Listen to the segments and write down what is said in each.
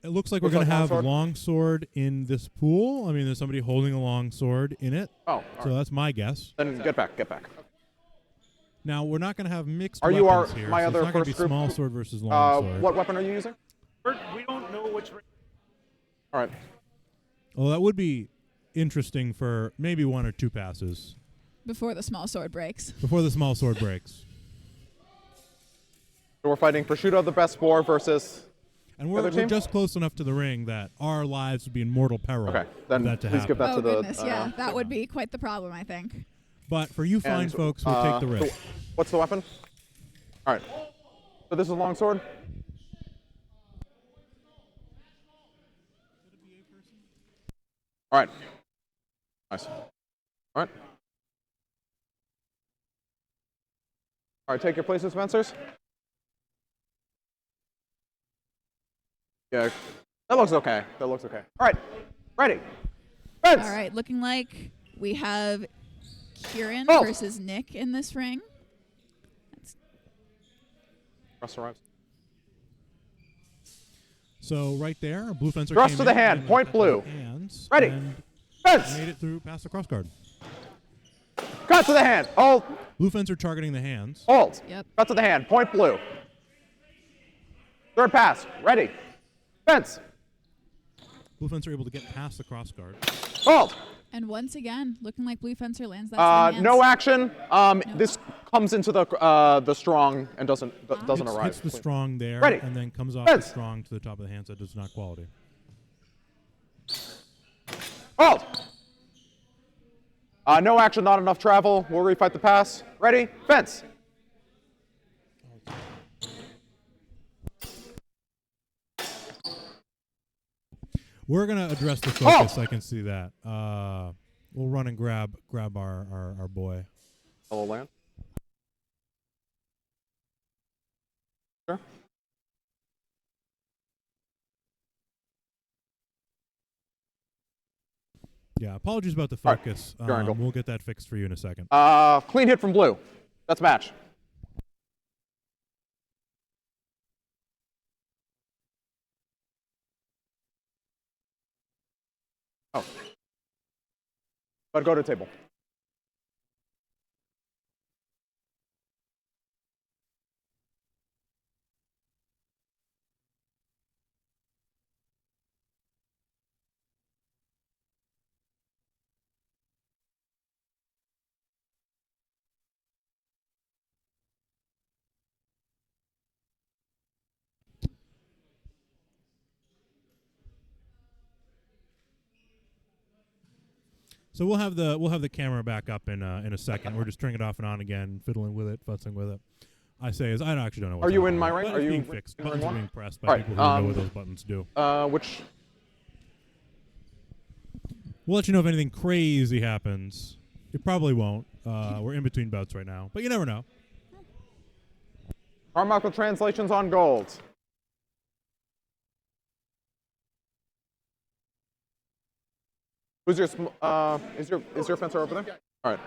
It looks like we're going to have Longsword in this pool. I mean, there's somebody holding a Longsword in it. Oh, so that's my guess. Then get back. Now, we're not going to have mixed Are weapons you our here. my so other it's not going to first be group? Smallsword versus Longsword. What weapon are you using? We don't know which. All right. Well, that would be interesting for maybe 1 or 2 passes. Before the small sword breaks. Before the Smallsword breaks. So we're fighting Prosciutto the best Boar versus. And we're just close enough to the ring that our lives would be in mortal peril. Okay, then for that to please happen. give that to the. Goodness, yeah, that would be quite the problem, I think. But for you fine folks, we'll take the risk. What's the weapon? All right. So this is Longsword. All right. Nice. All right. All right, take your places, Spencers. Yeah, that looks okay. All right, ready. Fence. All right, looking like we have Kieran Oh. versus Nick in this ring. Russ arrives. So right there, a blue fencer Thrust came to the in hand, and point blue. Hands Ready. and Fence. made it through past the cross guard. Cut to the hand. Hold. Blue fencer targeting the hands. Hold. Yep. Cut to the hand. Point blue. Third pass. Ready. Fence. Blue fencer able to get past the cross guard. Hold. And once again, looking like Blue Fencer lands that to the hands. No action. This comes into the strong and doesn't arrive. Hits the strong there, Ready. and then comes off Fence. the strong to the top of the hand, so it's not quality. Hold. No action, not enough travel. We'll refight the pass. Ready. Fence. We're gonna address the focus. I can see that. We'll run and grab our boy. Hello, land. Sure. Yeah, apologies about the focus. Your angle. We'll get that fixed for you in a second. Clean hit from blue. That's match. Oh. But go to table. So we'll have the camera back up in a second. We're just turning it off and on again, fiddling with it, futzing with it. I actually don't know. Are you in my ring? Are you being fixed? in Buttons ring are one? being pressed by All right, people who know what those buttons do. Which? We'll let you know if anything crazy happens. It probably won't. We're in between bouts right now, but you never know. Carmichael translations on gold. Who's your is your fencer over there? All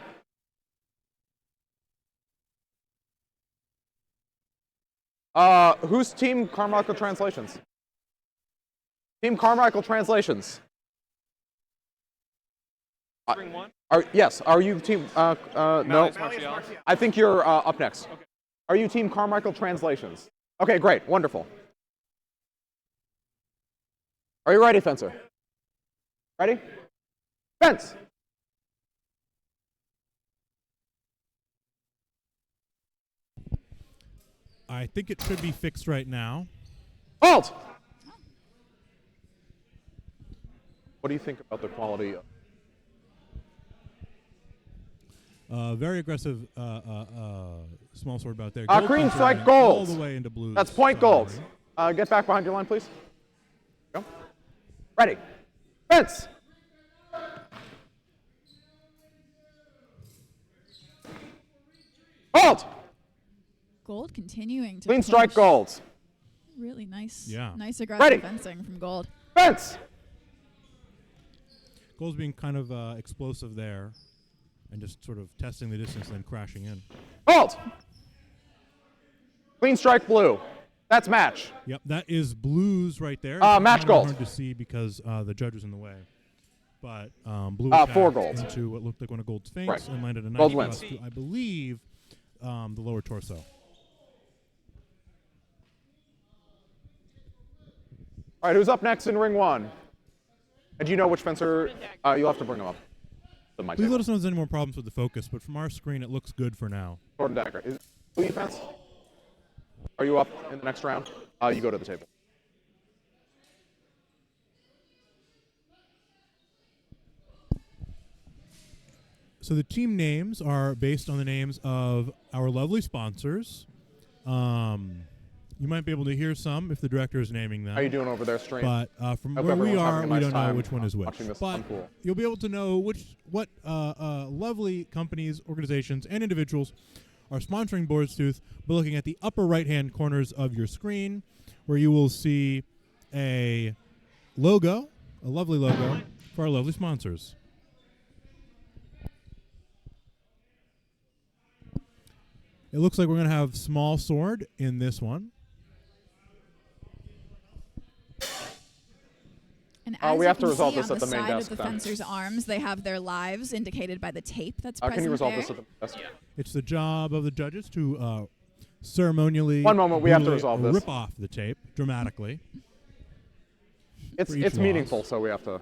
right. Who's Team Carmichael Translations? Team Carmichael Translations. Ring one. Yes. Are you team? No. Martial. I think you're up next. Okay. Are you Team Carmichael Translations? Okay, great, wonderful. Are you ready, fencer? Ready? Fence. I think it should be fixed right now. Halt! What do you think about the quality of? Very aggressive small sword bout there. Green fencer strike all gold. the way into blue. That's point gold. Get back behind your line, please. Go. Ready. Fence. Halt! Gold continuing to Clean strike push. gold. Really nice. Yeah. Nice aggressive Ready. fencing from Gold. Fence. Gold's being kind of explosive there, and just sort of testing the distance and then crashing in. Halt! Clean strike blue. That's match. Yep, that is blues right there. Match It's gold. hard to see because the judge was in the way. But blue 4 attacked gold. into what looked like one of Gold's feints Right. and landed a nice Gold wins. thrust to, I believe, the lower torso. All right, who's up next in ring 1? And do you know which fencer? You'll have to bring him up. To my Please table. let us know if there's any more problems with the focus, but from our screen, it looks good for now. Sword and Dagger. Is who you fence? Are you up in the next round? You go to the table. So the team names are based on the names of our lovely sponsors. You might be able to hear some if the director is naming them. How you doing over there, stream? But from Hope where we everyone's are, having a we nice don't know time which one is which. watching this But fun pool. you'll be able to know what lovely companies, organizations, and individuals are sponsoring Boar's Tooth by looking at the upper right-hand corners of your screen, where you will see a logo, a lovely logo, for our lovely sponsors. It looks like we're going to have Smallsword in this one. And as we you have to can resolve see this on at the main side desk, of the then. fencer's arms, they have their lives indicated by the tape that's present Can you resolve there. this at the desk? It's the job of the judges to ceremonially One moment, we have to brutally resolve this. rip off the tape dramatically. It's For each it's loss. meaningful, so we have to.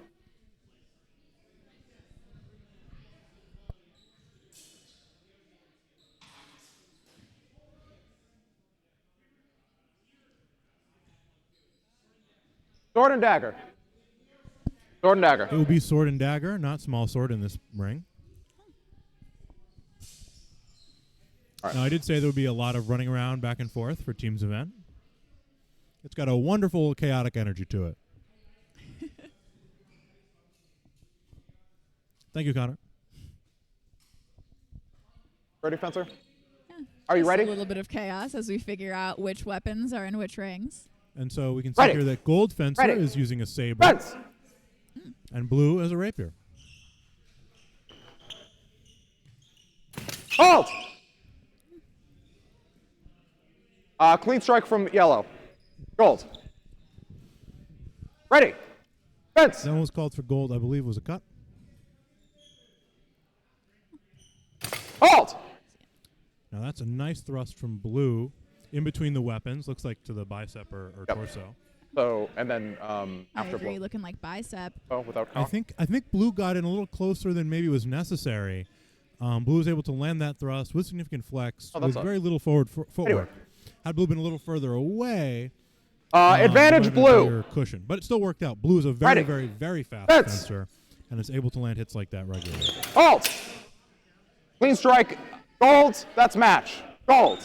Sword and Dagger. Sword and Dagger. It will be sword and dagger, not small sword in this ring. All right. Now, I did say there would be a lot of running around back and forth for team's event. It's got a wonderful chaotic energy to it. Thank you, Connor. Ready, fencer? Yeah, Are you just ready? A little bit of chaos as we figure out which weapons are in which rings. And so we can see Ready. here that Gold Fencer Ready. is using a saber Fence. and Blue as a rapier. Halt. Clean strike from yellow. Gold. Ready. Fence. That one was called for gold, I believe was a cut. Halt. Now that's a nice thrust from Blue in between the weapons. Looks like to the bicep or Yep. torso. So, and then I after agree, blow. looking like bicep. Oh, without I count. think Blue got in a little closer than maybe was necessary. Blue was able to land that thrust with significant flex Oh, that's with all. very little forward footwork. Anyway. Had Blue been a little further away, Advantage it would have been a blue. better cushion, but it still worked out. Blue is a very, Ready. very, very fast Fence. fencer and is able to land hits like that regularly. Halt. Clean strike. Gold. That's match. Gold.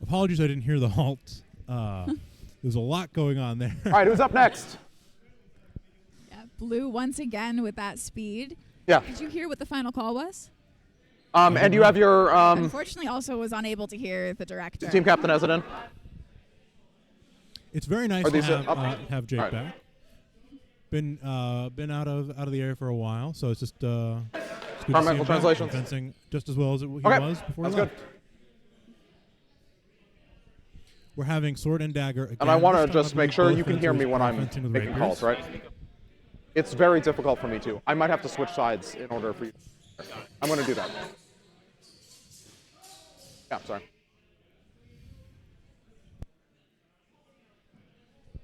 Apologies, I didn't hear the halt. There's a lot going on there. All right, who's up next? Yeah, Blue once again with that speed. Yeah. Did you hear what the final call was? And you have your Unfortunately, also was unable to hear the director. team captain as it in. It's very nice Are to these, have, up? have Jake All right. back. Been out of the area for a while, so it's just it's good to see Carmichael him back translations. and fencing just as well as he Okay, was before that's he good. left. We're having sword and dagger again. And I want This to time, I just believe make sure both you can hear me fencers when are I'm fencing with making rapiers. calls, right? It's very difficult for me too. I might have to switch sides in order for you. I'm going to do that. Yeah, sorry.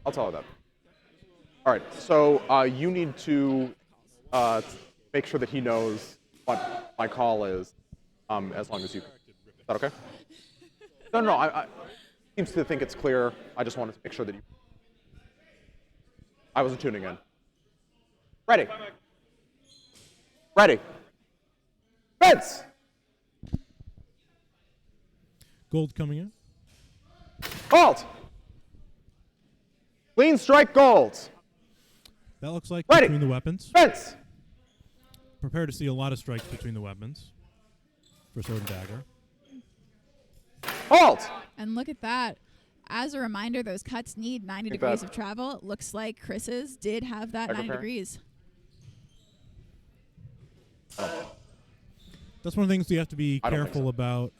I'll tell her that. All right, so you need to make sure that he knows what my call is, as long as you can. Is that okay? No, I seems to think it's clear. I just wanted to make sure that you. I wasn't tuning in. Ready. Ready. Fence. Gold coming in. Halt. Clean strike gold. That looks like Ready. between the weapons. Fence. Prepare to see a lot of strikes between the weapons for sword and dagger. Halt. And look at that. As a reminder, those cuts need 90 Think degrees that- of travel. It looks like Chris's did have that Dagger 90 pair? degrees. That's one of the things you have to be I don't think careful so. about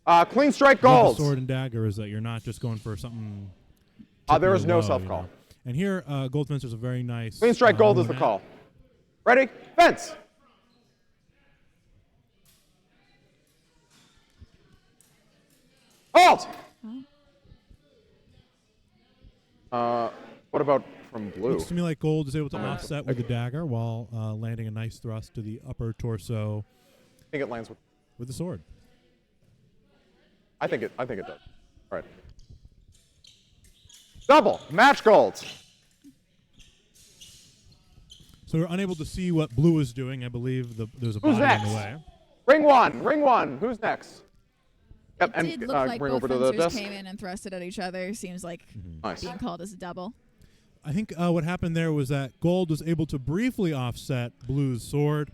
Clean strike with the gold. sword and dagger is that you're not just going for something. There is no low, self you call. know. And here, Gold Fencer's a very nice. Clean strike gold is the hat. call. Ready? Fence. Halt. What about from blue? Looks to me like Gold is able to offset with the dagger while landing a nice thrust to the upper torso I think it lands with. the sword. I think it does. All right. Double match gold. So we're unable to see what blue is doing. I believe there's a Who's body in next? the way. Ring one. Ring one. Who's next? Yep. It did look like bring both over to the fencers desk. came in and thrusted at each other. Seems like Nice. being called as a double. I think what happened there was that Gold was able to briefly offset Blue's sword,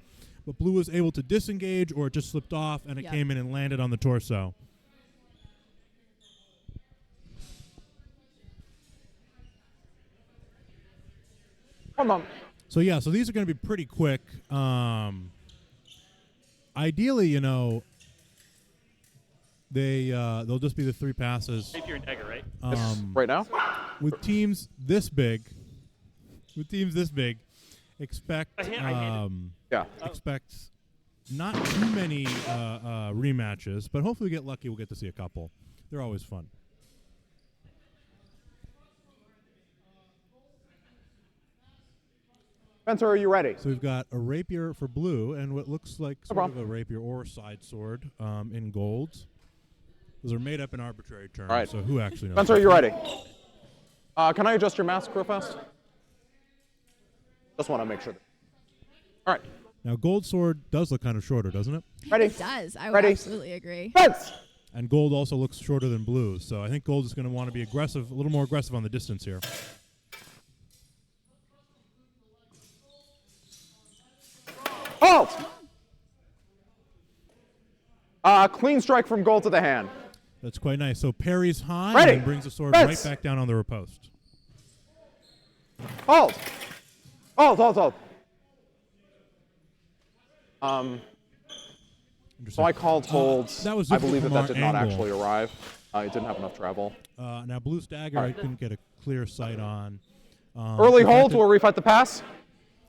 but Blue was able to disengage or it just slipped off and it Yep. came in and landed on the torso. Come on. So yeah, so these are going to be pretty quick. Ideally, you know, they'll just be the 3 passes. Rapier and dagger, right? Right now? With teams this big, expect Right-handed. Yeah. expect not too many rematches, but hopefully we get lucky. We'll get to see a couple. They're always fun. Spencer, are you ready? So we've got a rapier for blue and what looks like sort of problem. a rapier or side sword in golds. Those are made up in arbitrary terms, All right. so who actually knows? Spencer, are you ready? Can I adjust your mask real fast? Just want to make sure. All right. Now, gold sword does look kind of shorter, doesn't it? Ready? It does. I would Ready? absolutely agree. Fence. And gold also looks shorter than blue, so I think gold is going to want to be aggressive, a little more aggressive on the distance here. Halt. Clean strike from gold to the hand. That's quite nice. So parries high Ready. and brings the sword Fence. right back down on the riposte. Halt. Halt. So I called holds. that was I believe difficult that from did our not angle. actually arrive. It didn't have enough travel. Now, blue's dagger, All I right. couldn't get a clear sight on. Early in hold. fact, We'll refight the pass.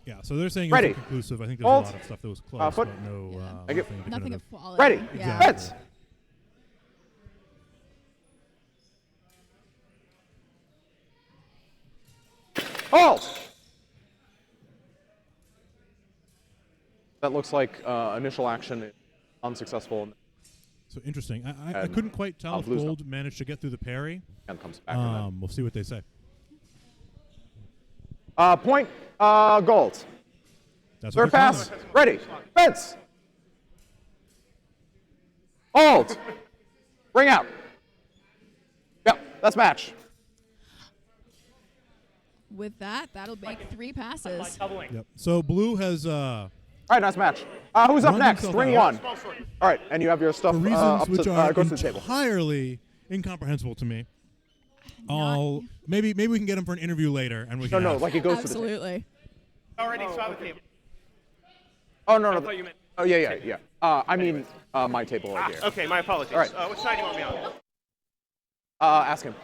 Yeah, so they're saying Ready. it's inconclusive. I think there's Hold. a lot of stuff that was close, Foot. but no Thank you. nothing Nothing definitive. of quality. Ready. Yeah. Exactly. Fence. Halt. That looks like initial action unsuccessful So interesting. I And, couldn't quite tell if blue's gold managed to get through the parry. and comes back. in We'll see what they say. Point gold. That's what Third they're pass. calling. Ready. Fence. Hold. Bring out. Yep, that's match. With that, that'll make 3 passes. Doubling. Yep. So blue has All right, nice match. Who's up Run next? himself Ring out. one. All right, and you have your stuff for reasons up which to, are go to the table. entirely incomprehensible to me. Maybe we can get him for an interview later, and we can. No, ask. like it goes to the table. Absolutely. Already saw the table. Oh, no. I thought you meant. Oh, yeah. I mean, my table right here. Okay, my apologies. All right. Which side do you want me on? Ask him.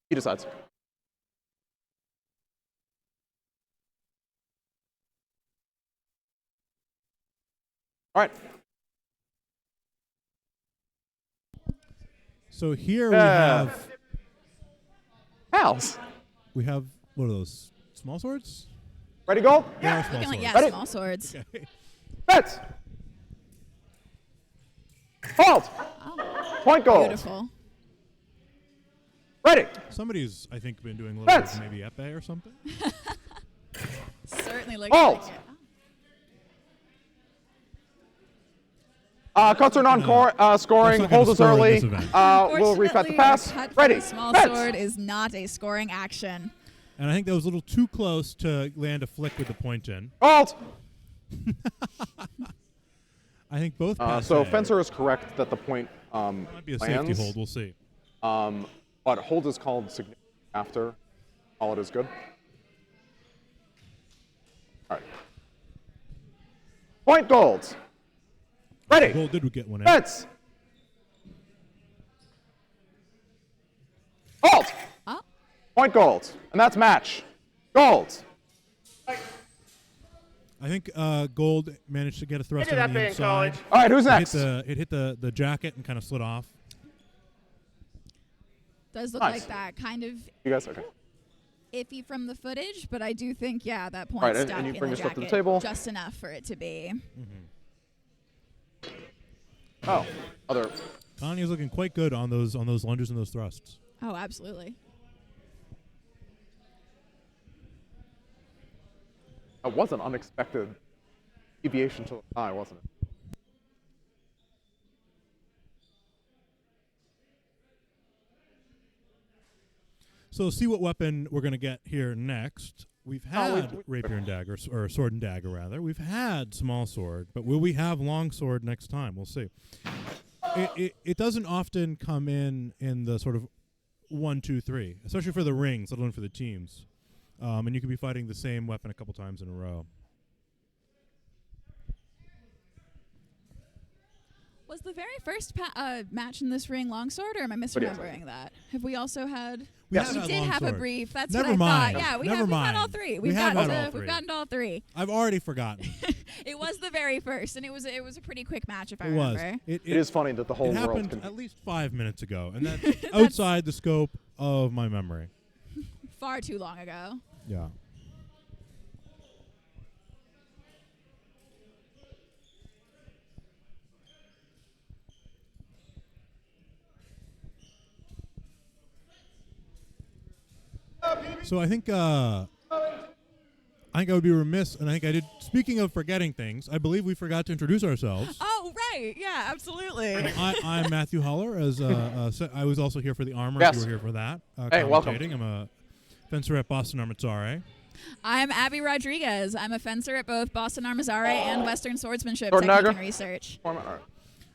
He decides. All right. So here Yeah. Pals. we have what are those small swords? Ready, gold? They are small Looking like, swords. yeah, Ready? small swords. Okay. Fence. Hold. Point gold. Beautiful. Ready. Somebody's I think been doing a little bit Fence. of maybe epee or something. Certainly looks Halt. like it. Cuts are non-scoring. Looks like Hold a is score in early. this event. We'll refight the Unfortunately, pass. a cut Ready. from a small Fence. sword is not a scoring action. And I think that was a little too close to land a flick with the point in. Hold. I think both. So passe. Fencer is correct that the point Might be a safety lands. hold. We'll see. But hold is called significant after. All it is good. All right. Point gold. Ready. Gold did get one in. Fence. Gold! Oh, Point gold. And that's match. Gold. I think Gold managed to get a thrust did on that the bit in inside. college. All right, who's next? It hit the jacket and kind of slid off. does look Nice. like that. Kind of You guys, okay. iffy from the footage, but I do think, yeah, that point Right, and stuck you in bring the this up to the jacket table. just enough for it to be. Oh, other. Tanya's looking quite good on those lunges and those thrusts. Oh, absolutely. That was an unexpected deviation to the eye, wasn't it? So see what weapon we're going to get here next. We've had we- rapier and dagger, or sword and dagger rather. We've had small sword, but will we have long sword next time? We'll see. It doesn't often come in the sort of 1, 2, 3, especially for the rings, let alone for the teams. And you could be fighting the same weapon a couple times in a row. Was the very first match in this ring longsword, or am I misremembering that? Have we also had? We Yes. have We had did have a longsword. brief. That's Never what I mind. thought. Yeah, we've Never had all mind. three. We We've have gotten had all to, three. We've gotten to all three. I've already forgotten. It was the very first, and it was a pretty quick match, if I It was. remember. It is funny that the whole It world happened can. at least 5 minutes ago, and that's outside the scope of my memory. Far too long ago. Yeah. So I think I would be remiss, and I think I did. Speaking of forgetting things, I believe we forgot to introduce ourselves. Oh, right. Yeah, absolutely. I'm Matthew Huller. I was also here for the armor. Yes. If you were here for that. Hey, welcome. Commentating. I'm a fencer at Boston Armizare. I'm Abby Rodriguez. I'm a fencer at both Boston Armizare and Western Swordsmanship Sword and Technique Dagger? and Research. All right.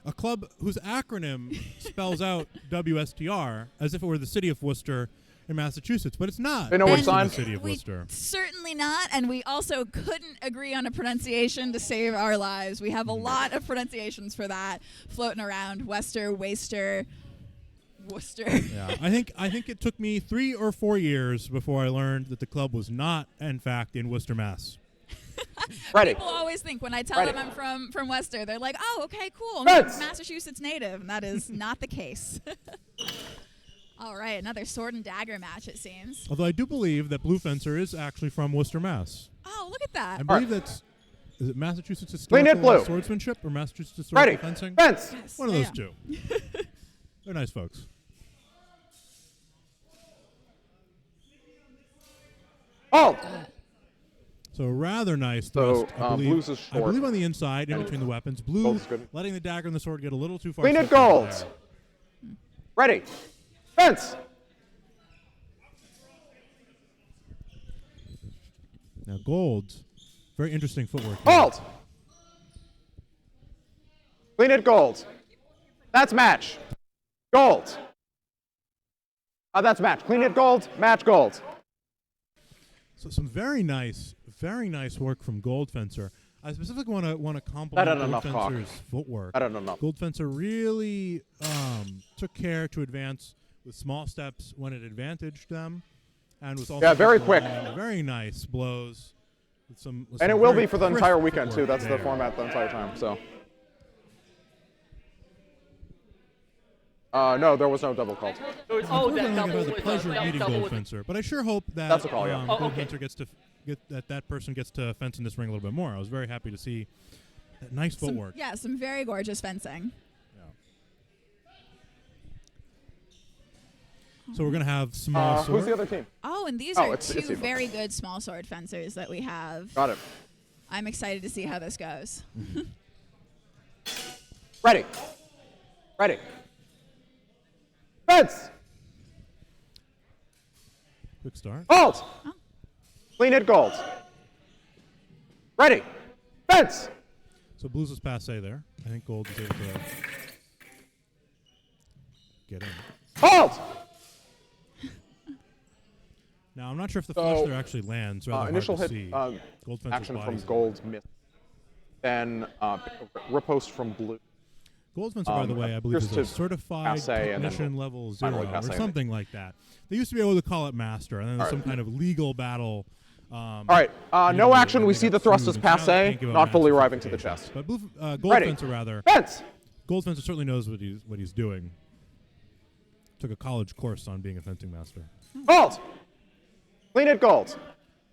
A club whose acronym spells out WSTR as if it were the city of Worcester in Massachusetts, but it's not. They know which It's in sign? the city of We Worcester. certainly not, and we also couldn't agree on a pronunciation to save our lives. We have a lot of pronunciations for that floating around. Wester, Waster, Worcester. Yeah, I think it took me 3 or 4 years before I learned that the club was not, in fact, in Worcester, Mass. Ready. People always think when I tell Ready. them I'm from Wester, they're like, oh, okay, cool. I'm Fence. Massachusetts native. And that is not the case. All right, another sword and dagger match, it seems. Although I do believe that Blue Fencer is actually from Worcester, Mass. Oh, look at that. I believe Alright. is it Massachusetts Clean it Historical blue. Swordsmanship or Massachusetts Historical Ready. Fencing? Fence. Yes, One of those yeah. two. They're nice folks. Hold. So rather nice So, thrust. I believe, blue's is I short. believe on the inside, in between the weapons. Blue Gold's good. letting the dagger and the sword get a little too far. Clean it slipped over gold. there. Ready. Fence. Now gold, very interesting footwork. here. Hold. Clean it gold. That's match. Gold. That's match. Clean it gold. Match gold. So some very nice work from Gold Fencer. I specifically want to That compliment ain't Gold enough cock. Fencer's footwork. I don't know. Gold Fencer really took care to advance with small steps when it advantaged them, and was also Yeah, very able to quick. land very nice blows. With some And it some will very be for the crisp entire weekend too. footwork That's the there. format the entire time. So. No, there was no double call. Oh, that Unfortunately, I've double had the was pleasure of that meeting double Gold was- Fencer, but I sure hope that That's a call, yeah. Oh, Gold okay. Fencer gets to that person gets to fence in this ring a little bit more. I was very happy to see that nice Some, footwork. yeah, some very gorgeous fencing. So we're gonna have small sword. Who's the other team? Oh, and these Oh, are it's two Eva. very good small sword fencers that we have. Got it. I'm excited to see how this goes. Ready. Ready. Fence. Quick start. Hold. Clean it gold. Ready. Fence. So blues is passe there. I think gold is able to get in. Hold. Now I'm not sure if the So, flush there actually lands. Rather Initial hard to hit see. Gold Fencer's action from body's- gold miss. Then riposte from blue. Gold Fencer, by the way, I believe appears is a to certified passe and then technician level 0 finally or passe, I think. something like that. They used to be able to call it master, and then there's some kind of legal battle. All right, no action. We see the thrust is passe, not fully arriving to the chest. But Gold Ready. Fencer, rather, Fence! Gold Fencer certainly knows what he's doing. Took a college course on being a fencing master. Gold! Clean it, gold.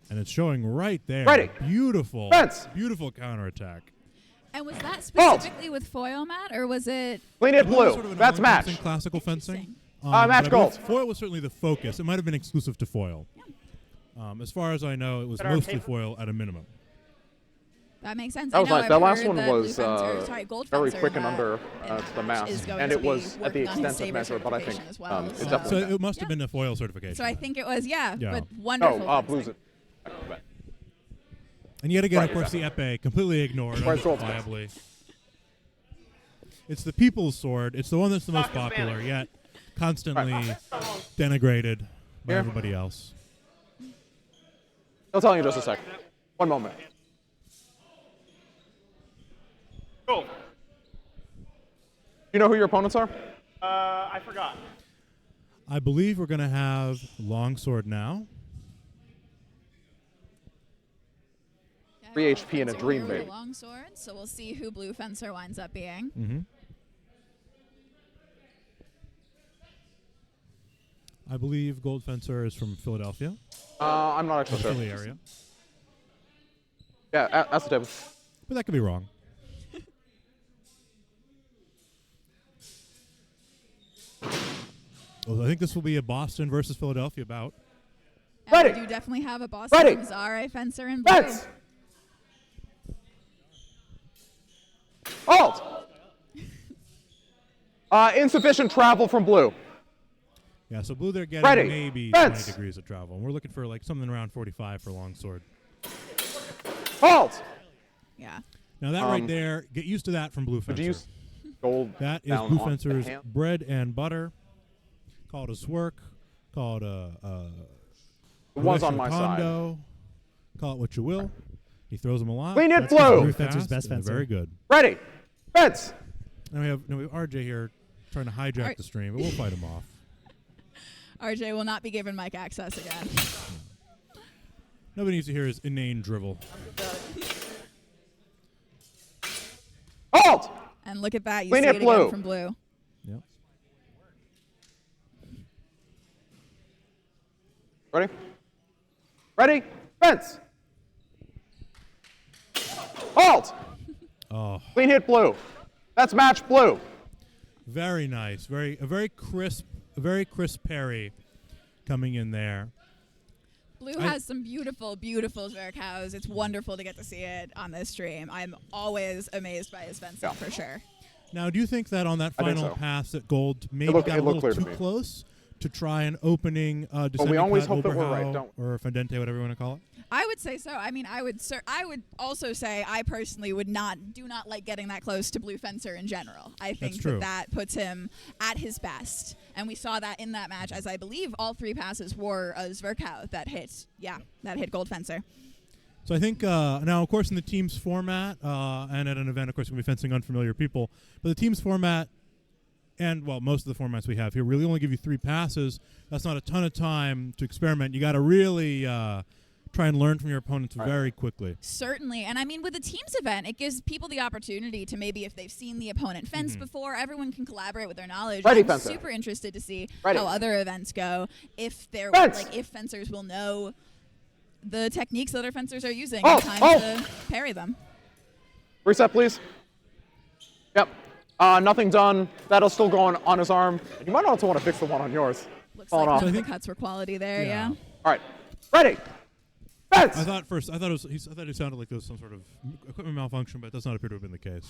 And it's showing right there. Ready. Beautiful. Fence. Beautiful counterattack. And was that specifically with foil, Matt, or was it? Clean it, Well, blue. sort of an That's all-encompassing match. classical fencing. Match but I believe gold. Foil was certainly the focus. It might have been exclusive to foil. As far as I know, it was mostly foil at a minimum. That makes sense. That was I know nice. I've That last heard one that was Blue Fencer, sorry, Gold very Fencer quick in and under that to the match mass, is going and to it be was at the working on his extensive saber measure, but I think certification as well, it so- definitely So did. it must have been a foil certification. So I think it was, Yeah. but wonderful. No, fencing. blues it. And yet again, Right, of course, the epee completely ignored, Where's gold justifiably. It's the people's sword. It's the one that's the most Talk in popular, Spanish. yet constantly denigrated by Here. everybody else. I'll tell you in just a sec. One moment. Gold. You know who your opponents are? I forgot. I believe we're going to have Longsword now. 3 HP and a So dream here with bait. a Longsword, so we'll see who Blue Fencer winds up being. Mm-hmm. I believe Gold Fencer is from Philadelphia, I'm not actually Philly sure. area. Yeah, that's the table. But that could be wrong. Well, I think this will be a Boston versus Philadelphia bout. And Ready. we do definitely have a Boston Ready. Armizare Fencer in blue. Fence! Halt! Insufficient travel from blue. Yeah, so blue they're getting Ready. maybe Fence. 20 degrees of travel. And we're looking for like something around 45 for Longsword. Halt! Yeah. Now that right there, get used to that from Blue Would Fencer. you use gold That is down Blue on the Fencer's hand? bread and butter. Call it a swerk. Call it a The one's on my side. Tondo. Call it what you will. He throws them a lot. Clean it That's blue. very Fencer's fast best and fencer. Very good. Ready. Fence! Now we have RJ here trying to hijack Alright. the stream, but we'll fight him off. RJ will not be given mic access again. Nobody needs to hear his inane drivel. Halt! And look at that. You Clean see it it blue. again from blue. Yep. Ready? Ready? Fence! Halt! Oh, Clean hit blue. That's match blue. very nice. A very crisp parry coming in there. Blue has some beautiful, beautiful Zwerg cows. It's wonderful to get to see it on this stream. I'm always amazed by his fencing Yeah. for sure. Now, do you think that on that I think final so. pass that Gold maybe looked- got it a looked little clear to too me. close to try an opening descending always cut hope that we're right, overhow don't- or fendente, whatever you want to call it? I would say so. I mean, I would also say I personally do not like getting that close to Blue Fencer in general. I think true. that puts him at his best. And we saw that in that match, as I believe all three passes were a Zwerkow that hit Gold Fencer. So I think now, of course, in the teams format and at an event, of course, we'll be fencing unfamiliar people. But the teams format and, well, most of the formats we have here really only give you 3 passes. That's not a ton of time to experiment. You got to really try and learn from your opponents very quickly. Certainly. And I mean, with a teams event, it gives people the opportunity to maybe, if they've seen the opponent fence before, everyone can collaborate with their knowledge. Ready, I'm fencer. super interested to see Ready. how other events go. If they're Fence. if fencers will know the techniques that other fencers are using Oh, in time oh. to parry them. Reset, please. Yep. Nothing done. That'll still go on his arm. You might also want to fix the one on yours. Looks Falling like off. none of So I the think- cuts were quality there, yeah. All right. Ready. Fence! I thought it sounded like there was some sort of equipment malfunction, but it does not appear to have been the case.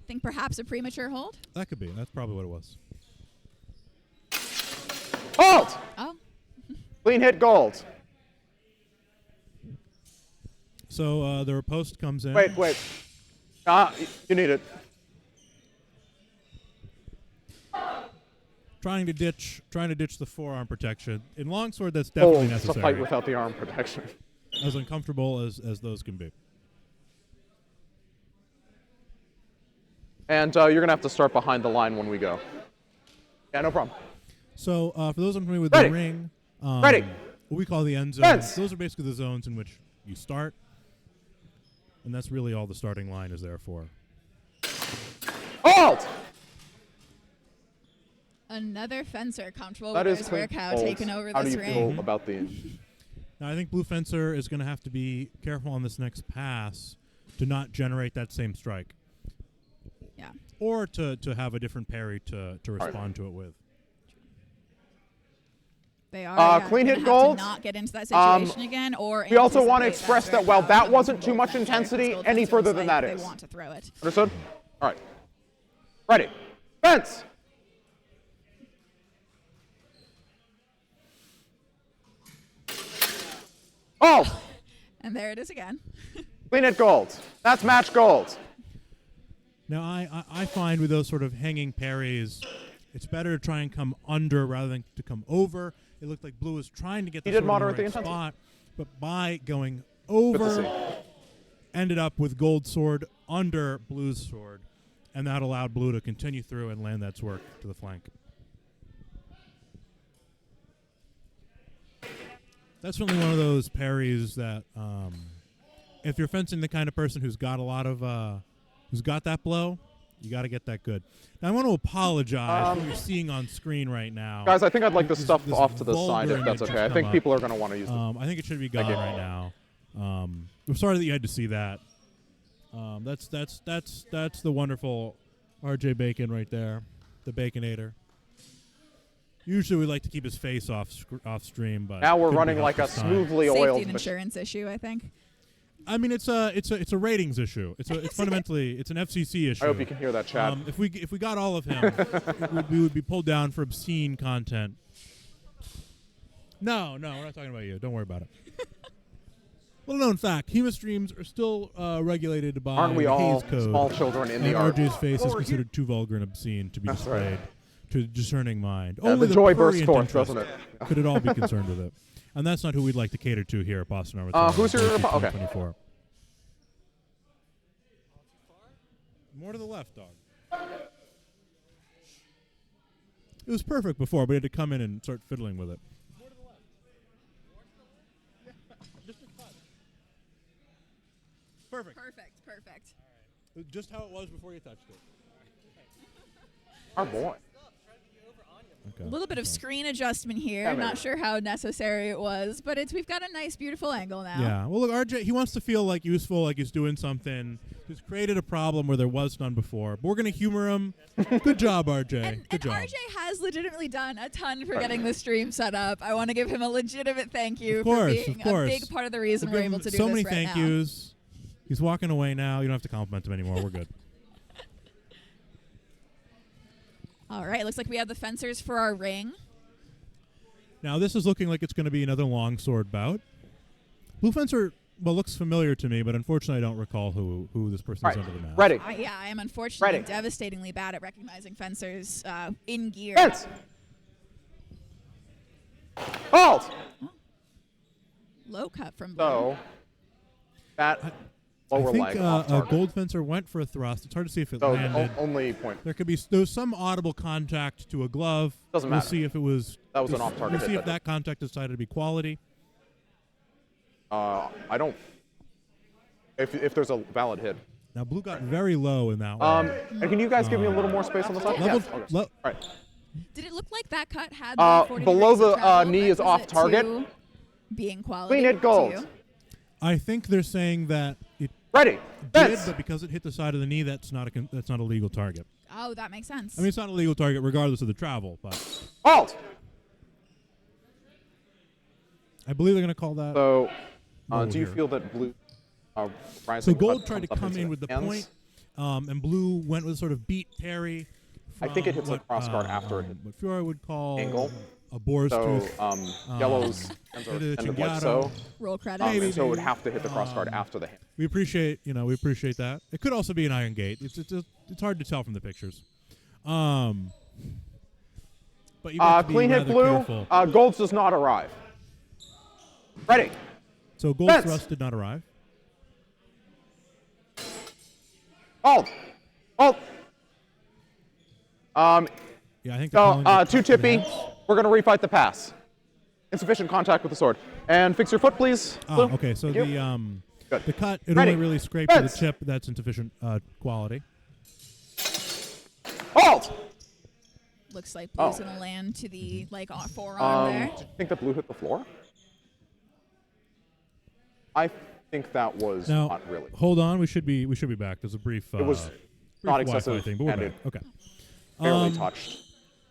Think perhaps a premature hold? That could be. That's probably what it was. Halt! Oh, Clean hit gold. So the riposte comes in. Wait. You need it. Trying to ditch the forearm protection. In Longsword, that's definitely It's a necessary. fight without the arm protection. As uncomfortable as those can be. And you're going to have to start behind the line when we go. Yeah, no problem. So for those unfamiliar with Ready. the ring, Ready. what we call the end Fence. zones, those are basically the zones in which you start. And that's really all the starting line is there for. Halt! Another fencer comfortable That with is their square cow clean. taking over How this do you ring. feel about the... Now, I think Blue Fencer is going to have to be careful on this next pass to not generate that same strike. Yeah. Or to have a different parry to respond to it with. They are clean gonna hit have gold. to not get into that situation again, or We also want to anticipate express very that while well that coming wasn't from too Gold much Fencer, intensity, 'cause Gold any Fencer further looks than like that is. They want to throw it. Understood? All right. Ready. Fence! Halt! And there it is again. Clean hit gold. That's match gold. Now, I find with those sort of hanging parries, it's better to try and come under rather than to come over. It looked like Blue was trying to get the He did sword in moderate the the right intensity. spot, but by going Good to over, see. ended up with Gold sword under Blue's sword, and that allowed Blue to continue through and land that sword to the flank. That's really one of those parries that, if you're fencing the kind of person who's got a lot of, who's got that blow, you got to get that good. Now, I want to apologize for what you're seeing on screen right now. Guys, I think I'd like this This- stuff this off to the side vulgar if that's image okay. I has think come people up. are going to want to use them. I think it should be gone you. right now. I'm sorry that you had to see that. That's the wonderful RJ Bacon right there, the Baconator. Usually we like to keep his face off stream, but Now we're couldn't be running helped like a this time. smoothly Safety oiled and machine. insurance issue, I think. I mean, it's a ratings issue. It's fundamentally it's an FCC issue. I hope you can hear that, Chad. If we got all of him, we would be pulled down for obscene content. No, we're not talking about you. Don't worry about it. Well known fact: Hema streams are still regulated by Aren't we the all Hays Code. small children in And the art? RJ's face is Over considered too vulgar and obscene to be That's right. displayed to a discerning mind. Yeah, Only the joy bursts prurient forth, interest doesn't it? could at all be concerned with it. And that's not who we'd like to cater to here at Boston Armizare. Who's your okay. 2024. More to the left, dog. It was perfect before, but he had to come in and start fiddling with it. More to the left. Just a touch. Perfect. Perfect. Just how it was before you touched it. Our boy. Okay. A little bit of Okay. screen adjustment here. Yeah, maybe. Not sure how necessary it was, but we've got a nice, beautiful angle now. Yeah. Well, look, RJ, he wants to feel like useful, like he's doing something. He's created a problem where there was none before. But we're going to humor him. Good job, RJ. And Good job. RJ has legitimately done a ton for getting the stream set up. I want to give him a legitimate thank you Of course, for being of course. a big part of the reason We'll we're give able him to do so this many right thank now. yous. He's walking away now. You don't have to compliment him anymore. We're good. All right, looks like we have the fencers for our ring. Now, this is looking like it's going to be another longsword bout. Blue Fencer, well, looks familiar to me, but unfortunately I don't recall who this person All is right. under the mask. Ready. I am unfortunately Ready. devastatingly bad at recognizing fencers in gear. Fence! Halt! Low cut from Blue. So, that I lower think leg off a target. Gold Fencer went for a thrust. It's hard to see if it So, landed. only point. There could be there was some audible contact to a glove. Doesn't We'll matter. see if it was. That was an off-target We'll hit see if that that contact decided to be quality. I don't... If there's a valid hit. Now, Blue got very low in that one. And can you guys give me a little more space on the side? Level- Yeah. Okay. le- All right. Did it look like that cut had Uh, 40 below degrees of the, travel knee is off requisite target. to being quality? Clean hit gold. to you? I think they're saying that it Ready. did, Fence! but because it hit the side of the knee, that's not a legal target. Oh, that makes sense. I mean, it's not a legal target regardless of the travel, but Halt! I believe they're going to call that. So, Low do you here. feel that blue So rising Gold cut tried to comes up come into in with the hands? point, and Blue went with sort of beat parry. I think it from hits a what, crossguard after it hit what Fiora would call angle. a boar's So, tooth. yellow's hands are did a ended like chingato. so. Roll credit. Maybe. And so it would have to hit the crossguard after the hand. We appreciate that. It could also be an iron gate. It's hard to tell from the pictures. But you have to be Clean hit rather blue. careful. Golds does not arrive. Ready. So Gold's Fence. thrust did not arrive. Halt. Halt. Yeah, I think So, they're calling too it tippy. enhance. We're going to refight the pass. Insufficient contact with the sword. And fix your foot, please. Blue. Okay, so Thank you. the cut, it Ready. only really scraped to the Fence. chip. That's insufficient quality. Halt! Looks like Blue's gonna land to the forearm there. Did you think that blue hit the floor? I think that was Now, not really. hold on. We should be back. There's a brief. It was brief not Wi-Fi excessive thing, but we're and back. it Okay. barely touched.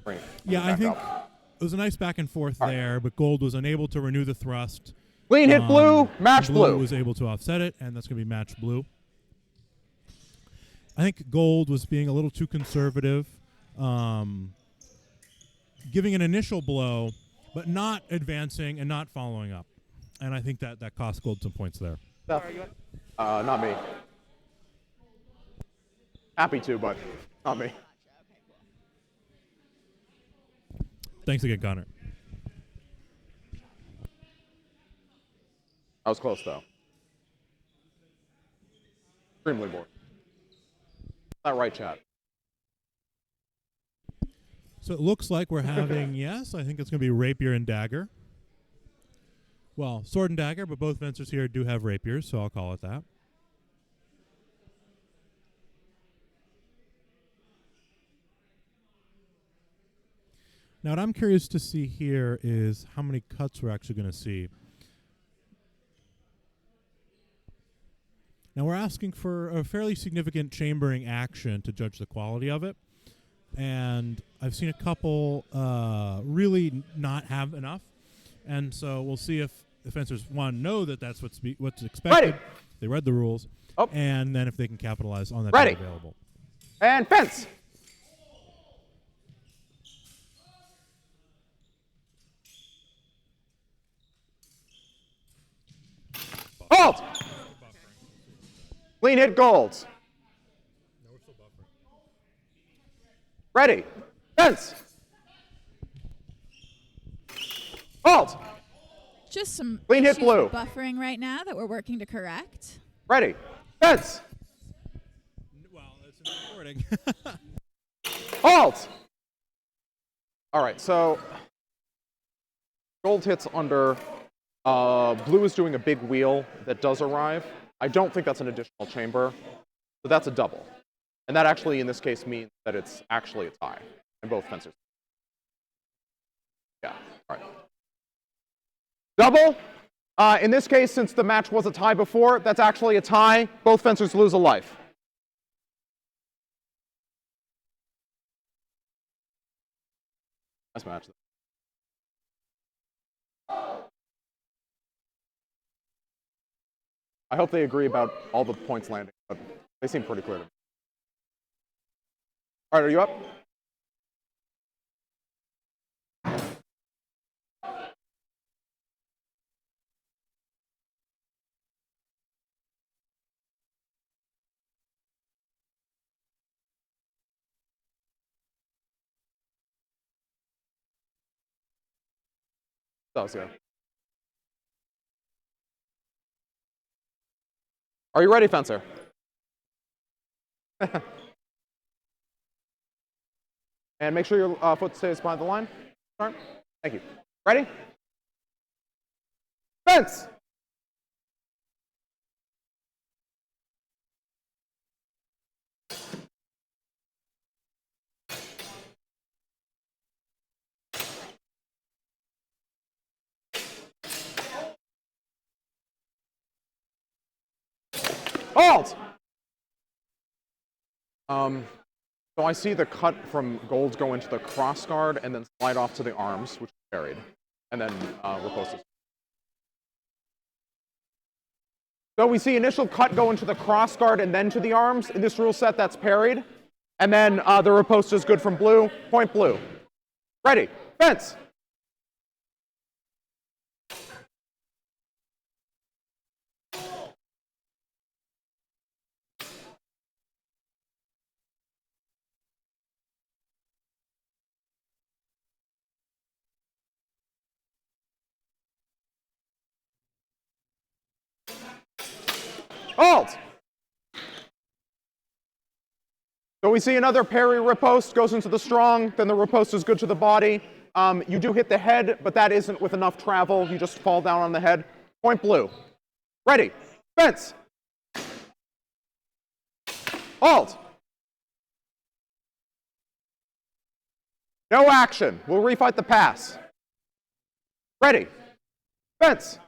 Bring it Yeah, I back think up. it was a nice back and forth All right. there, but Gold was unable to renew the thrust. Clean hit blue, match blue. was able to offset it, and that's going to be match blue. I think Gold was being a little too conservative, giving an initial blow, but not advancing and not following up. And I think that cost Gold some points there. Not me. Happy to, but not me. Thanks again, Connor. I was close, though. Extremely bored. Not right, chat. So it looks like we're having, yes, I think it's going to be Rapier and Dagger. Well, Sword and Dagger, but both fencers here do have rapiers, so I'll call it that. Now, what I'm curious to see here is how many cuts we're actually going to see. Now, we're asking for a fairly significant chambering action to judge the quality of it. And I've seen a couple really not have enough. And so we'll see if the fencers, one, know that that's what's expected. Ready. They read the rules. Oh. And then if they can capitalize on that Ready. being available. And fence. Halt! Clean hit golds. No, we're still buffering. Ready. Fence. Halt! Just some Clean hit issues blue. with buffering right now that we're working to correct. Ready. Fence. Well, it's in the recording. Halt! All right, so gold hits under. Blue is doing a big wheel that does arrive. I don't think that's an additional chamber, so that's a double. And that actually, in this case, means that it's actually a tie, and both fencers. Yeah, all right. Double. In this case, since the match was a tie before, that's actually a tie. Both fencers lose a life. Nice match. I hope they agree about all the points landing, but they seem pretty clear to me. All right, are you up? That was good. Are you ready, fencer? And make sure your foot stays behind the line. Start. Thank you. Ready? Fence! Halt! So I see the cut from gold go into the cross guard and then slide off to the arms, which is buried, and then ripostas. So we see initial cut go into the cross guard and then to the arms. In this rule set, that's parried. And then the riposta is good from blue. Point blue. Ready. Fence. Halt! So we see another parry riposte, goes into the strong, then the riposte is good to the body. You do hit the head, but that isn't with enough travel. You just fall down on the head. Point blue. Ready. Fence. Halt. No action. We'll refight the pass. Ready. Fence.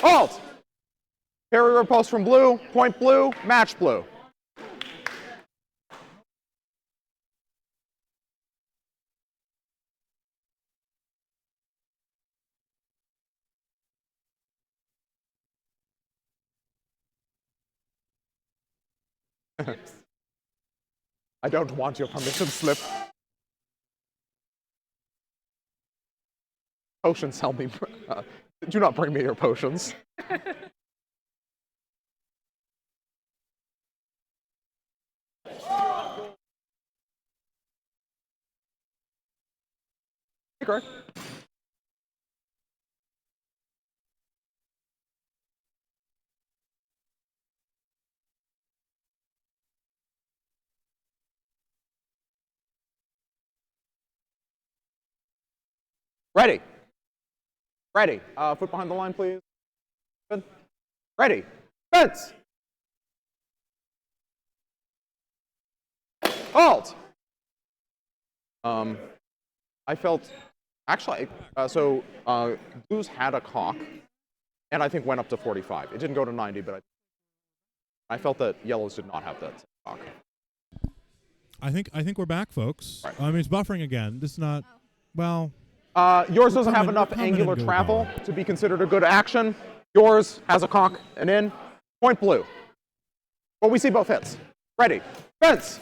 Halt. Parry riposte from blue. Point blue. Match blue. I don't want your permission slip. Potions, help me. Do not bring me your potions. Correct. Ready. Ready. Foot behind the line, please. Good. Ready. Fence. Halt. I felt actually blues had a cock, and I think went up to 45. It didn't go to 90, but I felt that yellows did not have that cock. I think we're back, folks. Right. I mean, it's buffering again. This is not well. Yours doesn't have we're enough coming angular and go travel down. to be considered a good action. Yours has a cock and in. Point blue. Well, we see both hits. Ready. Fence.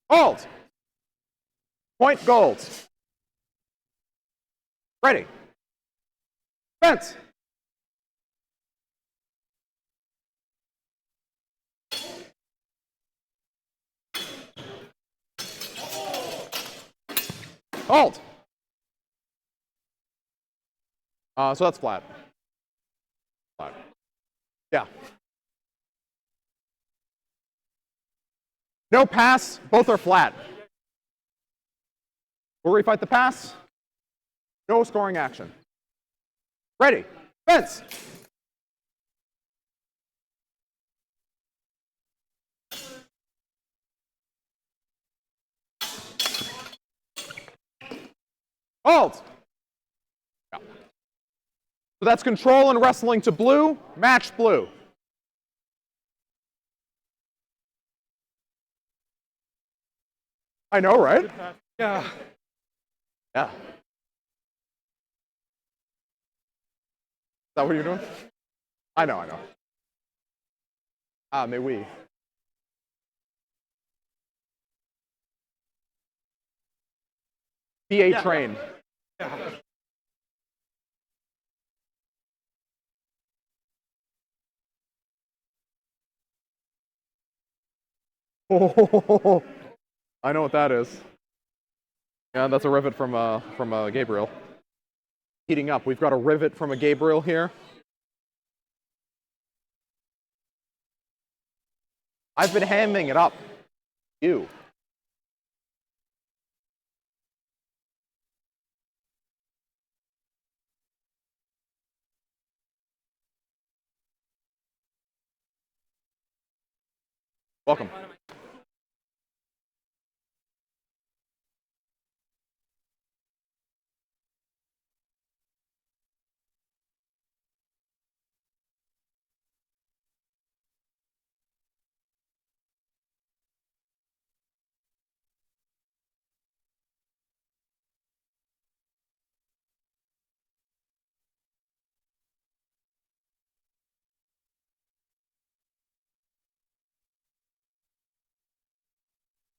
Halt. Point gold. Ready. Fence. Halt. So that's flat. Flat. Yeah. No pass. Both are flat. We'll refight the pass. No scoring action. Ready. Fence. Halt. Yeah. So that's control and wrestling to blue. Match blue. I know, right? Yeah. Yeah. Is that what you're doing? I know. Mais oui. PA train. Yeah. Oh, I know what that is. Yeah, that's a rivet from Gabriel. Heating up. We've got a rivet from a Gabriel here. I've been hamming it up. You. Welcome.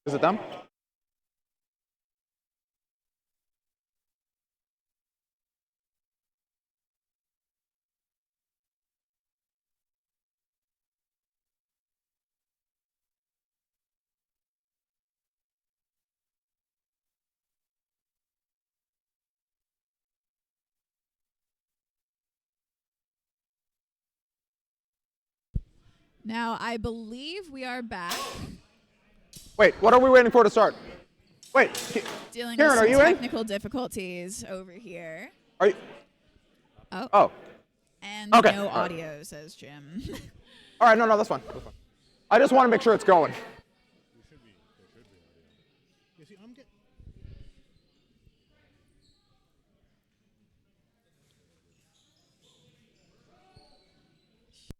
Is it them? Now, I believe we are back. Wait, what are we waiting for to start? Wait, Dealing Karen, with are some you in? technical difficulties over here. Are you? Oh. Oh. And Okay. no All right. audio, says Jim. All right, no, that's fine. That's fine. I just want to make sure it's going.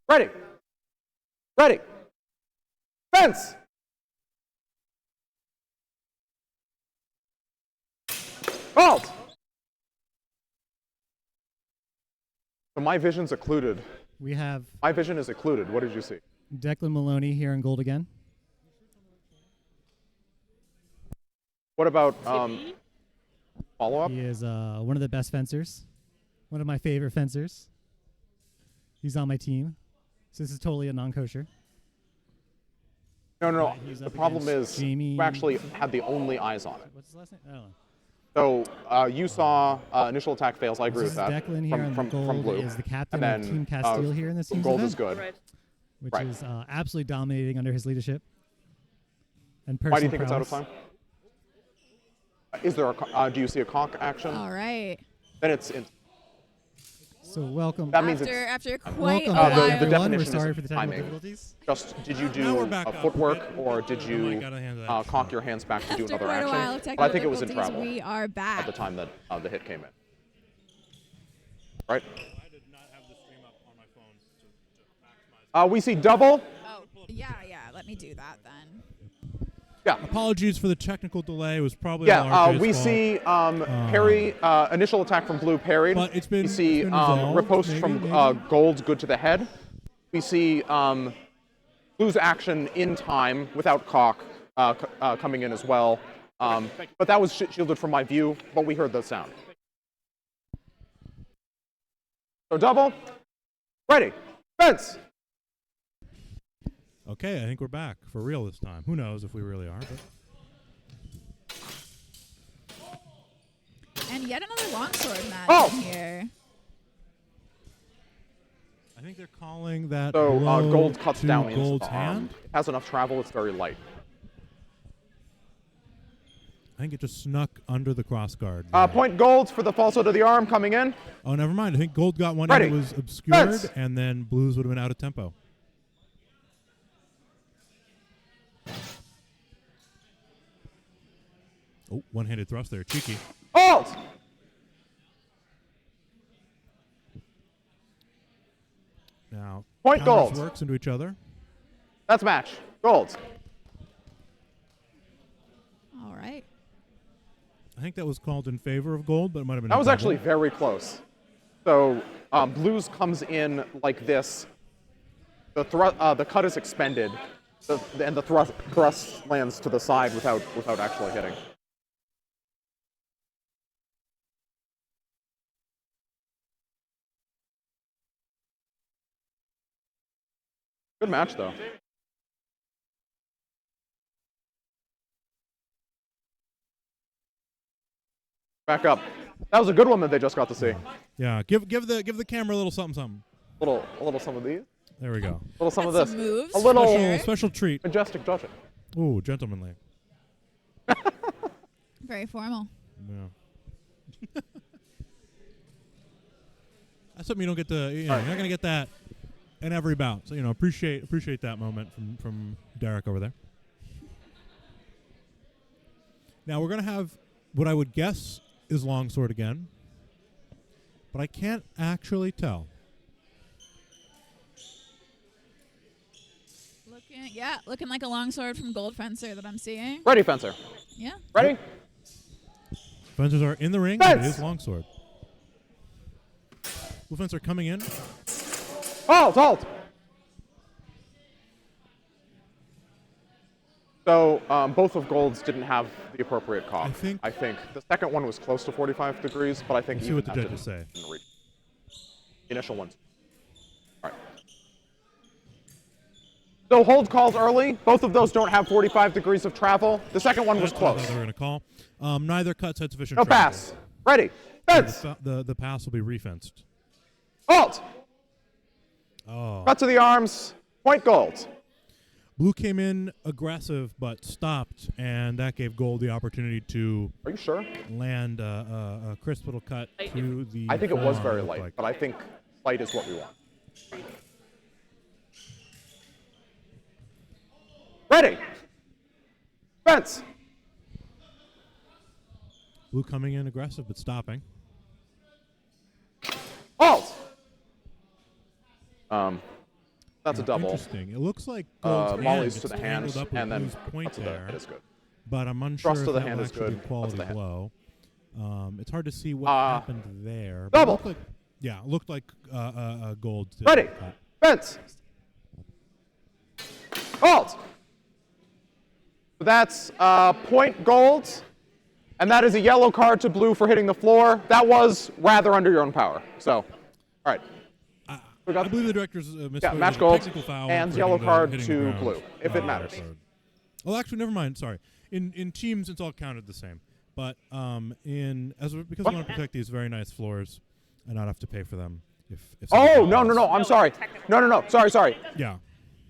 Ready. Ready. Fence. Halt. So my vision's occluded. We have My vision is occluded. What did you see? Declan Maloney here in gold again. What about follow-up? He is one of the best fencers, one of my favorite fencers. He's on my team, so this is totally a non-kosher. No. He's The up problem against is Jamie. you actually had the only eyes on it. What's his last name? I don't know. So you saw initial attack fails. I agree This with is that. Declan here, and from gold blue. is the captain And of then, Team Castile here in this team's gold event, is good. which Right. is absolutely dominating under his leadership. And personal Why do you think it's out of prowess. time? Is there a do you see a conk action? All right. Then it's So welcome. that means After it's quite welcome a back, while. the everyone. We're definition sorry is for the technical timing. difficulties. just did you Now we're do back up. footwork Okay. or did Oh, you I gotta hand that conk your hands back to do After another quite a while of action? technical But I think it was in difficulties, travel we are back. at the time that the hit came in. Right? I did not have the stream up on my phone to maximize. We see double. Oh, yeah. Let me do that then. Yeah. Apologies for the technical delay. It was probably all Yeah, RJ's we fault. see parry, initial attack from blue parried. But it's been- we see it's been resolved, riposte maybe, from maybe. gold good to the head. We see blue's action in time without cock coming in as well. But that was shielded from my view, but we heard the sound. So double. Ready. Fence. Okay, I think we're back for real this time. Who knows if we really are? But And yet another longsword match Oh! in here. I think they're calling that So blow gold cuts to down into Gold's the arm. hand. It has enough travel, it's very light. I think it just snuck under the crossguard. Point gold for the falso to the arm coming in. Oh, never mind. I think gold got one Ready. in. It was obscured, Fence. and then blues would have been out of tempo. Oh, one-handed thrust there. Cheeky. Alt. Now, Point counters gold. works into each other. That's match. Gold. All right. I think that was called in favor of gold, but it might have been. That a was double. actually very close. So blues comes in like this. The cut is expended, and the thrust lands to the side without actually hitting. Good match though. Back up. That was a good one that they just got to see. Yeah, give the camera a little something. A little some of these. There we go. A little some of Got this. some moves A little for Special treat. majestic dodging. Ooh, gentlemanly. Very formal. Yeah. That's something you don't get to. You know, All right. You're not gonna get that in every bout. So appreciate that moment from Derek over there. Now we're gonna have what I would guess is longsword again, but I can't actually tell. Looking like a longsword from Gold Fencer that I'm seeing. Ready, fencer. Yeah. Ready? Fencers are in the ring. Fence! It is longsword. Blue fencer coming in. Halt! So both of golds didn't have the appropriate cock. I think the second one was close to 45 degrees, but I think We'll see even what the that judges say. didn't reach. The initial ones. All right. So hold calls early. Both of those don't have 45 degrees of travel. The second one was That's what I close. thought they were gonna call. Neither cuts had sufficient. No travel. pass. Ready. Fence. The pass will be refenced. Halt. Oh. Cut to the arms. Point gold. Blue came in aggressive but stopped, and that gave gold the opportunity to Are you sure? land a crisp little cut to the. I think it was very forearm, light, like. but I think light is what we want. Ready. Fence. Blue coming in aggressive but stopping. Halt. That's a double. Interesting. It looks like gold's hand Molly's gets to the tangled hand, up with and then Blue's point up to the there, head is good. but I'm unsure Thrust if to the that hand will is actually be good. Up to quality the head. blow. It's hard to see what happened there. But double. It looked like, yeah, it looked like gold. Ready. Fence. Halt. So that's point gold, and that is a yellow card to blue for hitting the floor. That was rather under your own power. So, all right. I believe the director's misquoted match a gold technical foul and for yellow hitting card hitting to the ground. blue, if it matters. Well, actually, never mind. Sorry. In teams, it's all counted the same. But because we want to protect these very nice floors and not have to pay for them. If Oh, no. I'm sorry. No. Sorry. Yeah.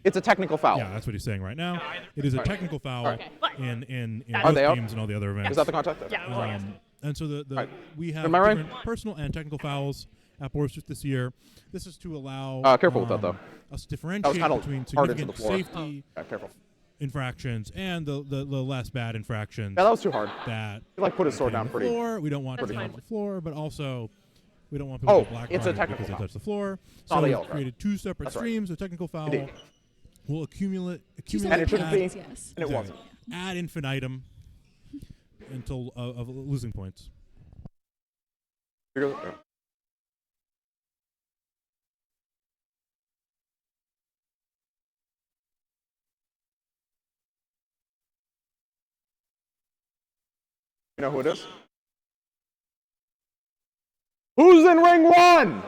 It's a technical foul. Yeah, that's what he's saying right now. It is a technical foul in Are both they out? games and all the other events. Is that the contact? And so Right. we have Am I right? different personal and technical fouls at Boar's this year. This is to allow Careful with that, though. us to That was differentiate kind of between hard into the significant floor. safety Careful. infractions and the less bad infractions. Yeah, that was too hard. That He put his sword down the pretty. floor. We don't want to on the floor, but also we don't want people to get black it's a carded technical because they foul. touch the floor. not a So yellow we've card. created two separate That's right. streams. A technical foul Indeed. will accumulate And it shouldn't be, Yes, yes. and it wasn't. ad infinitum until of losing points. Here goes- You know who it is? Who's in ring one?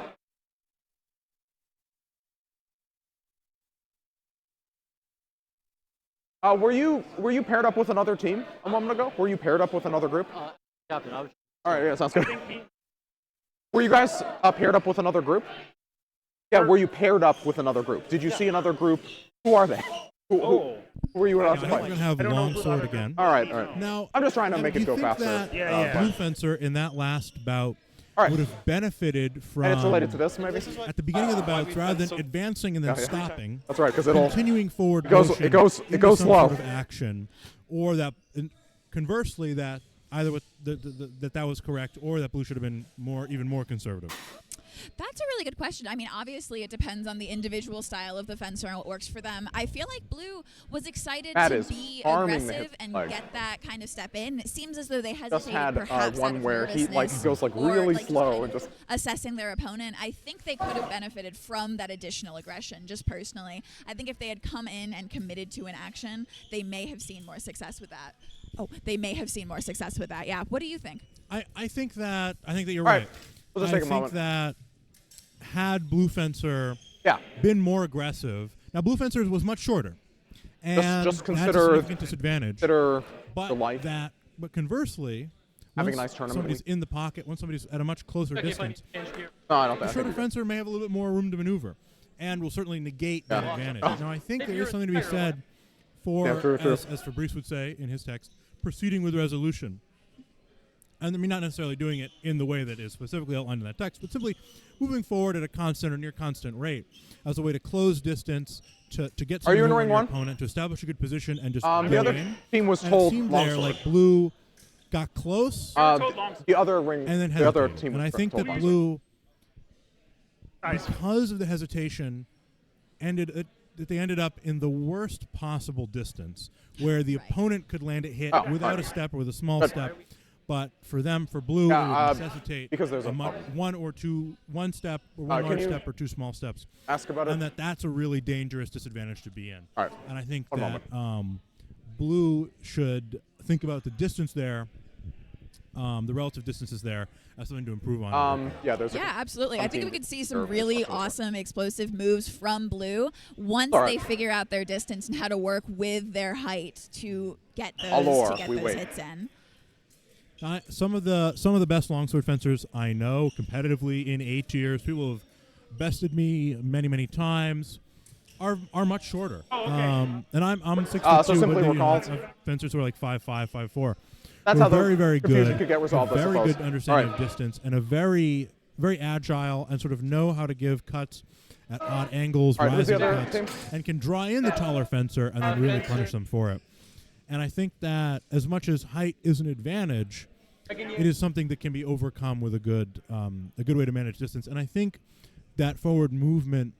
Were you paired up with another team a moment ago? Were you paired up with another group? Captain, I was All right, yeah, sounds good. Were you guys paired up with another group? Yeah, were you paired up with another group? Did you see another group? Who are they? Who were you allowed I to think we're fight? going to have Longsword again. All right. Now, I'm just trying to make do it you go think faster. That, Blue Fencer in that last bout All right. would have benefited from And it's related to this, maybe? at the beginning of the bouts rather than advancing and then Yeah. stopping. That's right, because it'll. Continuing forward. It goes- motion it goes into some slow. Sort of action, or that conversely that either with that was correct, or that Blue should have been even more conservative. That's a really good question. I mean, obviously, it depends on the individual style of the fencer and what works for them. I feel like Blue was excited That to is be harming the aggressive hip and leg. get that kind of step in. It seems as though they Just hesitated had perhaps out one of where he nervousness goes or, really just slow kind and of just. assessing their opponent. I think they could have benefited from that additional aggression, just personally. I think if they had come in and committed to an action, they may have seen more success with that. Yeah. What do you think? I think that you're All right. right. We'll just I take a think moment. that had Blue Fencer Yeah. been more aggressive. Now, Blue Fencer was much shorter, and just that's a consider- significant disadvantage. Consider But the life. but conversely, Having once a nice tournament somebody's week. in the pocket, once somebody's at a much closer distance, No, I don't the think. shorter fencer may have a little bit more room to maneuver, and will certainly negate that Yeah. advantage. Now, I think there is something to be said for, Yeah, true. as Fabrice would say in his text, proceeding with resolution. And I mean, not necessarily doing it in the way that is specifically outlined in that text, but simply moving forward at a constant or near constant rate as a way to close distance, to get Are you in something on ring your one? opponent, to establish a good position, and just The go other in. team was And told it seemed there Longsword. like Blue got close The other ring. and then the other hesitated. team And was I think told that Longsword. Blue, because of the hesitation, that they ended up in the worst possible distance, where the Right. opponent could land a hit Oh, without right. a step or with a small Good. step. But for Blue, Yeah, it would necessitate because there's a one step or one can large you- step or two small steps, Ask about it. and that's a really dangerous disadvantage to be in. All right. And I think One that Blue should think about the distance there, the relative distances there, as something to improve on. Yeah, there's. Yeah, absolutely. I think we team could see some serve really as a awesome explosive moves from Blue once All right. they figure out their distance and how to work with their height to get Allure, those, we wait. hits in. Some of the best longsword fencers I know competitively in A tiers. People have bested me many times. are much shorter. Oh, okay. And I'm 6'2", so simply but recalled. fencers who are like 5'5", 5'4". That's We're how the very, very confusion good. could get resolved, I Very suppose. good understanding All of right. distance, and a very, very agile, and sort of know how to give cuts at odd angles, All right, who's the rising other cuts, team? and can draw in the taller fencer and then really punish them for it. And I think that as much as height is an advantage, it is something that can be overcome with a good way to manage distance. And I think that forward movement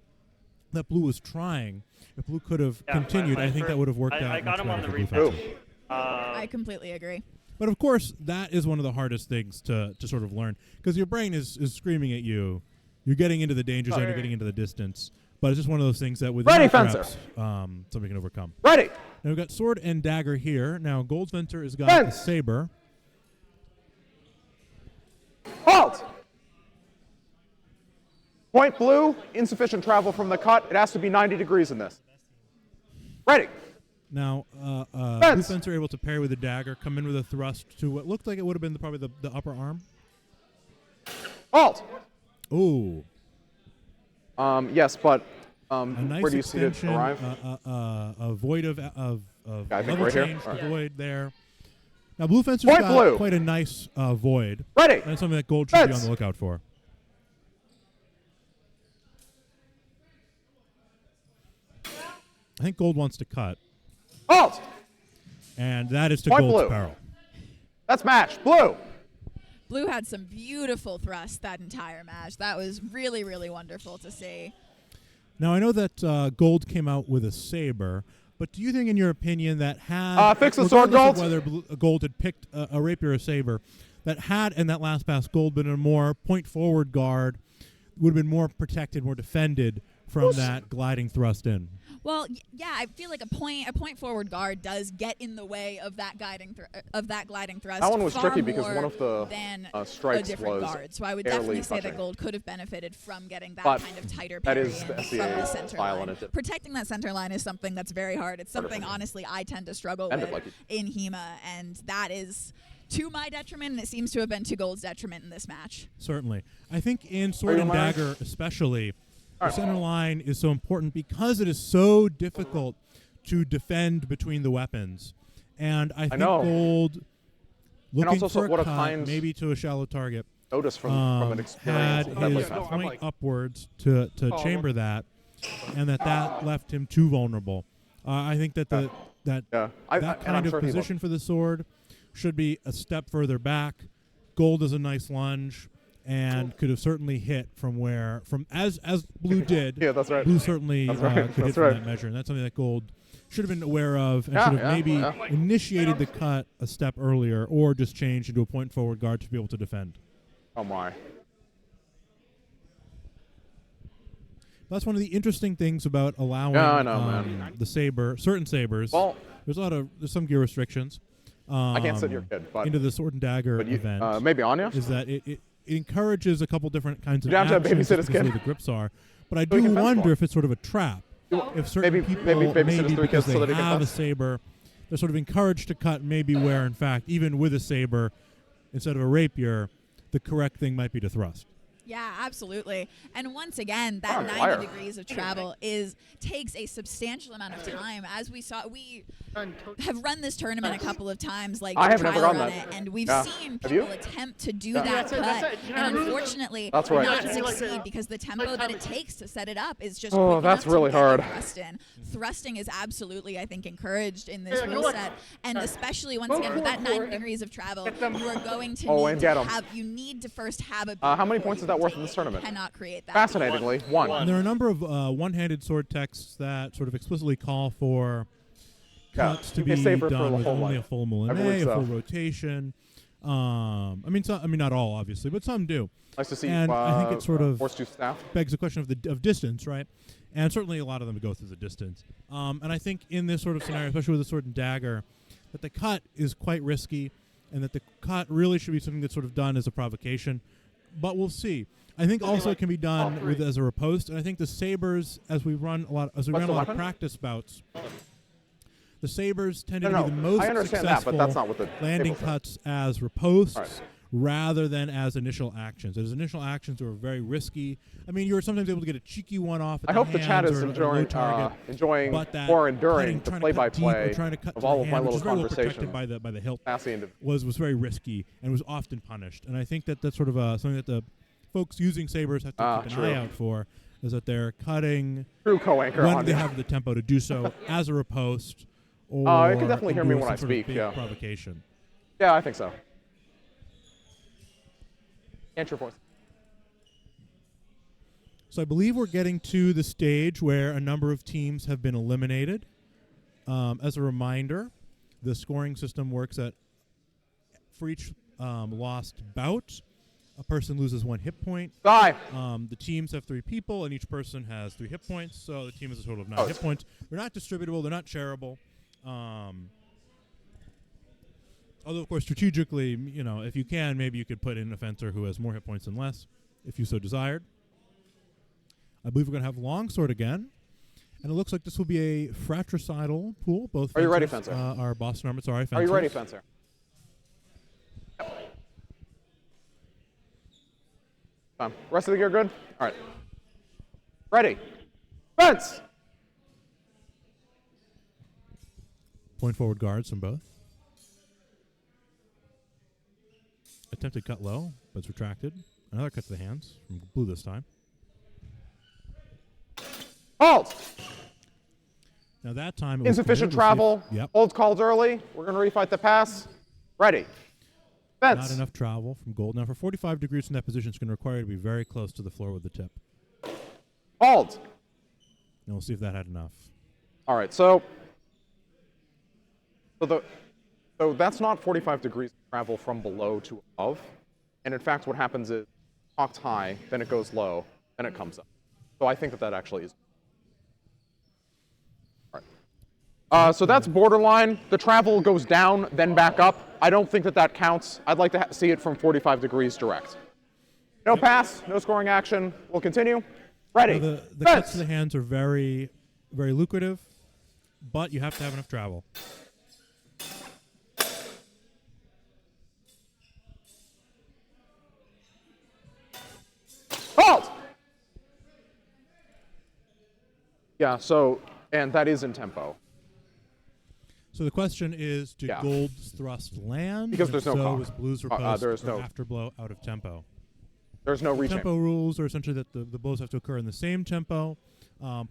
that Blue was trying, if Blue could have continued, I think that would have worked out. I got much him on better the for Blue replay. fencers. I completely agree. But of course, that is one of the hardest things to sort of learn, because your brain is screaming at you. You're getting into the danger zone. You're getting into the distance. But it's just one of those things that with Ready, enough fencer. reps, somebody can overcome. Ready. Now we've got sword and dagger here. Now Gold Fencer has got Fence. the saber. Halt. Point Blue, insufficient travel from the cut. It has to be 90 degrees in this. Ready. Now Blue Fence. Fencer able to parry with a dagger, come in with a thrust to what looked like it would have been probably the upper arm. Halt. Ooh. Yes, but A nice where do you see it extension, arrive? a void of Yeah, I think level right here. change, All the right. void there. Now Blue Fencer's Point got Blue. quite a nice void. Ready. That's something that Gold should be on Fence. the lookout for. I think Gold wants to cut, Halt. and that is to Point Gold's Blue. peril. That's match. Blue. Blue had some beautiful thrusts that entire match. That was really, really wonderful to see. Now I know that Gold came out with a saber, but do you think, in your opinion, that had Fix the sword, regardless Gold. of whether Gold had picked a rapier or a saber, that had in that last pass Gold been a more point forward guard, would have been more protected, more defended from that gliding thrust in? Well, yeah, I feel like a point forward guard does get in the way of that gliding thrust. That one was far tricky because more one of the than strikes a different was guard. So I would barely definitely say touching. that Gold could have benefited from getting that But kind of tighter that parry is in the from SEA the center style, line. and it- Protecting that center line is something that's very hard. It's something, Harder. honestly, I tend to struggle And with like it. in HEMA, and that is to my detriment, and it seems to have been to Gold's detriment in this match. Certainly. I think in Sword you and on my right? Dagger especially, the right. center line is so important because it is so difficult to defend between the weapons. And I think know. Gold, looking also for what a a cut, kind maybe to a shallow target, Notice from an had experience. his point upwards to chamber that, and that left him too vulnerable. I think that that Yeah. And kind I'm of sure he position for the sword should be a step further back. Gold is a nice lunge and could have certainly hit as Blue did. Yeah, that's right. Blue certainly That's right. could hit That's from right. that measure, and that's something that Gold should have been aware of and Yeah, should have yeah, maybe yeah. initiated the cut a step earlier, or just changed into a point forward guard to be able to defend. Oh my. That's one of the interesting things about allowing Yeah, I know, man. the certain sabers. Well, there's some gear restrictions. I can't sit your kid, but into the Sword and Dagger you, event. maybe Anya. Is that it encourages a couple different kinds of You don't have to actions babysit his because of kid. the grips are. But I he do can fence wonder more. if it's sort of a trap. If certain maybe people, babysit his three because kids so they that he can have a fence. saber, they're sort of encouraged to cut maybe where, in fact, even with a saber, instead of a rapier, the correct thing might be to thrust. Yeah, absolutely. And once again, that Oh, 90 fire. degrees of travel takes a substantial amount of time. As we saw, we have run this tournament a couple of times, like I have trial never run run that. it, and we've Yeah. seen Have you? people attempt to do Yeah. that That's cut, it. and unfortunately, That's right. not succeed because the tempo that it takes to set it up is just Oh, quick that's enough really to get hard. it thrust in. Thrusting is absolutely, I think, encouraged in this Yeah, rule look. set, and especially once again with that 90 degrees of travel, you are going to Oh, need and to get 'em. have. You need to first have a. How many beat points is before that you worth can in this take it. tournament? You cannot create that. Fascinatingly, one. And there are a number of one-handed sword texts that sort of explicitly call for Yeah, cuts to you can be save it for done the with whole only life. a full I moulinet, believe a so. full rotation. I mean, not all, obviously, but some do. Nice to see. And I think it sort of Force 2 staff. begs the question of distance, right? And certainly a lot of them go through the distance. And I think in this sort of scenario, especially with the Sword and Dagger, that the cut is quite risky, and that the cut really should be something that's sort of done as a provocation. But we'll see. I think also it can be done with as a riposte, and I think the sabers, as we run a lot the of weapon? practice bouts, the sabers tend to No, be the most I understand that, but successful that's not what the landing table says. cuts as ripostes, All right. rather than as initial actions. As initial actions were very risky. I mean, you were sometimes able to get a cheeky one off. At I hope the chat hands is or a low enjoying target, but that or enduring trying the to cut deep or play-by-play trying to cut of to all the of my hand, which little is very well conversations. protected by the hilt, Passing into was very risky and was often punished. And I think that that's sort of something that the folks using sabers have to keep an eye out for, is that they're cutting true co-anchor when on they you. have the tempo to do so as a riposte, or you can definitely hear me do when I some sort of speak, big yeah. provocation. Yeah, I think so. Answer your voice. So I believe we're getting to the stage where a number of teams have been eliminated. As a reminder, the scoring system works at for each lost bout, a person loses 1 hit point. Die. The teams have 3 people, and each person has 3 hit points, so the team has a total of 9 Oh, hit points. They're not distributable. They're not shareable. Although, of course, strategically, if you can, maybe you could put in a fencer who has more hit points than less, if you so desired. I believe we're going to have Longsword again. And it looks like this will be a fratricidal pool. Both Are you ready, fencers, Fencer? are Boston Armizare fencers. Are you ready, Fencer? Rest of the gear good? All right. Ready. Fence! Point forward guards from both. Attempted cut low, but it's retracted. Another cut to the hands from blue this time. Halt! Now that time it was Insufficient clear. We'll travel. see if- Yep. Holds called early. We're going to refight the pass. Ready. Fence. Not enough travel from gold. Now for 45 degrees from that position, it's going to require you to be very close to the floor with the tip. Halt. And we'll see if that had enough. All right, so that's not 45 degrees of travel from below to above. And in fact, what happens is talked high, then it goes low, then it comes up. So I think that actually is. All right. So that's borderline. The travel goes down, then back up. I don't think that counts. I'd like to see it from 45 degrees direct. No pass, no scoring action. We'll continue. Ready. Now the cuts to the hands are very, very lucrative, but you have to have enough travel. Halt! Yeah, and that is in tempo. So the question is, did gold's thrust land? Because there's no so call. was blue's riposte There is no afterblow out of tempo? There's no reaching. Tempo rules are essentially that the blows have to occur in the same tempo.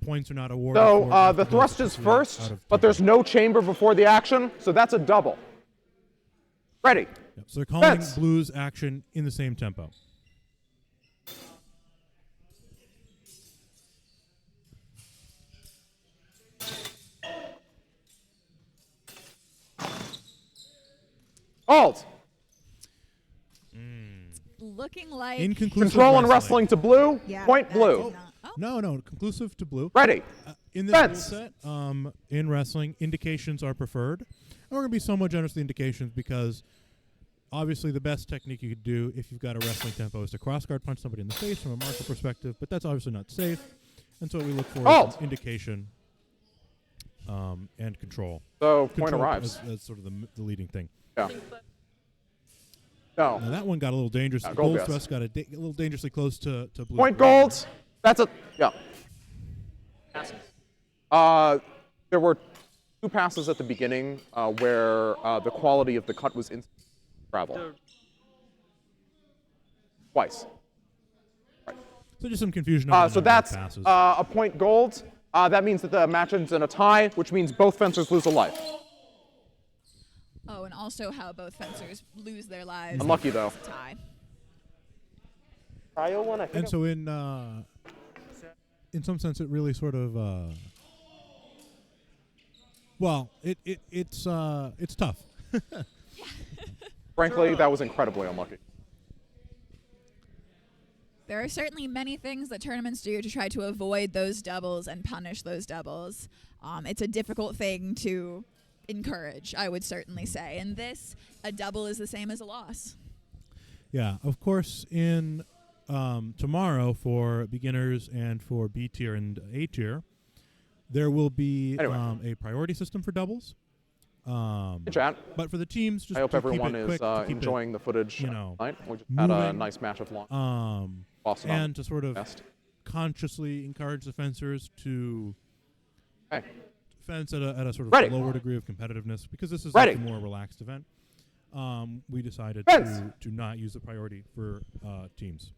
Points are not awarded. So the thrust is first, but there's no chamber before the action, so that's a double. Ready. Yep. So they're calling Fence. blue's action in the same tempo. Halt. Looking like Inconclusive Control and wrestling to blue. Point blue. No, conclusive to blue. Ready. In this rule Fence. set, in wrestling, indications are preferred. And we're going to be somewhat generous with the indications because obviously the best technique you could do if you've got a wrestling tempo is to cross-guard punch somebody in the face from a martial perspective, but that's obviously not safe. And so what we look for is an indication and control. So point Control arrives. as sort of the leading thing. Yeah. No. Now that one got a little dangerous. Gold, Gold yes. thrust got a little dangerously close to blue. Point golds. That's a there were 2 passes at the beginning where the quality of the cut was instant travel. Twice. Right. So just some confusion. So that's a point gold. That means that the match ends in a tie, which means both fencers lose a life. and also how both fencers lose their lives. Unlucky though. It's a tie. And so in some sense, it really sort of it's tough. Frankly, that was incredibly unlucky. There are certainly many things that tournaments do to try to avoid those doubles and punish those doubles. It's a difficult thing to encourage, I would certainly say. And this, a double is the same as a loss. Yeah, of course, in tomorrow for beginners and for B tier and A tier, there will be a priority system for doubles. Hey, chat. But for the teams, just I hope to keep everyone it is quick, to keep enjoying the footage you know, tonight. We just had a moving. nice match of long. Boston And to sort of best. consciously encourage the fencers to Okay. fence at a sort of Ready. lower degree of competitiveness, because this is Ready. like a more relaxed event. We decided Fence. to not use the priority for teams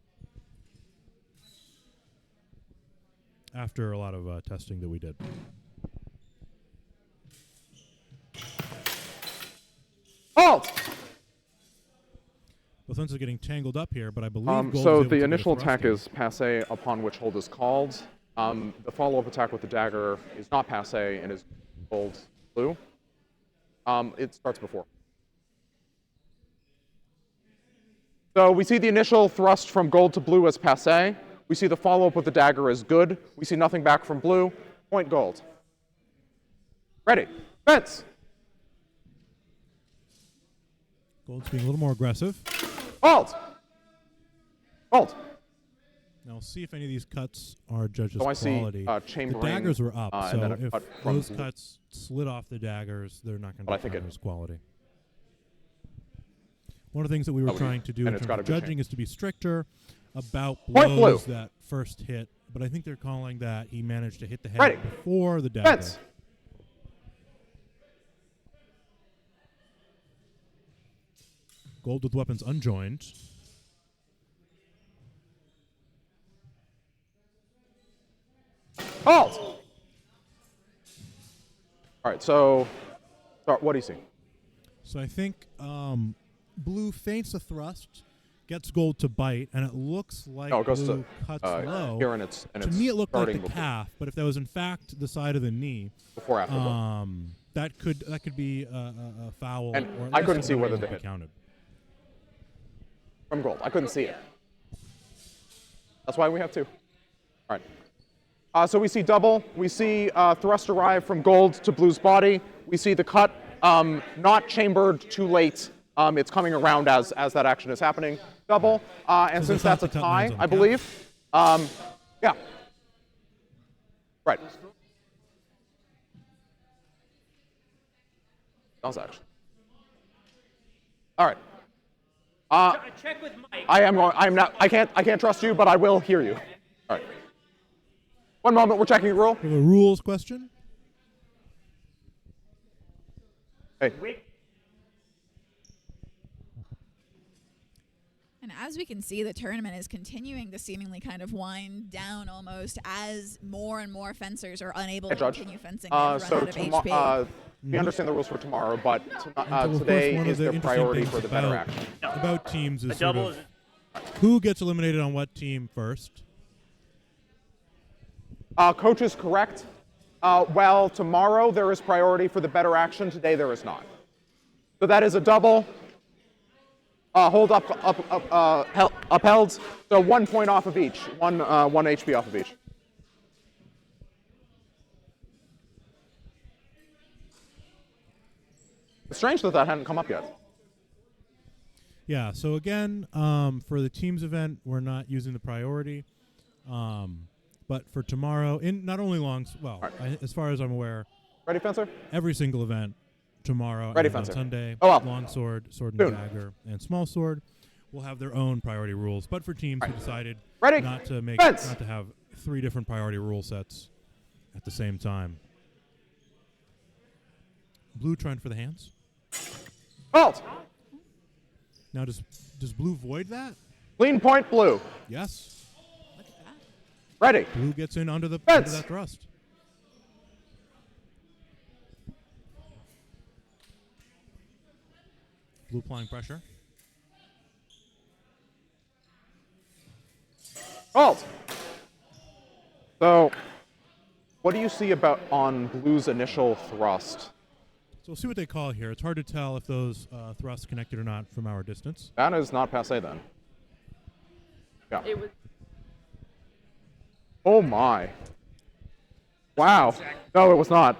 after a lot of testing that we did. Halt! The fence is getting tangled up here, but I believe Gold is So able to the get a initial thrust attack in. is passe upon which hold is called. The follow-up attack with the dagger is not passe and is gold blue. It starts before. So we see the initial thrust from gold to blue as passe. We see the follow-up with the dagger as good. We see nothing back from blue. Point gold. Ready. Fence. Gold's being a little more aggressive. Halt. Halt. Now we'll see if any of these cuts are judged as So I see quality. chambering. The daggers were up, and then so a if cut from those blue. cuts slid off the daggers, they're not going But I to think be counted it- as quality. One of the things that we were Oh, trying to do in and it's terms got of a good judging chance. is to be stricter about Point blows blue. that first hit, but I think they're calling that he managed to hit the head Ready. before the dagger. Fence. Gold with weapons unjoined. Halt. All right. So, what do you see? So I think blue feints a thrust, gets gold to bite, and it looks like No, it goes blue to cuts here, low. and it's To me, it looked like starting the calf, but if that was in fact the side of the knee, before after. that could be a foul. And or at I least couldn't it see whether wouldn't they be hit. counted. From gold. I couldn't see it. That's why we have two. All right. So we see double. We see thrust arrive from gold to blue's body. We see the cut not chambered too late. It's coming around as that action is happening. Double. And So since the that's a cut tie, lands on I the believe. Yeah. Right. That was action. All right. Check with Mike. I can't trust you, but I will hear you. All right. One moment, we're checking the rule. We have a rules question. Hey. And as we can see, the tournament is continuing to seemingly kind of wind down almost as more and more fencers are unable Hey, to Judge. continue fencing and run So out of HP. we understand the rules for tomorrow, but So, of course, today one of is the their interesting priority things for the better about- action. About teams is A sort double of is who gets eliminated on what team first. Coach is correct. Well, tomorrow there is priority for the better action. Today there is not. So that is a double. Hold upheld. So 1 point off of each. One HP off of each. It's strange that hadn't come up yet. Yeah, so again, for the teams event, we're not using the priority. But for tomorrow, in not only as far as I'm aware, Ready, fencer? every single event tomorrow Ready, and on fencer. Sunday, Oh, up. Longsword, Sword and Soon. Dagger, and Smallsword will have their own priority rules. But for teams, we decided Ready, not to fence. have 3 different priority rule sets at the same time. Blue trying for the hands. Halt. Now, does blue void that? Clean point, blue. Yes. Look at that. Ready. Blue gets in under Fence. that thrust. Blue applying pressure. Halt. So, what do you see on blue's initial thrust? So we'll see what they call here. It's hard to tell if those thrusts connected or not from our distance. That is not passe then. Yeah. It was Oh my. Wow. No, it was not.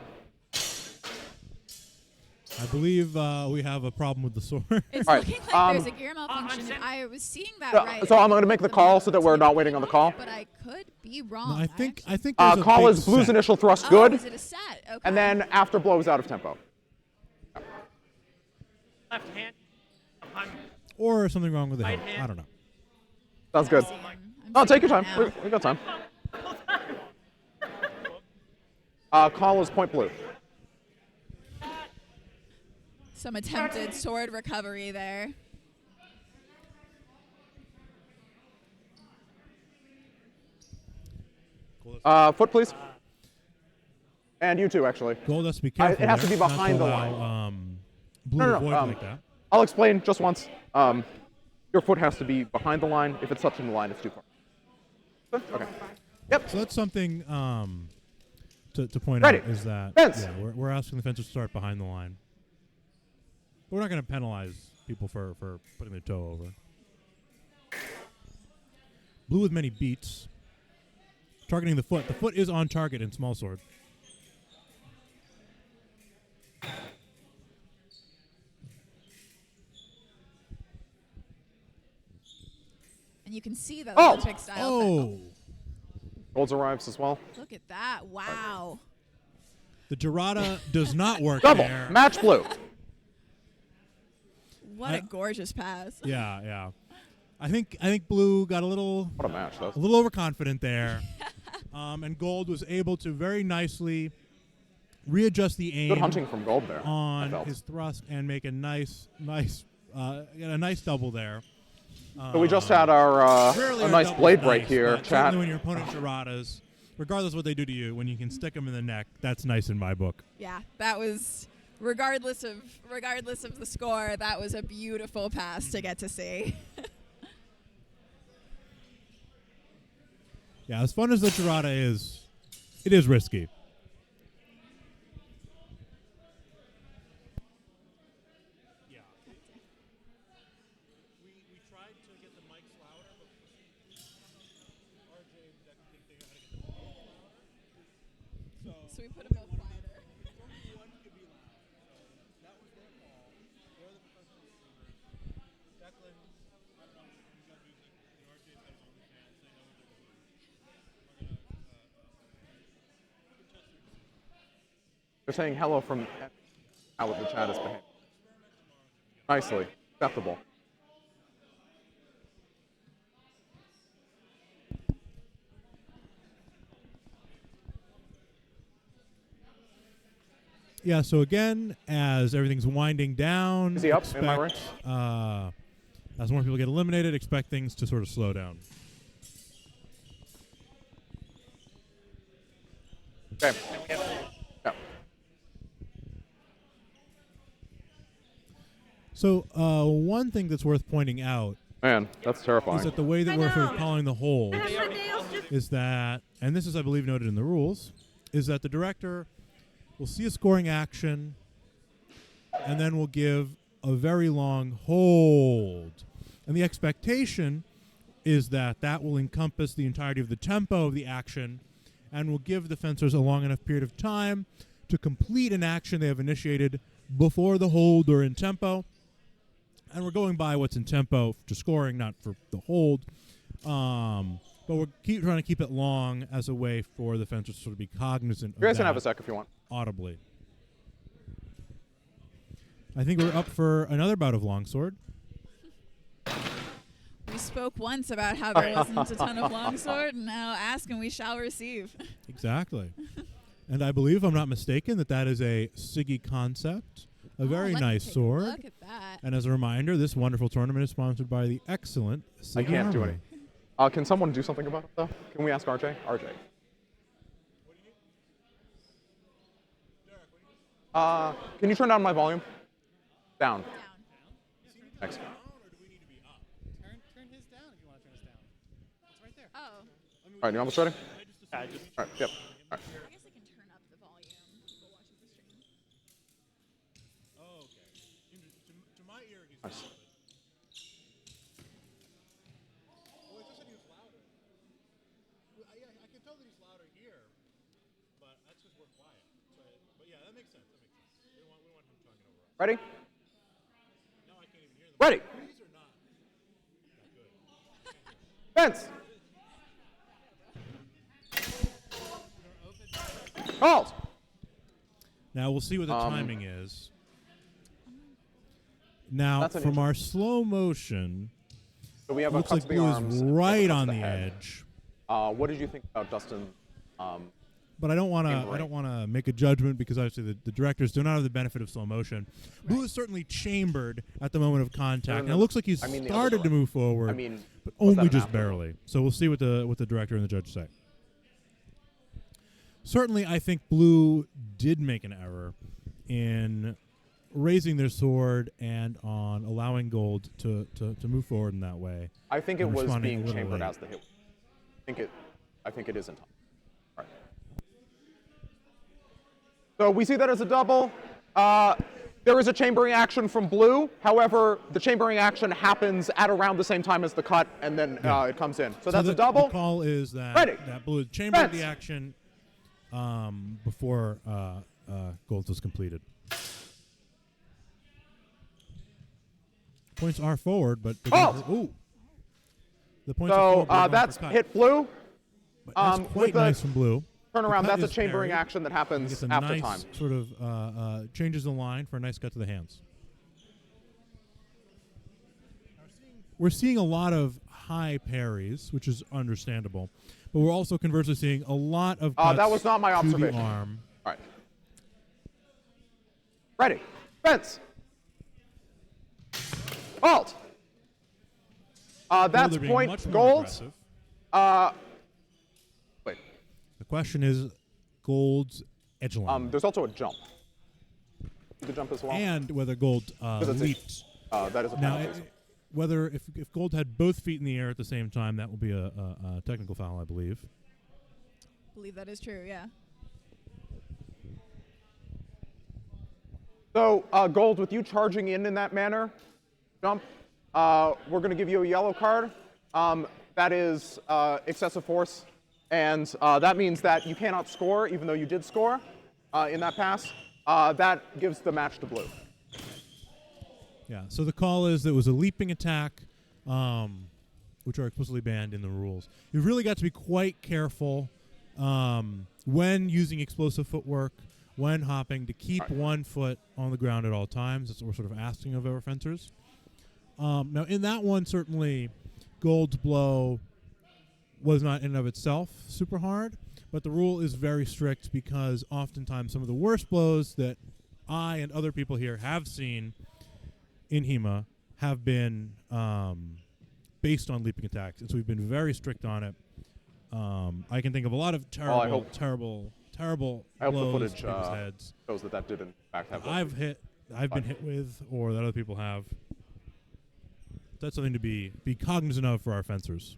I believe we have a problem with the sword. It's All right, looking like there's a gear malfunction. sent- I was seeing that So- right. so I'm going to make the call so that we're not waiting on the call. But I could be No, wrong. I think actually- there's a Call big is blue's set. initial thrust Oh, good, is it a set? Okay. and then after blow is out of tempo. Left hand. I'm or something wrong with the Right hilt. hand. I don't know. Sounds good. I'm Oh, take your seeing time. it now. We got time. Call is point blue. Some attempted sword recovery there. Foot, please. And you too, actually. Gold has to be careful. it has to there, be not behind the allow, line. Blue No, to no, avoid like that. I'll explain just once. Your foot has to be behind the line. If it's touching the line, it's too far. Okay. Yep. So that's something to point Ready. out is that Fence. we're asking the fencers to start behind the line. But we're not going to penalize people for putting their toe over. Blue with many beats. Targeting the foot. The foot is on target in Smallsword. And you can see that Oh! Olympic style. Oh! Gold's arrives as well. Look at that. Wow. The Gerada does not work Double. there. Match blue. What a gorgeous pass. Yeah, yeah. I think Blue got a little What a match, though. overconfident there, and Gold was able to very nicely readjust the aim Good hunting from Gold there. I on felt. his thrust and make a nice double there. So we just had our Rarely a are nice doubles blade break nice, here, but chat. certainly when your opponent Geradas, regardless of what they do to you, when you can stick them in the neck, that's nice in my book. Yeah, that was regardless of the score, that was a beautiful pass to get to see. Yeah, as fun as the Gerada is, it is risky. Yeah. We tried to get the mics louder, but RJ didn't figure out how to get the mics louder. So we put them both quieter. Only one could be loud. So that was their call. They're the professional streamers. Declan, I don't know, he's got music. And RJ's got his own fans. They know what they're doing. They're saying hello from how the chat is behaving. Nicely. Acceptable. Yeah, so again, as everything's winding down, Is he up? Am I right? As more people get eliminated, expect things to sort of slow down. Okay. Yeah. So one thing that's worth pointing out Man, that's is terrifying. that the way that we're sort of calling the holds is that, and this is, I believe, noted in the rules, is that the director will see a scoring action and then will give a very long hold. And the expectation is that that will encompass the entirety of the tempo of the action and will give the fencers a long enough period of time to complete an action they have initiated before the hold or in tempo. And we're going by what's in tempo to scoring, not for the hold. But we're trying to keep it long as a way for the fencers to sort of be cognizant of You guys can that have a sec if you want. audibly. I think we're up for another bout of Longsword. We spoke once about how there wasn't a ton of longsword, and now ask and we shall receive. Exactly. And I believe, if I'm not mistaken, that is a Siggy concept. A very let me nice take a sword. Look at that. And as a reminder, this wonderful tournament is sponsored by the excellent Siggy I can't do Armory. any. Can someone do something about it, though? Can we ask RJ? RJ. Can you turn down my volume? Down. Thanks. Turn his down if you want to turn his down. It's right there. Oh, All right, you almost ready? All right, yep. All right. I guess I can turn up the volume. People watching the stream. Oh, okay. To my ear, he's Nice. loud. Well, it just said he was louder. I can tell that he's louder here, but that's because we're quiet. So but yeah, that makes sense. We want him talking over us. Ready? Now I can't even hear them. Ready. These are not that good. Fence. Halt. Now we'll see what the timing is. Now, That's an from our slow motion, So we have a looks cut like to the blue arms. is and a right cut on to the head. edge. What did you think about Dustin? But I don't want to. Chambering. I don't want to make a judgment because obviously the directors do not have the benefit of slow motion. Blue is certainly chambered at the moment of contact, and it looks like he's I mean the other started to direction. move forward, I mean, but was that only an just afterthought? barely. So we'll see what the director and the judge say. Certainly, I think Blue did make an error in raising their sword and on allowing Gold to move forward in that way. I think it and was responding a being little chambered late. as the hit. I think it is in time. All right. So we see that as a double. There is a chambering action from Blue. However, the chambering action happens at around the same time as the cut, and then it comes in. So that's a double. The call is that Ready. that Blue chambered Fence. the action before Gold was completed. Points are forward, but Halt. ooh, the points are So forward. but they're going that's for cut. hit Blue. But that's with quite the nice from Blue. Turnaround. The cut That's a is chambering parried. action that He happens gets a after nice time. sort of changes the line for a nice cut to the hands. We're seeing a lot of high parries, which is understandable, but we're also conversely seeing a lot of cuts That was not my to observation. the arm. All right. Ready. Fence. Halt. That's They're being point much more Gold. aggressive. Wait. The question is Gold's edge line There's also a jump. The jump as well. and whether Gold Because it's a- leaped. that is a Now, penalty. whether if Gold had both feet in the air at the same time, that will be a technical foul, I believe. I believe that is true, yeah. So, Gold, with you charging in that manner, jump, we're going to give you a yellow card. That is excessive force, and that means that you cannot score, even though you did score in that pass. That gives the match to Blue. Yeah. So the call is that it was a leaping attack, which are explicitly banned in the rules. You've really got to be quite careful when using explosive footwork, when hopping, to keep one foot on the ground at all times. That's what we're sort of asking of our fencers. Now, in that one, certainly, Gold's blow was not in and of itself super hard, but the rule is very strict because oftentimes some of the worst blows that I and other people here have seen in HEMA have been based on leaping attacks, and so we've been very strict on it. I can think of a lot of terrible, I hope terrible the blows footage to people's heads. shows that did in fact have. I've been hit with, or that other people have. That's something to be cognizant of for our fencers.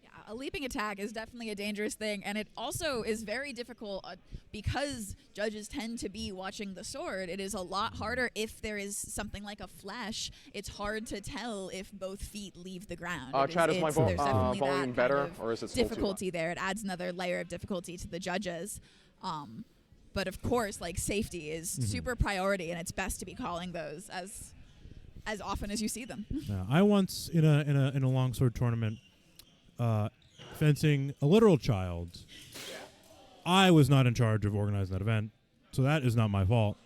Yeah, a leaping attack is definitely a dangerous thing, and it also is very difficult because judges tend to be watching the sword. It is a lot harder if there is something like a flash. It's hard to tell if both feet leave the ground. Chad, is my there's definitely that volume kind better, of or is it still too loud? difficulty there? It adds another layer of difficulty to the judges. But of course, like, safety is super priority, and it's best to be calling those as often as you see them. Now, I once in a longsword tournament fencing a literal child. I was not in charge of organizing that event, so that is not my fault.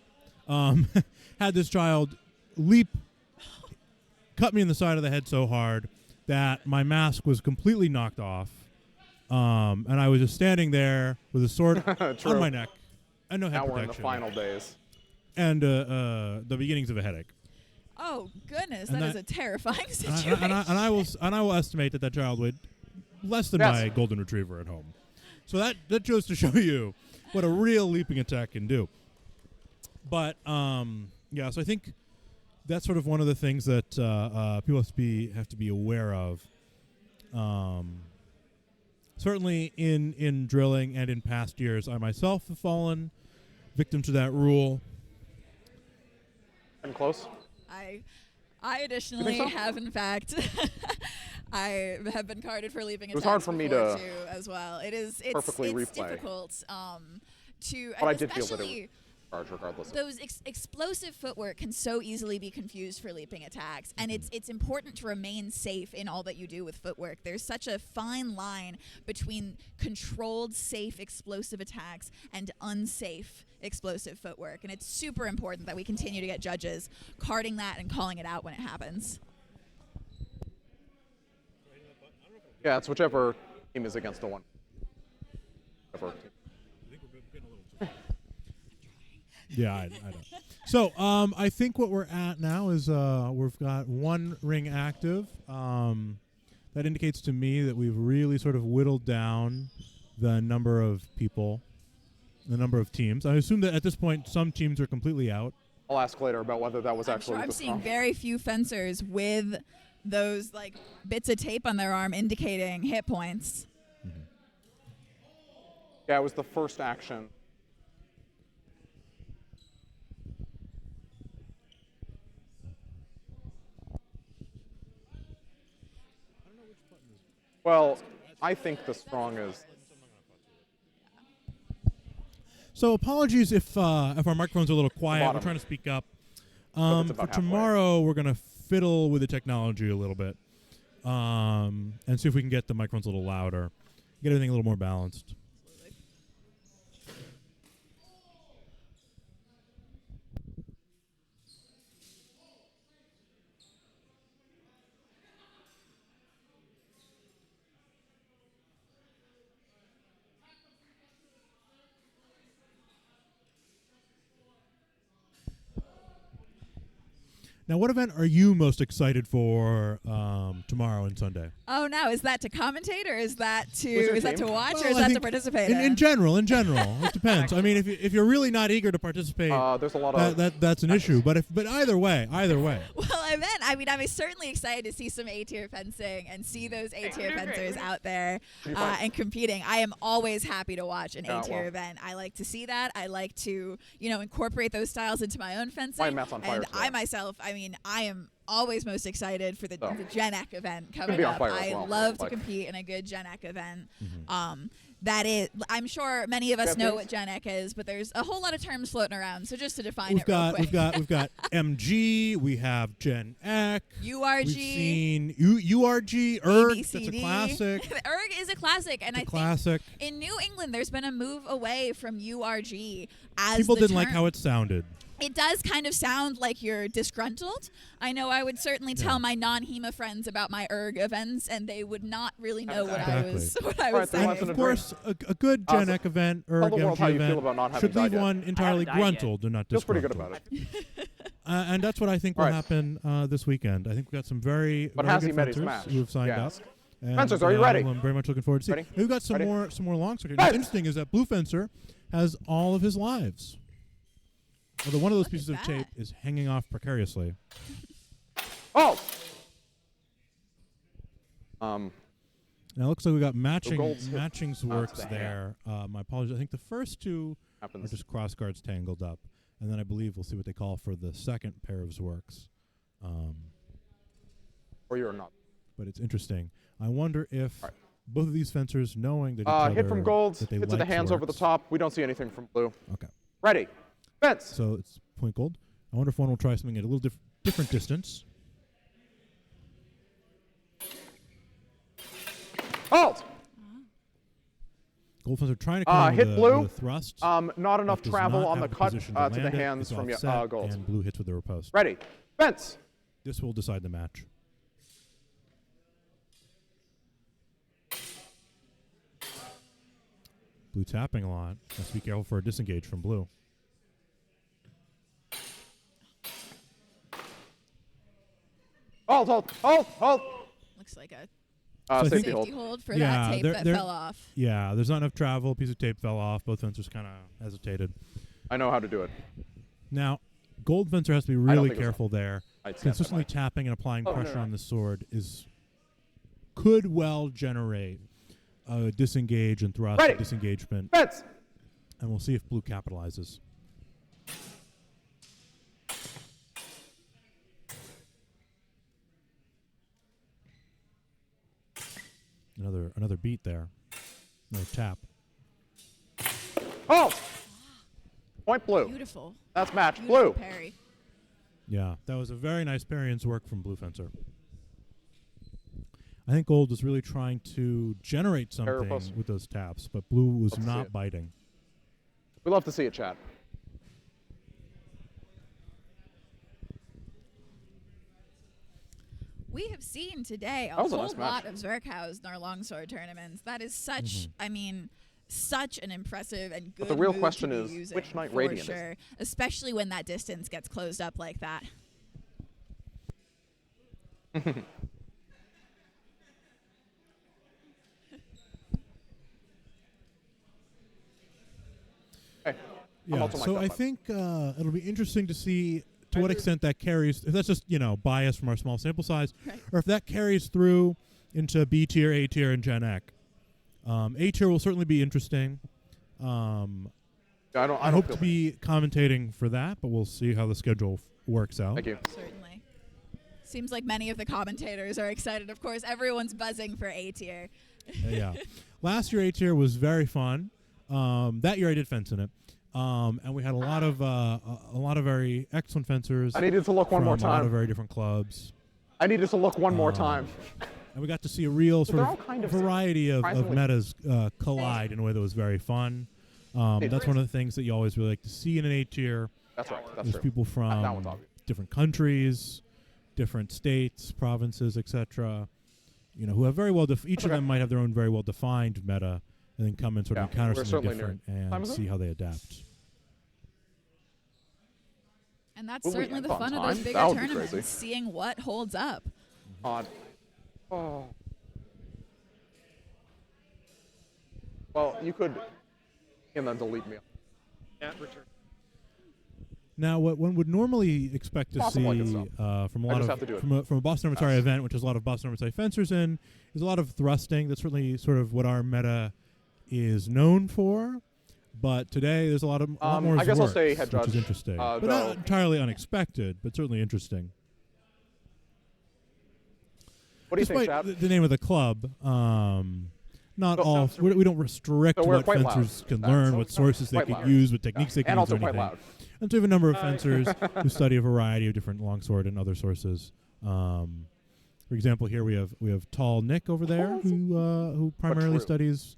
Had this child leap, cut me in the side of the head so hard that my mask was completely knocked off, and I was just standing there with a sword on my neck and no head Now we're in the protection, final days. and the beginnings of a headache. Oh goodness, And that is that- a terrifying And situation. I will estimate that child weighed less than Yes. my golden retriever at home. So that goes to show you what a real leaping attack can do. But yeah, so I think that's sort of one of the things that people have to be aware of. Certainly in drilling and in past years, I myself have fallen victim to that rule. And close. I additionally so? have, in fact, I have been carded for leaping attacks. was hard for me before, to too, as well. It's perfectly it's replay. difficult to, But I and did feel that it especially charge regardless. Those explosive footwork can so easily be confused for leaping attacks, and it's important to remain safe in all that you do with footwork. There's such a fine line between controlled, safe, explosive attacks and unsafe explosive footwork, and it's super important that we continue to get judges carding that and calling it out when it happens. Yeah, it's whichever team is against the one. Whichever team. Yeah, I don't. So, I think what we're at now is we've got one ring active. That indicates to me that we've really sort of whittled down the number of people, the number of teams. I assume that at this point some teams are completely out. I'll ask later about whether that was actually. I'm seeing very few fencers with those like bits of tape on their arm indicating hit points. Mm-hmm. Yeah, it was the first action. Well, I think the strong is. So apologies if our microphones are a little quiet. We're Bottom. trying to speak up. it's For about halfway. tomorrow, we're going to fiddle with the technology a little bit and see if we can get the microphones a little louder, get everything a little more balanced. Now, what event are you most excited for tomorrow and Sunday? Oh, now is that to commentate or is that Who's your to team? watch or Well, is I that to think participate in general, it depends. I mean, if you're really not eager to participate, There's a lot of. that's an issue. But either way. Well, I'm certainly excited to see some A-tier fencing and see those A-tier fencers out there and competing. I am always happy to watch an A-tier event. I like to see that. I like to, incorporate those styles into my own fencing. Matt's on fire And today. I myself, I am always most excited for the Gen Ec event coming be on up. fire as I well, love to like- compete in a good Gen Ec event. That is, I'm sure many of us know these? what Gen Ec is, but there's a whole lot of terms floating around. So just to define we've it real quick. got MG, we have Gen Ec, URG. we've seen URG, ERG. That's a ABCD. classic. ERG is a classic, and I Classic. think in New England there's been a move away from URG as People the didn't like term. how it sounded. It does kind of sound like you're disgruntled. I know I would certainly tell my non-HEMA friends about my ERG events, and they would not really know what I was Alright, saying. then let's Of agree. course, a good Gen Ec event or tell the world MG how you event feel about not having should leave died yet. one entirely I haven't died yet. gruntled and not Feels pretty disgruntled. good about it. And that's what I think will Alright. happen this weekend. I think we've got some very, But very has good he met his fencers match? who have signed Yes. up. And, Fencers, are you ready? I'm very much looking forward to seeing. Ready? We've got some Ready? more Longsword. Fence! What's interesting is that Blue Fencer has all of his lives. Although one of those Look pieces at of tape that. is hanging off precariously. Oh! Now it looks like we got matching gold's hit. works the there. My apologies. I think the first two are Happens. just cross guards tangled up, and then I believe we'll see what they call for the second pair of Zwerks. Or you're not. But it's interesting. I wonder if Alright. both of these fencers, knowing that each other, Hit from gold. that they Hit to the like hands over the Zwerks. top. We don't see anything from blue. Okay, Ready. Fence. so it's point gold. I wonder if one will try something at a little different distance. Halt. Gold fencer trying to come Hit with, blue. with a thrust. Not enough does travel not on the have cut position to the land it. hands It's from offset, gold. and blue hits with the riposte. Ready. Fence. This will decide the match. Blue tapping a lot. Must be careful for a disengage from blue. Halt. Halt. Halt. Halt. Looks like a I think- Safety safety hold. hold for Yeah, that tape they're- that they're- fell off. Yeah, there's not enough travel. Piece of tape fell off. Both fencers kind of hesitated. I know how to do it. Now, gold fencer has to be don't really think it was careful there. I'd stand by Consistently mine. tapping and applying Oh, no, pressure no. on the sword could well generate a disengage and thrust, Ready. disengagement, Fence. and we'll see if blue capitalizes. Another beat there. Another tap. Halt. Point blue. Beautiful. That's match. Beautiful Blue. parry. Yeah, that was a very nice parry and work from Blue Fencer. I think Gold was really trying to generate something post. with those taps, but Blue was Love to see not it. biting. We love to see it, chat. We have seen today a That was a whole nice match. lot of Zerkhows in our longsword tournaments. That is such, I mean, such an impressive and good the real move question to be is, using, which Knight for Radiant is sure, especially when that distance gets closed up like that. Hey, I'm Yeah, also so mic'd I up. think it'll be interesting to see to what extent that carries, if that's just, bias from our small sample size, Right. or if that carries through into B tier, A tier, and Gen Ec. A tier will certainly be interesting. I I don't hope feel to be commentating for that, but we'll see how the schedule works out. Thank you. Certainly. Seems like many of the commentators are excited. Of course, everyone's buzzing for A tier. Yeah. Last year, A tier was very fun. That year, I did fence in it, and we had a lot of very excellent fencers. I needed to look one from more a lot of time. very different clubs, I needed to look one more time. and we got to see a real sort they're of all kind of variety of surprisingly- metas collide in a way that was very fun. That's one of the things that you always really like to see in an A tier. That's right. That's There's true. people That from one's obvious. different countries, different states, provinces, etc. Who have very well. Each of okay. them might have their own very well defined meta, and then come and sort of Yeah, encounter we're something certainly near different time and is it? see how they adapt. And that's Will we certainly end the on fun of time? those bigger That would be tournaments, crazy. seeing what holds up. Odd. Oh. Well, you could, and then delete me. Now, what one would normally expect to Possible I see could stop. from a I lot just of have to do it. from a Boston Armizare event, which is a lot of Boston Armizare fencers in, is a lot of thrusting. That's certainly sort of what our meta is known for. But today, there's a lot more. I guess I'll Zwerks, say head which is judge, interesting, but though- not entirely unexpected, but certainly interesting. What do you think, Despite Chad? the name of the club, not So- all we don't restrict So we're what quite loud. fencers can That's learn, what sources they quite could loud. use, what techniques they can And use, also or quite anything. loud. And so we have a number of fencers who study a variety of different longsword and other sources. For example, here we have Tall Nick over there who primarily true. studies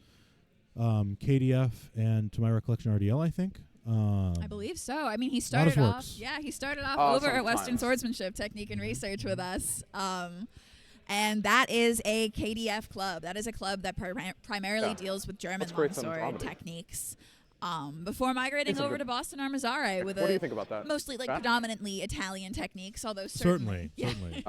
KDF and, to my recollection, RDL, I think. I believe so. I mean, he of started off. Zwerks. Yeah, he started off Oh, over at Western sometimes. Swordsmanship Technique and Research with us. And that is a KDF club. That is a club that primarily Yeah. deals with German Let's create some longsword dramedy. techniques. Before migrating Some over good- to Boston Armizare with What do you think about that? mostly like Chad? predominantly Italian techniques, although Certainly, Yeah. certainly.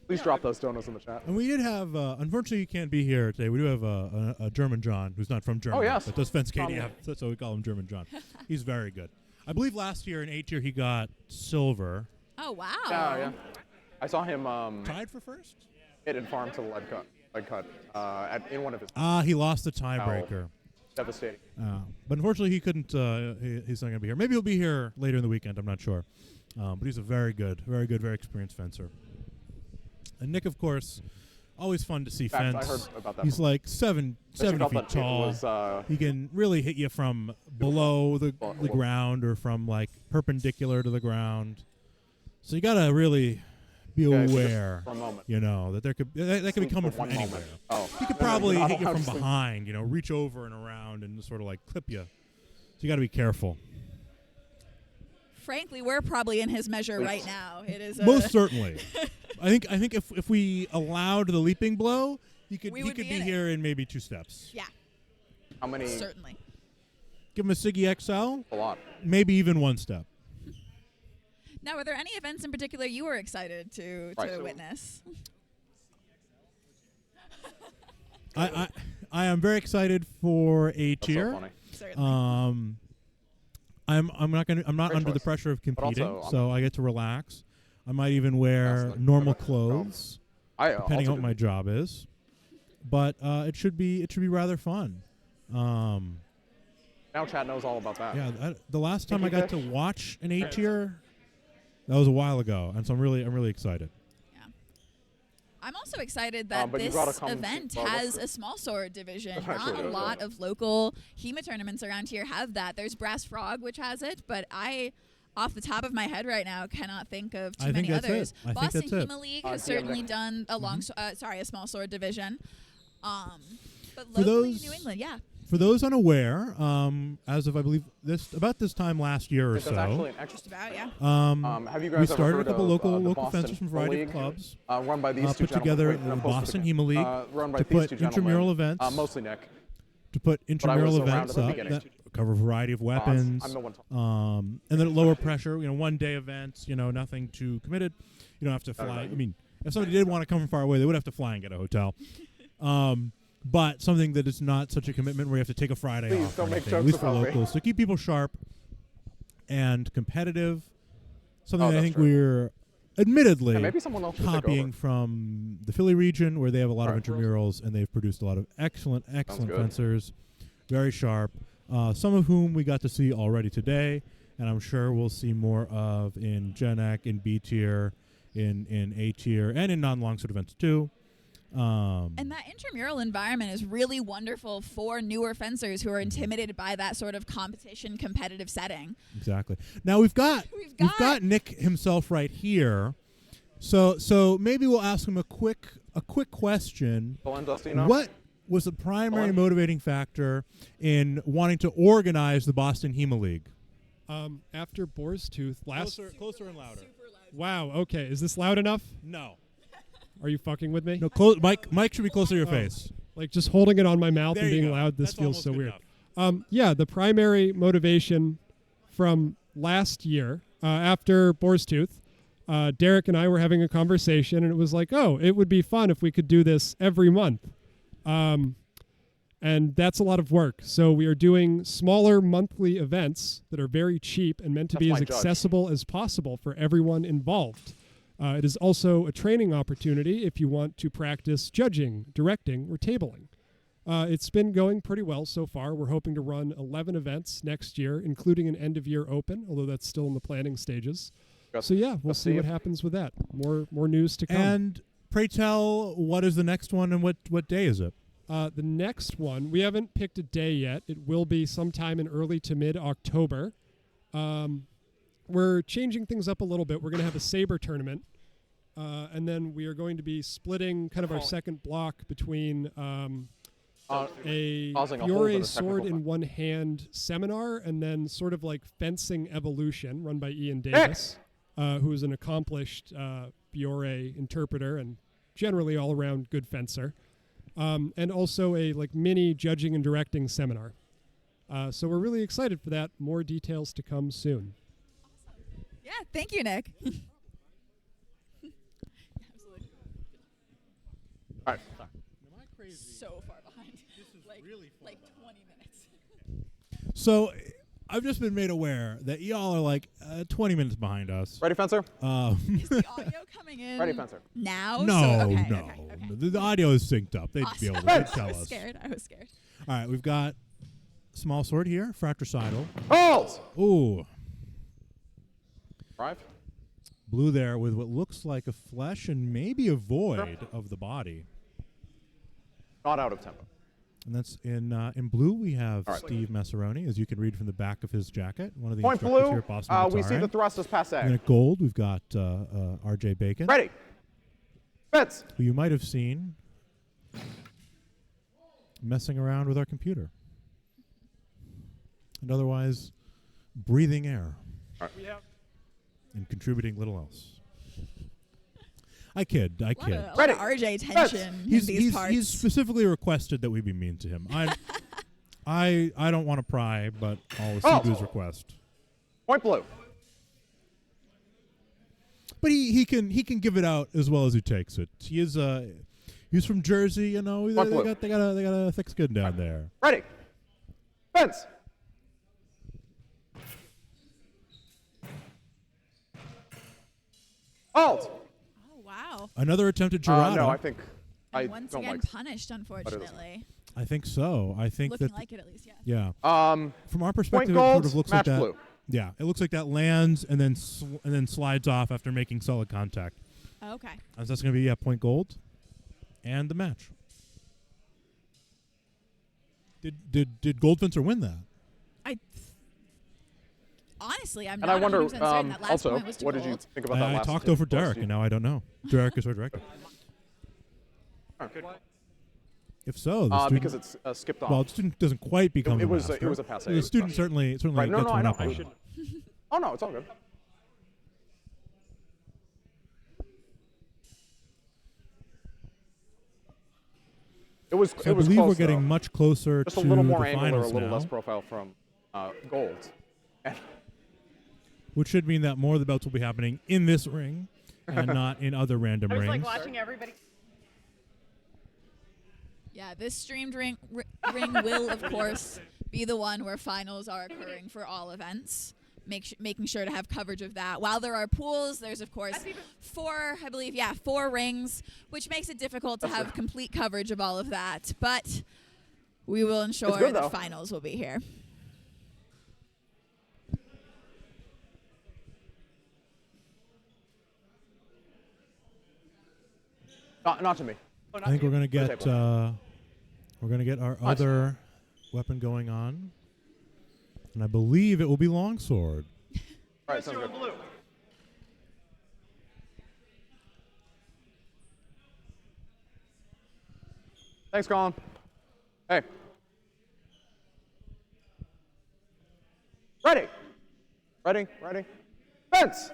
Please drop those donuts in the chat. And we did have, unfortunately, you can't be here today. We do have a German John who's not from Germany, yes. but does fence Probably. KDF. So we call him German John. He's very good. I believe last year in A tier he got silver. Oh wow. Yeah. I saw him Tied for first? hit and farm to the lead cut in one of his He lost the tiebreaker. devastating. But unfortunately, he couldn't. He's not going to be here. Maybe he'll be here later in the weekend. I'm not sure. But he's a very good, very experienced fencer. And Nick, of course, always fun to see Fact, fence. I heard about that He's from- like 70 felt feet that it tall. was, He can really hit you from below the Well, ground or from like perpendicular to the ground. So you got to really be Yeah, if you just- aware. for a moment. That there could that could be Sleep coming for from one anywhere. moment. Oh. He could No, no, probably you're not hit you allowed from to sleep. behind, reach over and around and sort of like clip you. So you got to be careful. Frankly, we're probably in his measure right now. It is Most certainly. I think if we allowed the leaping blow, he could We would be be in it. here in maybe 2 steps. Yeah, How many? certainly. Give him a Siggy XL, A lot. maybe even 1 step. Now, were there any events in particular you were excited to Right, so- witness? I am very excited for A That's so tier. funny. Certainly. I'm not Great under the choice. pressure of competing, also, so I get to relax. I might even wear That's the- normal okay. clothes, I depending also on what my job is. But it should be rather fun. now chat knows all about that. Yeah, the last time I Pinky got to fish? watch an A tier, that was a while ago, and so I'm really excited. Yeah. I'm also excited that but you this brought a common event well, what's has the- a small sword division. Actually, Not a does, lot yeah. of local HEMA tournaments around here have that. There's Brass Frog, which has it, but I, off the top of my head right now, cannot think of too I think many that's others. it. I think Boston that's it. HEMA League DM has certainly Nick. done a small sword division. But For locally those- in New England, yeah. For those unaware, as of I believe about this time last year or There's actually so, an Just extra. about, yeah. Have you guys we ever started a heard couple of, local the Boston fences from a variety of League, clubs. Run by these two Put together gentlemen. the Boston HEMA League run by to these put two gentlemen. intramural events. Mostly Nick. To put intramural was around events at the up beginning. that cover a variety of weapons, I'm the one and then at lower pressure, one-day events, nothing too committed. You don't have to fly. right. I mean, if somebody did want to come from far away, they would have to fly and get a hotel. But something that is not such a commitment where you have to take a Friday Please off. don't or make anything, jokes at least for about me. locals, to keep people sharp and competitive. Something that I that's think true. we're admittedly maybe someone else should take copying over. from the Philly region, where they have a lot of Alright. intramurals and they've produced a lot of excellent good. fencers, very sharp. Some of whom we got to see already today, and I'm sure we'll see more of in Gen Ec, in B tier, in A tier, and in non-longsword events too. And that intramural environment is really wonderful for newer fencers who are intimidated by that sort of competition, competitive setting. Exactly. Now we've got Nick himself right here, so maybe we'll ask him a quick question. Dylan Dustino. What was the primary Dylan? motivating factor in wanting to organize the Boston HEMA League? After Boar's Tooth last. Closer and louder. Wow. Okay. Is this loud enough? No. Are you fucking with me? No, Mike should be closer to your face. Like just holding it on my mouth There and you being go. loud. This That's feels almost so good weird. enough. Yeah. The primary motivation from last year, after Boar's Tooth, Derek and I were having a conversation, and it was like, oh, it would be fun if we could do this every month. And that's a lot of work. So we are doing smaller monthly events that are very cheap and meant to That's be my as judge. accessible as possible for everyone involved. It is also a training opportunity if you want to practice judging, directing, or tabling. It's been going pretty well so far. We're hoping to run 11 events next year, including an end-of-year open, although that's still in the planning stages. So yeah, we'll see what happens with that. More news to come. And pray tell, what is the next one and what day is it? The next one, we haven't picked a day yet. It will be sometime in early to mid-October. We're changing things up a little bit. We're going to have a saber tournament, and then we are going to be splitting kind of our second block between a Causing a hole in Fiore the sword technical in one hand seminar, and then sort of like fencing evolution run by Ian Davis, who is an accomplished Fiore interpreter and generally all-around good fencer. And also a like mini judging and directing seminar. So we're really excited for that. More details to come soon. Yeah, thank you, Nick. All right. So far behind. Like 20 minutes. So I've just been made aware that y'all are like 20 minutes behind us. Ready, fencer? Is the audio coming in Ready, fencer? now? No, So- okay, no. okay, okay. The audio is synced up. They'd be able to I tell was us. scared. I was scared. All right, we've got Smallsword here, fratricidal. Hold! Ooh, Drive. blue there with what looks like a flesh and maybe a void of the body. Not out of tempo. And that's in blue. We have All right. Steve Messeroni, as you can read from the back of his jacket. One of the Point instructors blue. here at Boston We see Guitar. the thrust is And passe. then at gold, we've got R.J. Bacon, Ready. Fence. who you might have seen messing around with our computer and otherwise breathing air and contributing little else. I kid. A lot of Ready. RJ tension in these parts. He's specifically requested that we be mean to him. I don't want to pry, but I'll accede to his request. Point blue. But he can give it out as well as he takes it. He's from Jersey, you know. They Point blue. got a thick skin down there. Ready. Fence. Halt. Oh, wow. Another attempt at Gerardo. No, I think I Once don't again like. punished, unfortunately. I think so. I think Looking that like it at least, yeah. yeah. From our perspective, it gold, sort of looks like match that. blue. Yeah, it looks like that lands and then slides off after making solid contact. Okay. So that's going to be point gold. and the match. Did Goldfencer win that? Honestly, I'm And not I wonder, 100% certain. That last also, point was to what did you gold. think about that I last talked hit over before Derek, Steve? and now I don't know. Derek is our director. If so, the student, because it's skipped off. well, the student doesn't quite become It the was master. it was a passe. The student certainly Right, no, gets no, I one know. up I on should. it. Oh no, it's all good. It was So I was believe close, we're getting though. much closer Just to a little more the angular, a finals little now, less profile from Gold. And which should mean that more of the belts will be happening in this ring and not in other random I was rings. like watching everybody. Yeah, this streamed ring will, of course, be the one where finals are occurring for all events. Making sure to have coverage of that. While there are pools, there's, of course, four rings, which makes it difficult to have complete coverage of all of that. But we will ensure good, that though. finals will be here. not to me. I think we're gonna get table. our other weapon going on, and I believe it will be Longsword. All right, sounds good. Blue. Thanks, Colin. Hey. Ready. Ready. Ready. Fence.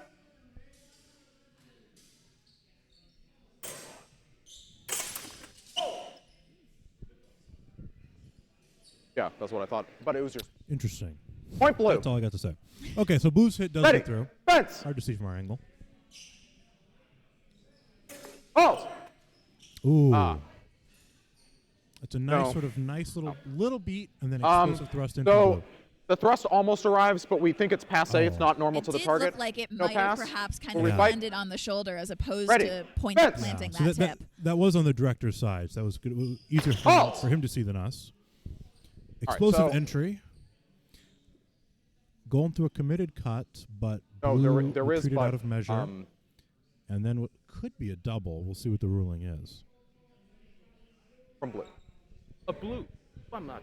Yeah, that's what I thought. But it was your Interesting. point blue. That's all I got to say. Okay, so Blue's hit does Ready. get through. Fence. Hard to see from our angle. Halt. Ooh. Ah. It's a nice No. little beat, and then explosive thrust into So blue. the thrust almost arrives, but we think it's passe. It's Oh. not normal It to the did target. look like it No might have pass. perhaps kind Will of we fight? landed on the shoulder as opposed Ready. to Fence. planting So that tip. that was on the director's side. So that was good. It was easier Halt. for him to see than us. right, Explosive so- entry. Going through a committed cut, but No, blue there is, retreated but out of measure. And then what could be a double. We'll see what the ruling is. from blue. A blue. I'm not.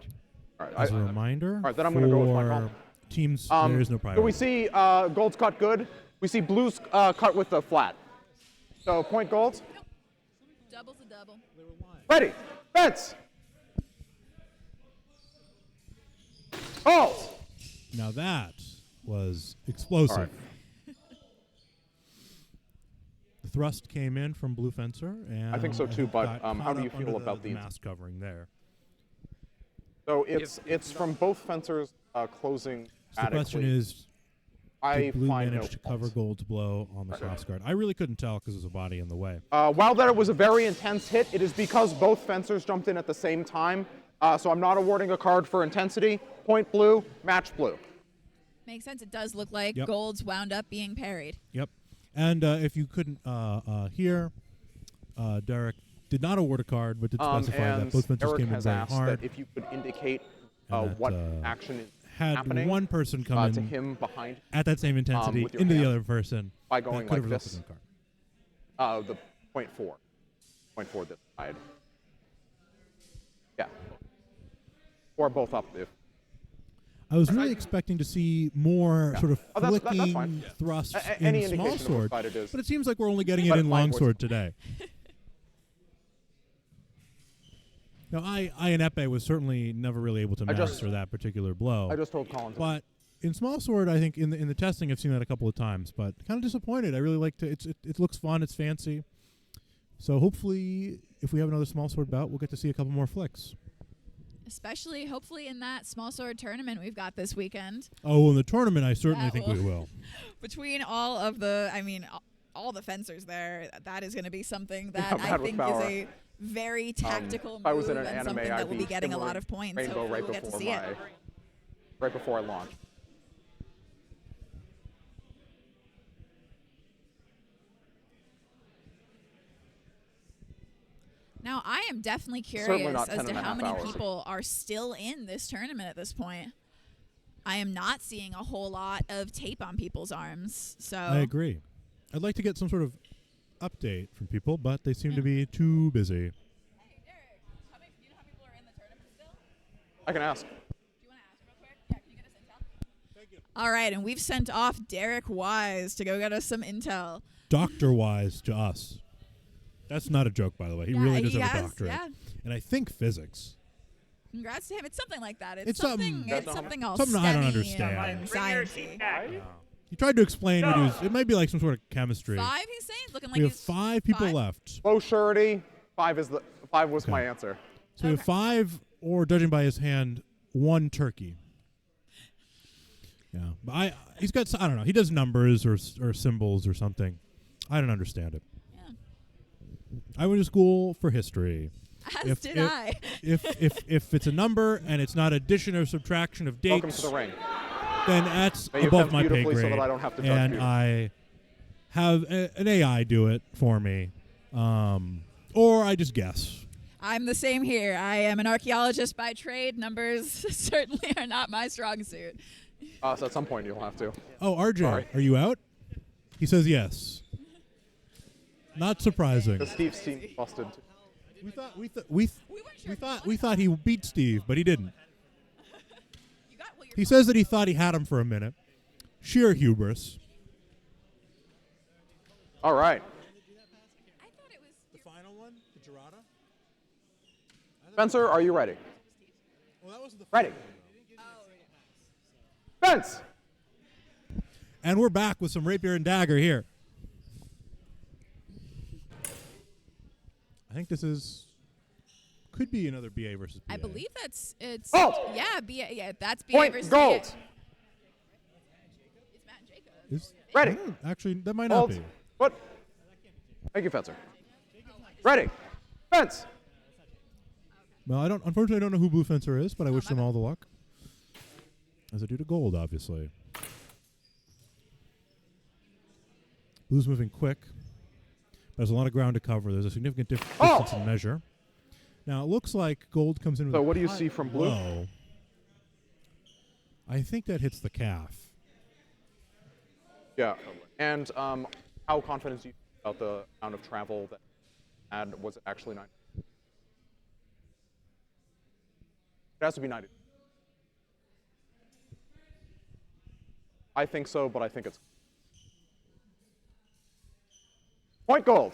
All right. As a reminder, right, then I'm gonna go with my call. for teams, there is no priority. So we see gold's cut good. We see blue's cut with the flat. So point gold. Double's a double. Ready. Fence. Halt. Now that was explosive. All right. The thrust came in from Blue Fencer, and I think so too, but, got how caught do you up feel under about the the- mask covering there? So it's from both fencers closing So the question adequately. is, I did Blue find manage no to cover fault. Gold's blow on the cross guard? I really couldn't tell because there's a body in the way. While that it was a very intense hit, it is because both fencers jumped in at the same time. So I'm not awarding a card for intensity. Point blue, match blue. Makes sense. It does look like Yep. gold's wound up being parried. Yep. And if you couldn't hear, Derek did not award a card, but did specify that And both fencers Eric came in has very asked hard. that if you could indicate And that, what action is had happening one person come to in him behind at that same intensity with your into the hand other person, by that going could have like resulted this. in a card. The point four. Point four this side. Yeah. Or both up if. I was really expecting to see more sort of Oh, that's flicking fine. thrusts Any in indication of which Smallsword, side it is. but it seems like we're only getting it But in my voice- Longsword today. Now, I in Epee was certainly never really able to I just- master that particular blow. I just told Colin. But in Smallsword, I think in the testing, I've seen that a couple of times. But kind of disappointed. I really like to. It looks fun. It's fancy. So hopefully, if we have another Smallsword bout, we'll get to see a couple more flicks. Especially, hopefully, in that small sword tournament we've got this weekend. Oh, in the tournament, I certainly That think will- we will. Between all of the, all the fencers there, that is going to be something that Yeah, I Mad with think Power. is a very tactical if I was move in an and anime, something that I'd will be be getting a lot shimmering of points. Rainbow Hopefully right we'll get to before see it. right before I launch. Now, I am definitely Certainly curious not as 10 to and a how half many hours. people are still in this tournament at this point. I am not seeing a whole lot of tape on people's arms. So I agree. I'd like to get some sort of update from people, but they seem to be too busy. I can ask. All right, and we've sent off Derek Wise to go get us some intel. Dr. Wise to us. That's not a joke, by the way. He really does have a doctorate. Yeah. And I think physics. Congrats to him. It's something like that. It's It's something- something. It's something else. something I don't STEMmy understand. and sciencey. He tried to explain what he was. It might be like some sort of chemistry. 5, he's saying, looking like We have he's 5 people 5? left. Low surety. 5 was my answer. So we have 5, or judging by his hand, 1 turkey. Yeah, but he's got. I don't know. He does numbers or symbols or something. I don't understand it. Yeah. I went to school for history. As did I. If it's a number and it's not addition or subtraction of dates, Welcome to the ring. then that's May you above fence my pay beautifully grade. so that I don't have to judge and you. I have an AI do it for me, or I just guess. I'm the same here. I am an archaeologist by trade. Numbers certainly are not my strong suit. So at some point you'll have to. Oh, RJ, Sorry. are you out? He says yes. Not surprising. Because Steve's team busted. We thought he beat Steve, but he didn't. You got what you're He says that he thought he had him for a minute. Sheer hubris. All right. I thought it was. The final one, the Girata. Spencer, are you ready? Well, that was the Ready. Fence. And we're back with some rapier and dagger here. I think this could be another BA versus BA. I believe it's. Gold. Yeah, BA. Yeah, that's BA Point versus gold. BA. It's Matt and Jacob. Ready. Actually, that might not Hold. be. What? Thank you, Fencer. Ready. Fence. Well, unfortunately, I don't know who Blue Fencer is, but I wish them all the luck. As I do to gold, obviously. Blue's moving quick. There's a lot of ground to cover. There's a significant distance in measure. Now, it looks like gold comes in with So a what do you high see from blue? low. I think that hits the calf. Yeah. And how confident are you about the amount of travel that had? Was it actually 90? It has to be 90. I think so, but I think it's point gold.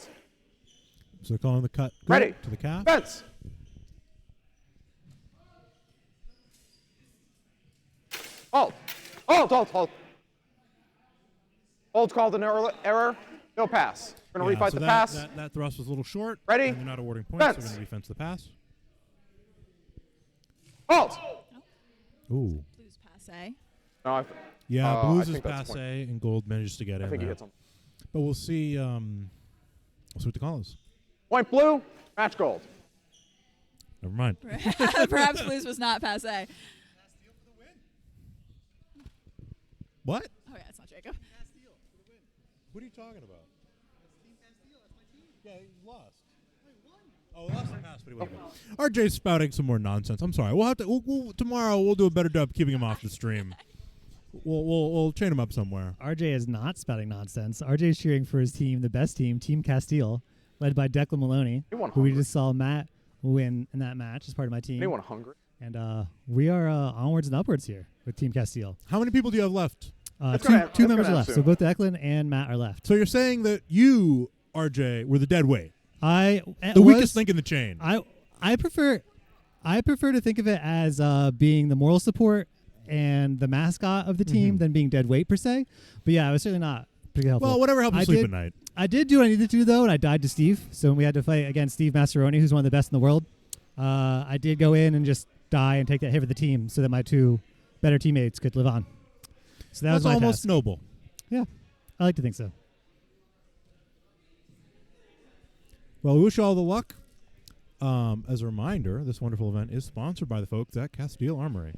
So they're calling the cut good Ready. to the calf. Fence. Hold. Hold. Hold's called an error. No pass. We're going to refight so the pass. That thrust was a little short. Ready? And they're not awarding points. Fence. They're going to defense the pass. Hold. Ooh. Blues passe. No, Yeah, I blues is think that's a point. passe, and gold manages to get I in think he there. hits him. But we'll see. We'll see what the call is. Point blue. Match gold. Never mind. Perhaps Blues was not passe. What? Oh yeah, it's not Jacob. What are you talking about? Yeah, he lost. Oh, he lost the pass, but he won. RJ's spouting some more nonsense. I'm sorry. We'll have to. Tomorrow we'll do a better job keeping him off the stream. We'll chain him up somewhere. RJ is not spouting nonsense. RJ is cheering for his team, the best team, Team Castile, led by Declan Maloney, He won who we hungry. just saw Matt win in that match as part of my team. Anyone hungry? And we are onwards and upwards here with Team Castile. How many people do you have left? It's Two gonna end- two it's members gonna are end left. So soon. both Declan and Matt are left. So you're saying that you, RJ, were the dead weight, The the weakest link in the chain. I prefer to think of it as being the moral support and the mascot of the team than being dead weight per se. But yeah, I was certainly not pretty helpful. Well, whatever helps you sleep at night. I did do what I needed to do though, and I died to Steve. So when we had to fight against Steve Mascheroni, who's one of the best in the world, I did go in and just die and take that hit for the team so that my two better teammates could live on. So that That's was my almost task. noble. Yeah, I like to think so. Well, we wish you all the luck. As a reminder, this wonderful event is sponsored by the folks at Castile Armory.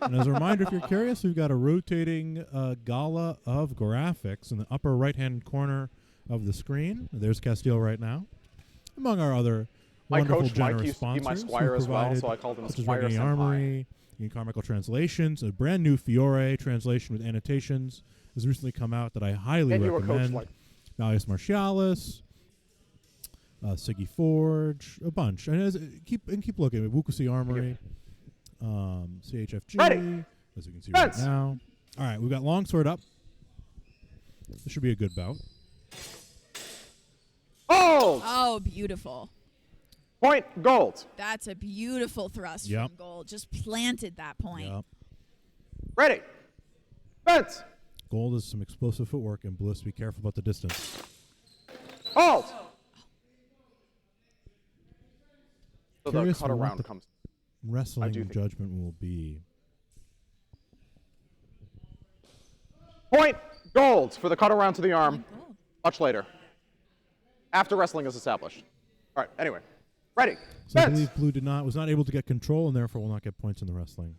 And as a reminder, if you're curious, we've got a rotating gala of graphics in the upper right-hand corner of the screen. There's Castile right now, among our other My wonderful, coach Mike generous used to be my sponsors. squire who as well, provided so I called him such as Squire Reggae Senpai. Armory, Union Carmichael Translations, a brand new Fiore translation with annotations has recently come out that I highly And you were coach recommend. like Malleus Martialis. Siggy Forge, a bunch. And keep looking. Wukusi Armory, CHFG, Ready. as you can see Fence. right now. All right, we've got Longsword up. This should be a good bout. Hold. Oh, beautiful. Point gold. That's a beautiful thrust Yep. from Gold. Just planted that point. Yep. Ready. Fence. Gold is some explosive footwork, and Blue has to be careful about the distance. Hold. So the Curious cut what around the comes. Wrestling do think- judgment will be. Point gold for the cut around to the arm. Gold. Much later. After wrestling is established. All right. Anyway. Ready. So I Fence. believe Blue was not able to get control, and therefore will not get points in the wrestling.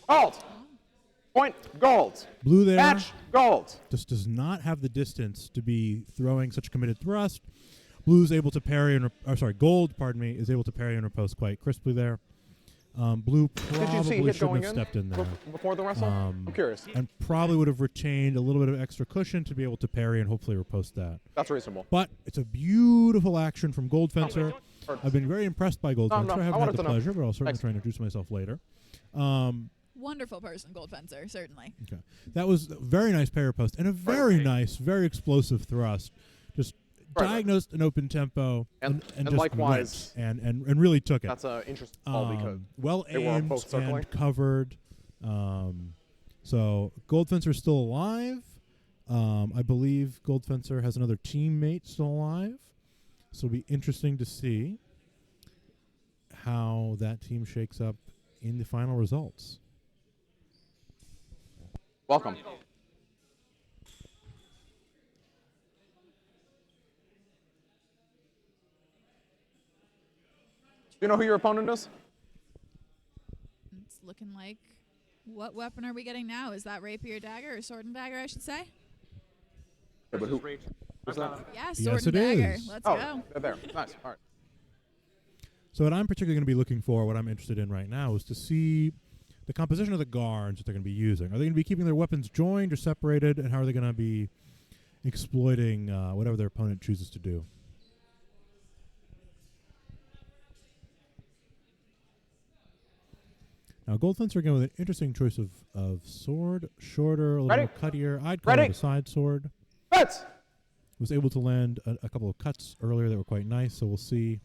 Hold. Point gold. Blue there Match gold. just does not have the distance to be throwing such a committed thrust. Blue's able to parry and Gold, pardon me, is able to parry and riposte quite crisply there. Blue Did you see probably hit shouldn't going have in stepped in there. before the wrestle? I'm curious. And probably would have retained a little bit of extra cushion to be able to parry and hopefully riposte that. That's reasonable. But it's a beautiful action from Gold Fencer. Or- I've been very impressed by Gold No, Fencer. no, I I haven't wanted had the to know. pleasure, but I'll certainly Thanks. try and introduce myself later. Wonderful person, Gold Fencer, certainly. Okay. That was a very nice parry post and a very nice, very explosive thrust. Just Right. diagnosed an open tempo And just likewise- went and really took it. That's an interesting call because Well they were aimed both circling. and covered. So Gold Fencer is still alive. I believe Gold Fencer has another teammate still alive. So it'll be interesting to see how that team shakes up in the final results. welcome. Do you know who your opponent is? It's looking like, what weapon are we getting now? Is that rapier dagger or sword and dagger, I should say? Yeah, but who's that? Yeah, sword Yes, and it dagger. is. Let's Oh, go. they're there. Nice. All right. So what I'm particularly going to be looking for, what I'm interested in right now, is to see the composition of the guards that they're going to be using. Are they going to be keeping their weapons joined or separated, and how are they going to be exploiting whatever their opponent chooses to do? Now, Gold Fencer again with an interesting choice of sword, shorter, a little Ready? more cuttier. I'd call Ready? it a side sword. Fence. Was able to land a couple of cuts earlier that were quite nice, so we'll see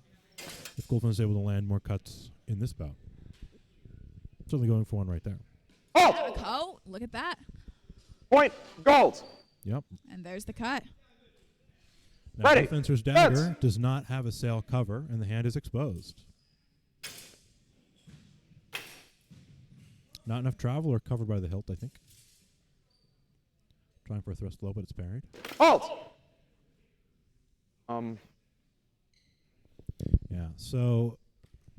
if Gold Fencer is able to land more cuts in this bout. Certainly going for one right there. Hold. Oh, look at that. Point gold. Yep. And there's the cut. Now, Ready. Gold Fencer's dagger does not have a sail cover, and the hand is exposed. Not enough travel or covered by the hilt, I think. Trying for a thrust low, but it's parried. Hold. Yeah, so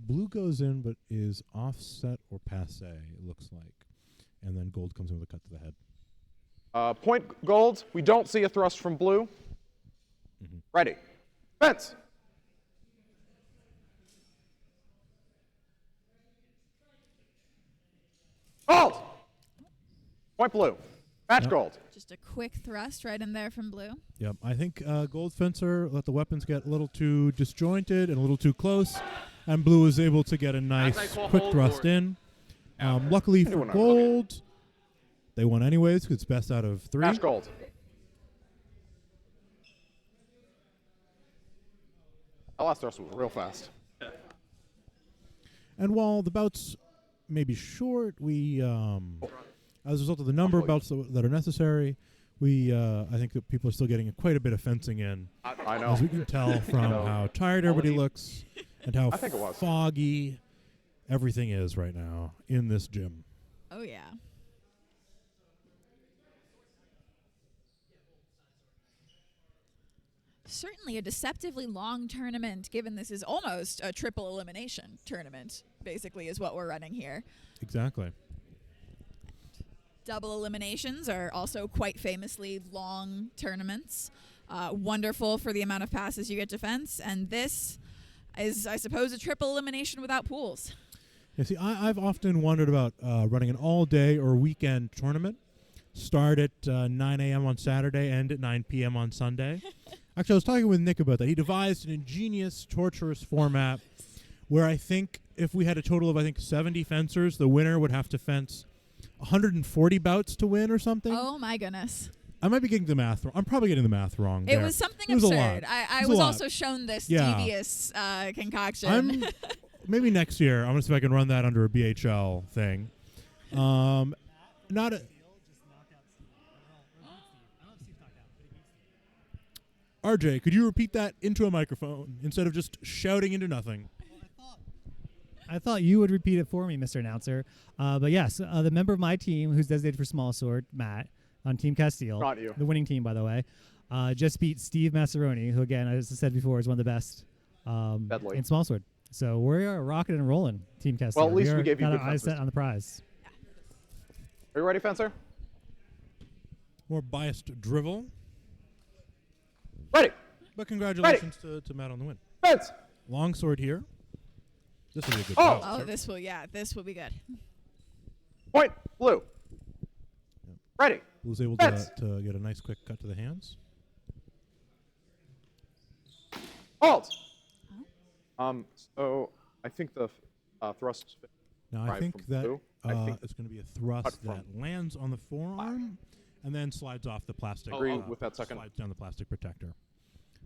Blue goes in, but is offset or passe, it looks like. And then Gold comes in with a cut to the head. Point gold. We don't see a thrust from blue. Ready. Fence. Hold. Point blue. Match Yep. gold. Just a quick thrust right in there from Blue. Yep, I think Gold Fencer let the weapons get a little too disjointed and a little too close, and Blue was able to get a nice quick thrust in. Luckily do for one. Gold, they won anyways because it's best out of 3. Match gold. That last thrust was real fast. And while the bouts may be short, we, as a result of the number of bouts that are necessary, I think that people are still getting quite a bit of fencing in, I know. as we can tell from how tired everybody looks and how I think it was. foggy everything is right now in this gym. Oh, yeah. Certainly a deceptively long tournament, given this is almost a triple elimination tournament, basically, is what we're running here. Exactly. Double eliminations are also quite famously long tournaments. Wonderful for the amount of passes you get to fence, and this is, I suppose, a triple elimination without pools. Yeah, see, I've often wondered about running an all-day or weekend tournament start at 9 a.m. on Saturday, end at 9 p.m. on Sunday. Actually, I was talking with Nick about that. He devised an ingenious, torturous format where I think if we had a total of, 70 fencers, the winner would have to fence 140 bouts to win or something. Oh my goodness. I might be getting the math wrong. I'm probably getting the math wrong. It there. was something It was a absurd. lot. I It was was a lot. also shown this Yeah. devious concoction. Maybe next year. I'm going to see if I can run that under a BHL thing. Not a... RJ, could you repeat that into a microphone instead of just shouting into nothing? I thought you would repeat it for me, Mr. Announcer. But yes, the member of my team who's designated for Smallsword, Matt, on Team Castile, Not you. the winning team, by the way, just beat Steve Massaroni, who, again, as I said before, is one of the best Deadly. in Smallsword. So we are rocking and rolling, Team Castile. Well, at least we are gave you got good our eyes fencers. set on the prize. Are you ready, Fencer? More biased drivel. Ready. But congratulations to Matt on the win. Fence. Longsword here. This will be a good Oh. bout. Oh, this will be good. Point. Blue. Ready. Blue's able Fence. to get a nice quick cut to the hands. Halt. So I think the thrust. Now, I Right, think from that blue. I think it's going to be a thrust cut that from lands on the forearm and then slides off the plastic. Agree with that second. Slides down the plastic protector.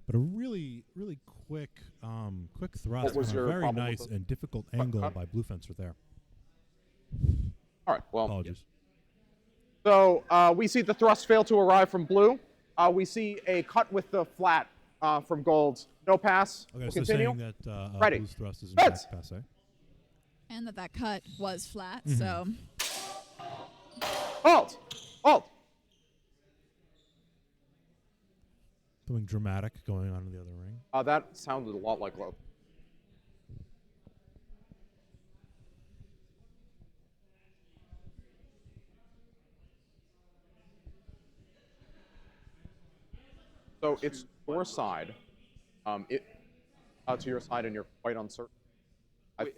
But a really, really quick thrust. was on your a very problem nice with the and difficult angle cut? by Blue Fencer there. All right. Well. Apologies. So we see the thrust fail to arrive from blue. We see a cut with the flat from gold. No pass. Okay, We'll so continue. saying that Ready. Blue's thrust is in Fence. fact passe. And that cut was flat, Mm-hmm. so Halt. Halt. Something dramatic going on in the other ring. That sounded a lot like love. So it's your side. To your side, and you're quite uncertain. Wait,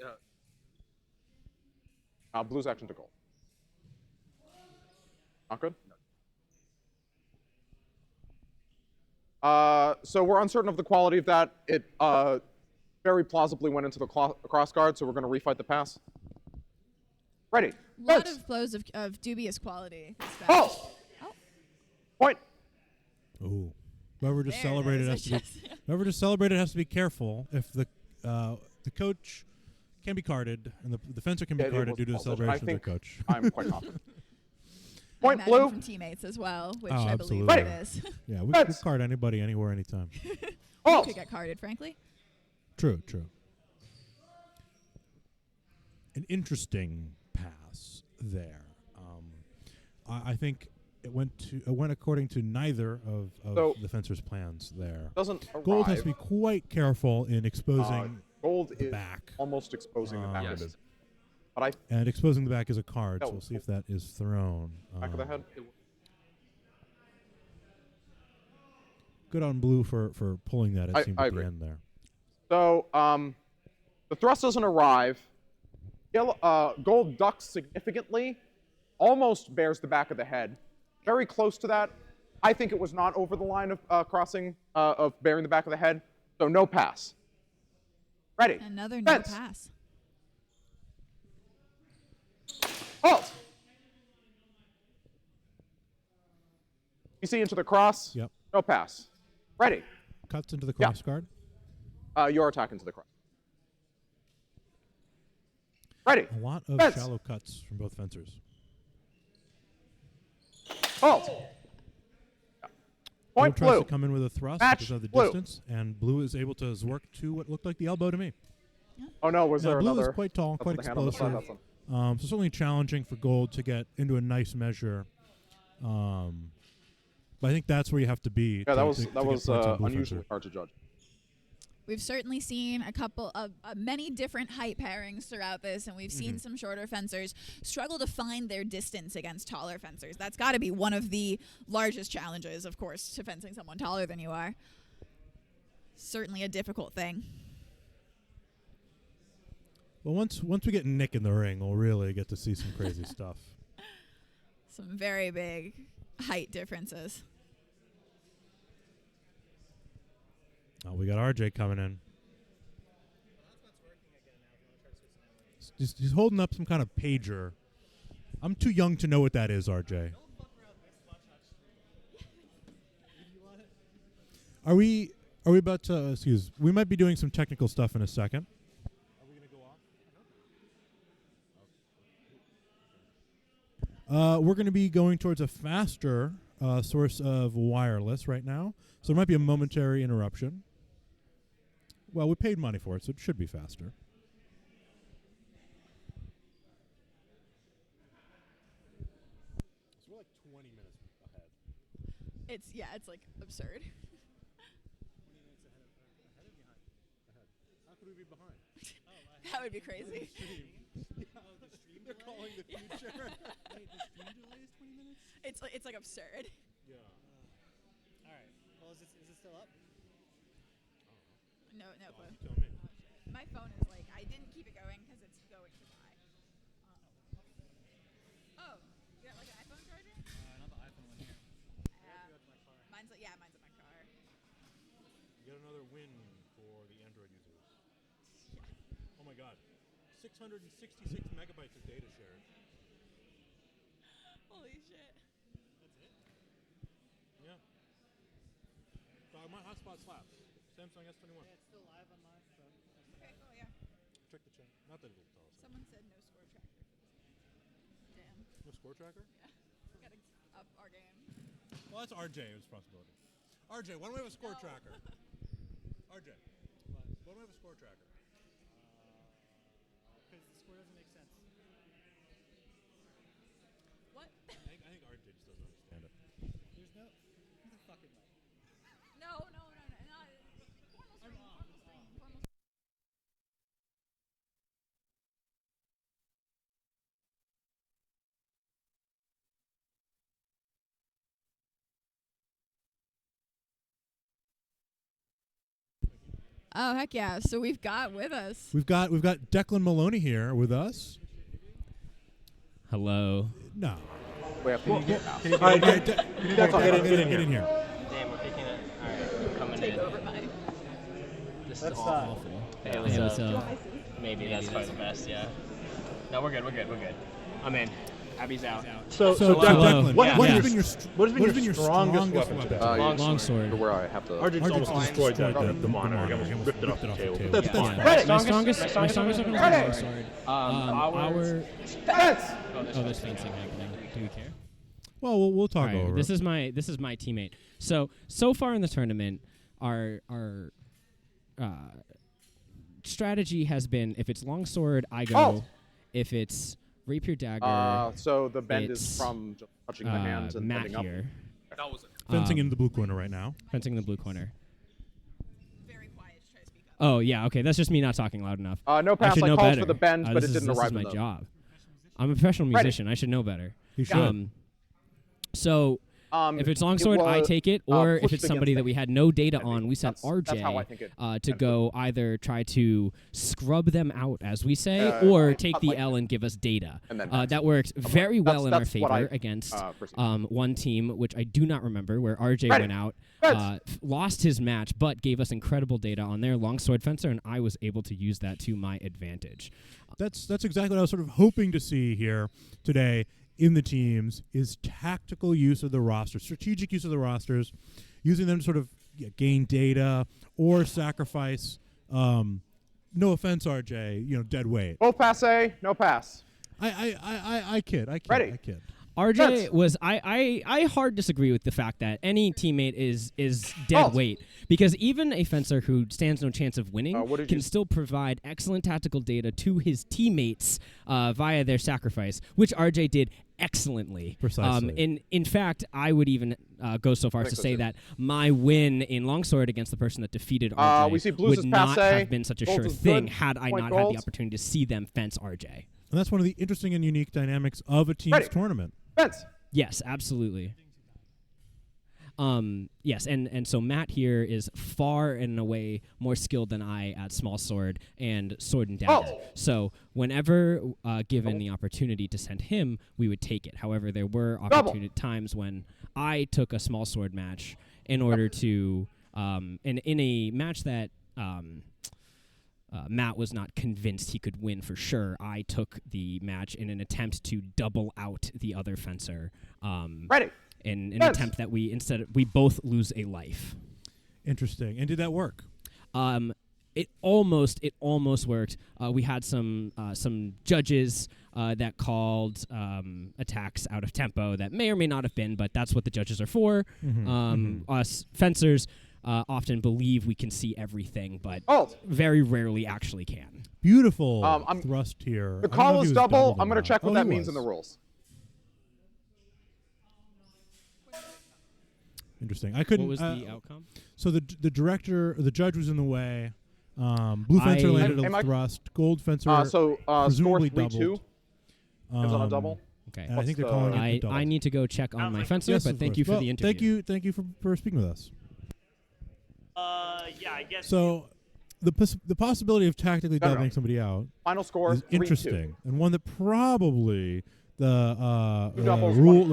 Blue's action to gold. Not good? So we're uncertain of the quality of that. It very plausibly went into the cross guard, so we're going to refight the pass. Ready. a lot Fence. of blows of dubious quality. this match. Halt. Oh. Point. Ooh. Whoever just There it celebrated is. has to be. Whoever just celebrated has to be careful. If the coach can be carded and the fencer can be Yeah, it carded was due to the false. I celebration of their think coach. I'm quite confident. I Point imagine blue. from teammates as well, which Oh, I believe absolutely. it Ready. is. Yeah, we Fence. card anybody, anywhere, anytime. We Halt. could get carded, frankly. True. An interesting pass there. I think it went according to neither of So- the fencer's plans there. Doesn't arrive. Gold has to be quite careful in exposing Gold the is back. almost exposing the back of Yes. it. But And exposing the back is a card, No, so we'll see if that is thrown. back of the head. Good on Blue for pulling that, it seemed, I at the agree. end there. So the thrust doesn't arrive. Gold ducks significantly, almost bears the back of the head. Very close to that. I think it was not over the line of crossing of bearing the back of the head. So no pass. Ready. Another no Fence. pass. Halt. You see into the cross. Yep. No pass. Ready. Cuts into the Yeah. cross guard. Your attack into the cross. Ready. A lot of Fence. shallow cuts from both fencers. Halt. Blue Point tries blue. to come in with a thrust Match because of the blue. distance, and Blue is able to work to what looked like the elbow to me. Oh no, was Now, there Blue another? is quite tall, That's quite the hand on the side, explosive. that's one. So certainly challenging for Gold to get into a nice measure. But I think that's where you have to be. Yeah, to, that to was get points on Blue unusually Fencer. hard to judge. We've certainly seen a couple of many different height pairings throughout this, and we've seen some shorter fencers struggle to find their distance against taller fencers. That's got to be one of the largest challenges, of course, to fencing someone taller than you are. Certainly a difficult thing. Well, once we get Nick in the ring, we'll really get to see some crazy stuff. Some very big height differences. Oh, we got RJ coming in. He's holding up some kind of pager. I'm too young to know what that is, RJ. Are we about to, we might be doing some technical stuff in a second. Are we going to go off? We're going to be going towards a faster source of wireless right now, so there might be a momentary interruption. Well, we paid money for it, so it should be faster. So we're like 20 minutes ahead. It's like absurd. 20 minutes ahead or behind? Ahead. How could we be behind? That would be crazy. They're calling the future. Wait, the stream delay is 20 minutes? It's like absurd. Yeah. All right. Well, is it still up? No clue. You tell me. My phone is like, I didn't keep it going because it's going to die. Oh, you got like an iPhone charger? Not the iPhone one here. Mine's in my car. You got another win for the Android users. Yeah. Oh my God. 666 megabytes of data shared. Holy shit. That's it? Yeah. So my hotspot slaps. Samsung S21. Yeah, it's still live on mine. So. Okay, cool, yeah. Check the chat. Not that it'll tell us. Someone said no score tracker. Damn. No score tracker? Yeah. Gotta up our game. Well, that's RJ's responsibility. RJ, why don't we have a score No. tracker? RJ, why don't we have a score tracker? Because the score doesn't make sense. What? I think RJ just doesn't understand it. There's no. Who the fuck is that? No. Formal stream. Oh heck yeah! So we've got with us. We've got Declan Maloney here with us. Hello. No. We have to get now. All right, get in here. Damn, we're kicking it. Alright, coming in. Over mine. This is awful. Hey, what's up? Maybe that's probably the best, yeah. No, we're good. I'm in. Abby's out. So Declan, what Yeah. has been your strongest weapon? Longsword. Where I have to. RJ almost destroyed the monitor. He almost ripped it off the table. That's Yeah. fine. My strongest weapon is Longsword. Our. Oh, there's fencing happening. Do we care? Well, we'll talk All right, over. this is my teammate. So far in the tournament, our strategy has been if it's Longsword, I go. Oh. If it's Rapier Dagger, So the bend is it's, from just touching the hands and Matt bending up. here. That was it. fencing in the blue corner right now. Fencing in the blue corner. Very quiet to try to speak up. Oh yeah, okay. That's just me not talking loud enough. No I pass. should I know called better. for the bend, but it didn't this arrive is my in the. job. I'm a professional musician. I should know better. You should. So if it's Longsword, I take it, or if pushed it's somebody against that we had no data on, we sent That's how I think it RJ to go either try to scrub them out, as we say, or take the like L and give us data. And then That worked very well in our that's what I, favor against perceive. one team, which I do not remember, where RJ Ready. went out, Ready. lost his match, but gave us incredible data on their Longsword fencer, and I was able to use that to my advantage. That's exactly what I was sort of hoping to see here today in the teams is tactical use of the roster, strategic use of the rosters, using them to sort of gain data or sacrifice. No offense, RJ, dead weight. Both pass A, no pass. I kid. Ready. I kid. RJ was I hard disagree with the fact that any teammate is dead Halt. weight, because even a fencer who stands no chance of winning what did can you still provide excellent tactical data to his teammates via their sacrifice, which RJ did excellently. Precisely. In fact, I would even go so far as to so say too. that my win in Longsword against the person that defeated RJ we see Blues would is not passe. have been such a Golds sure is thing good. had I Point not had golds. the opportunity to see them fence RJ. And that's one of the interesting and unique dynamics of a team's Ready. tournament. Fence. Yes, absolutely. Yes, and so Matt here is far and away more skilled than I at Smallsword and Sword and Dagger. So whenever given the opportunity to send him, we would take it. However, there were times when I took a Smallsword match in order to, in a match that Matt was not convinced he could win for sure, I took the match in an attempt to double out the other fencer. Ready. In an attempt that we both lose a life. Interesting. And did that work? It almost worked. We had some judges that called attacks out of tempo that may or may not have been, but that's what the judges are for. Us fencers often believe we can see everything, but very rarely actually can. Beautiful thrust here. The call is double. I'm going to check what that means in the rules. Interesting. I couldn't. What was the outcome? So the judge was in the way. Blue fencer landed a thrust. Gold fencer presumably score 3-2. doubled. Is on a double. Okay. And I think they're calling it a double. I need to go check on my fencer, Yes, but thank you for the interview. Thank you for speaking with us. Yeah, I guess. So the possibility of tactically doubling somebody out Final score is 3-2. interesting, and one that probably the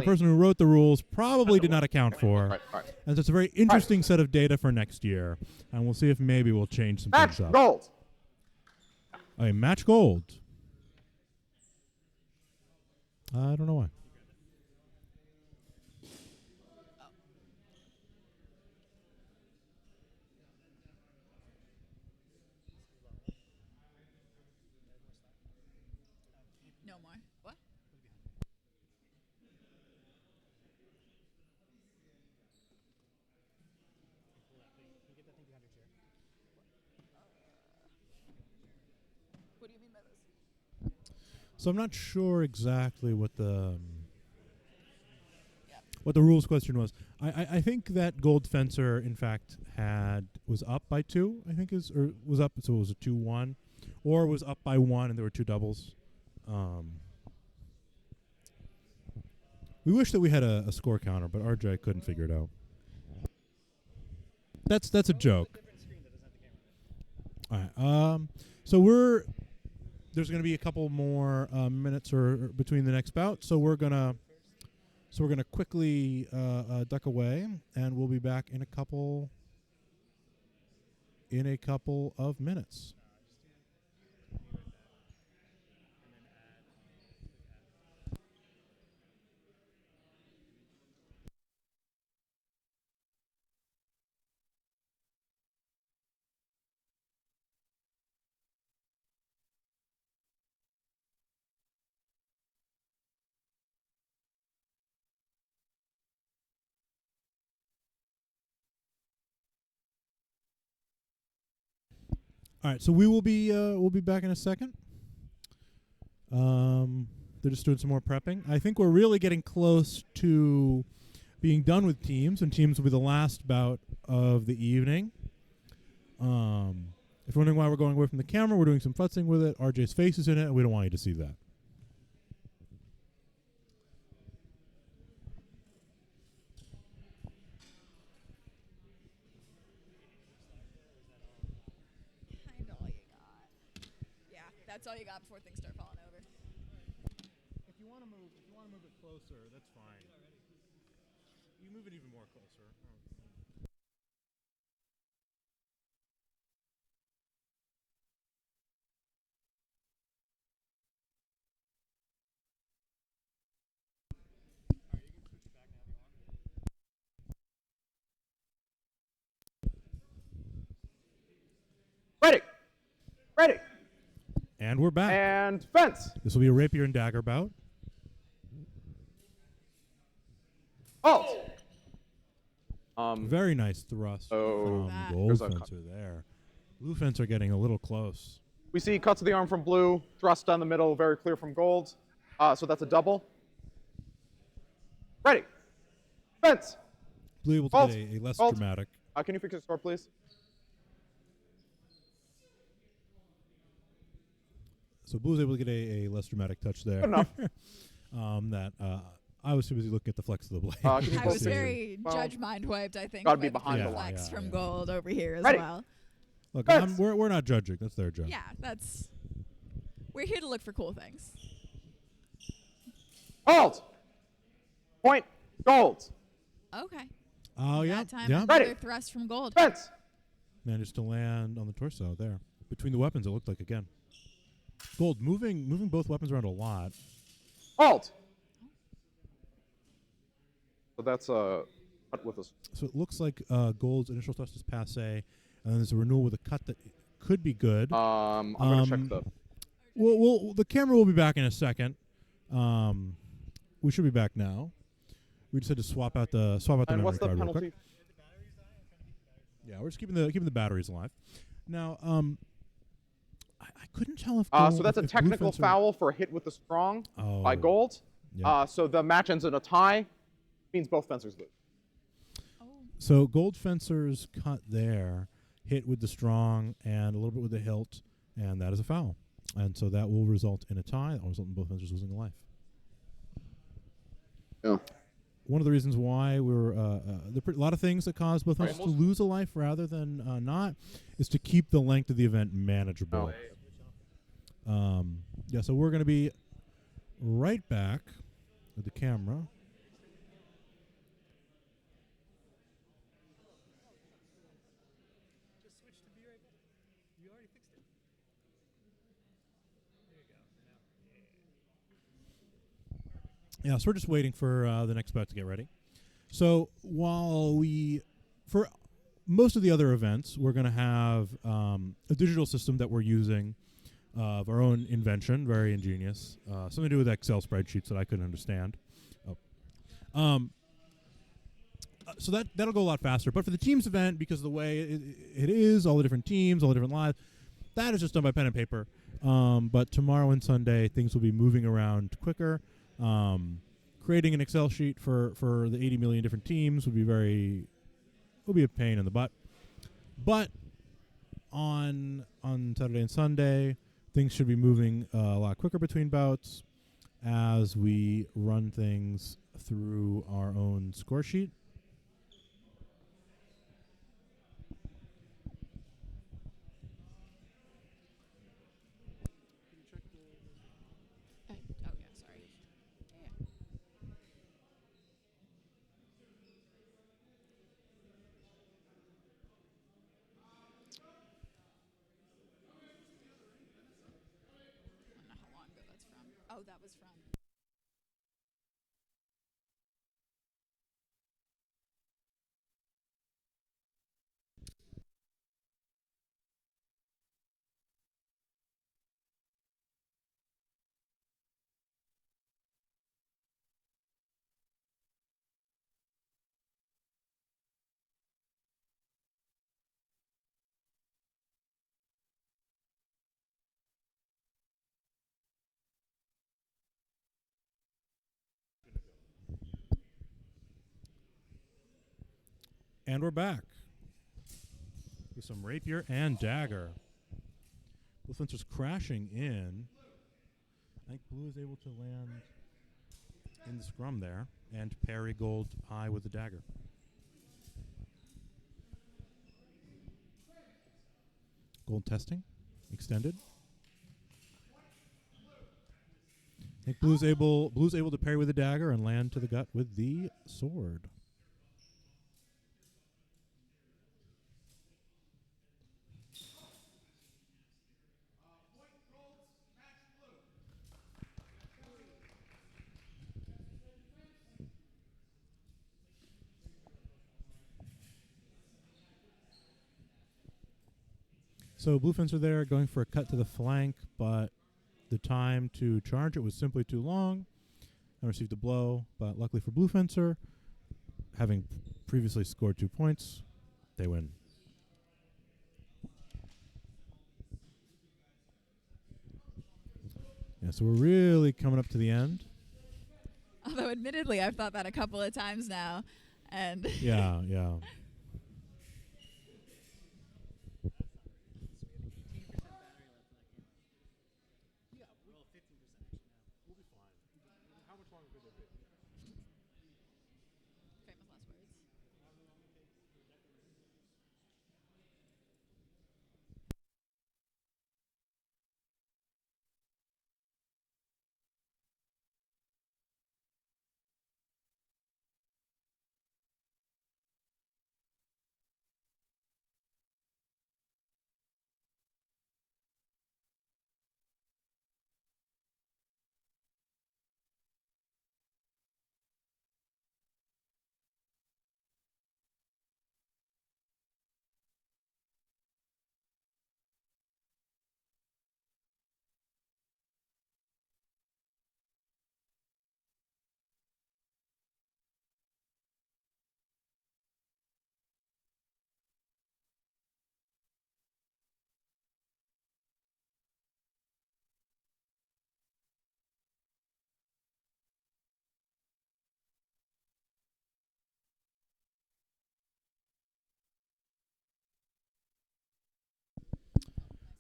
person who wrote the rules probably did not account for. Right. And so it's a very interesting set of data for next year, and we'll see if maybe we'll change some Match things up. gold. A match gold. I don't know why. No more. What? What do you mean by this? So I'm not sure exactly what the rules question was. I think that gold fencer in fact was up by 2. I think was up, so it was a 2-1, or was up by 1 and there were 2 doubles. We wish that we had a score counter, but RJ couldn't figure it out. That's a joke. All right. So there's going to be a couple more minutes or between the next bout, so we're gonna quickly duck away, and we'll be back in a couple of minutes. All right, so we'll be back in a second. They're just doing some more prepping. I think we're really getting close to being done with teams, and teams will be the last bout of the evening. If you're wondering why we're going away from the camera, we're doing some futzing with it. RJ's face is in it, and we don't want you to see that. That's all you got before things start falling over. If you want to move it closer, that's fine. You move it even more closer. Ready. And we're back. And fence. This will be a rapier and dagger bout. Very nice thrust from gold fencer there. Blue fencer getting a little close. We see cuts of the arm from blue, thrust down the middle, very clear from gold. So that's a double. Ready. Fence. Blue able to get a less dramatic. Can you fix your score, please? So Blue's able to get a less dramatic touch there. Good enough. That I was too busy looking at the flex of the blade. Give me I both was of you. very Well, judge mind wiped, I think. gotta be with behind the flex line. from Yeah. gold over here as Ready. well. Look, Yes. we're not judging. That's their job. Yeah, we're here to look for cool things. Hold. Point. Gold. Okay. Oh, yeah. That time Yeah. another Ready. thrust from gold. Fence. Managed to land on the torso there. Between the weapons, it looked like again. Gold moving both weapons around a lot. Hold. So that's a cut with a. So it looks like Gold's initial thrust is passe, and then there's a renewal with a cut that could be good. I'm gonna check the. The camera will be back in a second. We should be back now. We just had to swap out the And memory what's the card real penalty? quick. Yeah, we're just keeping the batteries alive. Now, I couldn't tell if So that's a if technical Blue Fencer- foul for a hit with the strong by Oh. gold. Yeah. So the match ends in a tie. Means both fencers lose. So Gold Fencer's cut there, hit with the strong and a little bit with the hilt, and that is a foul. And so that will result in a tie. That will result in both fencers losing a life. Yeah. One of the reasons why there are a lot of things that cause both fencers to lose a life rather than not is to keep the length of the event manageable. Yeah, so we're going to be right back with the camera. Yeah, so we're just waiting for the next bout to get ready. So for most of the other events, we're going to have a digital system that we're using of our own invention, very ingenious, something to do with Excel spreadsheets that I couldn't understand. So that'll go a lot faster. But for the teams event, because of the way it is, all the different teams, all the different lives, that is just done by pen and paper. But tomorrow and Sunday, things will be moving around quicker. Creating an Excel sheet for the 80 million different teams will be a pain in the butt. But on Saturday and Sunday, things should be moving a lot quicker between bouts as we run things through our own score sheet. Oh yeah, sorry. Yeah. I don't know how long ago that's from. Oh, that was from. And we're back with some rapier and dagger. Blue Fencer's crashing in. I think Blue is able to land in the scrum there and parry Gold high with the dagger. Gold testing, extended. I think Blue's able to parry with the dagger and land to the gut with the sword. So Blue Fencer there going for a cut to the flank, but the time to charge it was simply too long. I received a blow, but luckily for Blue Fencer, having previously scored 2 points, they win. Yeah, so we're really coming up to the end. Although, admittedly, I've thought that a couple of times now, and Yeah.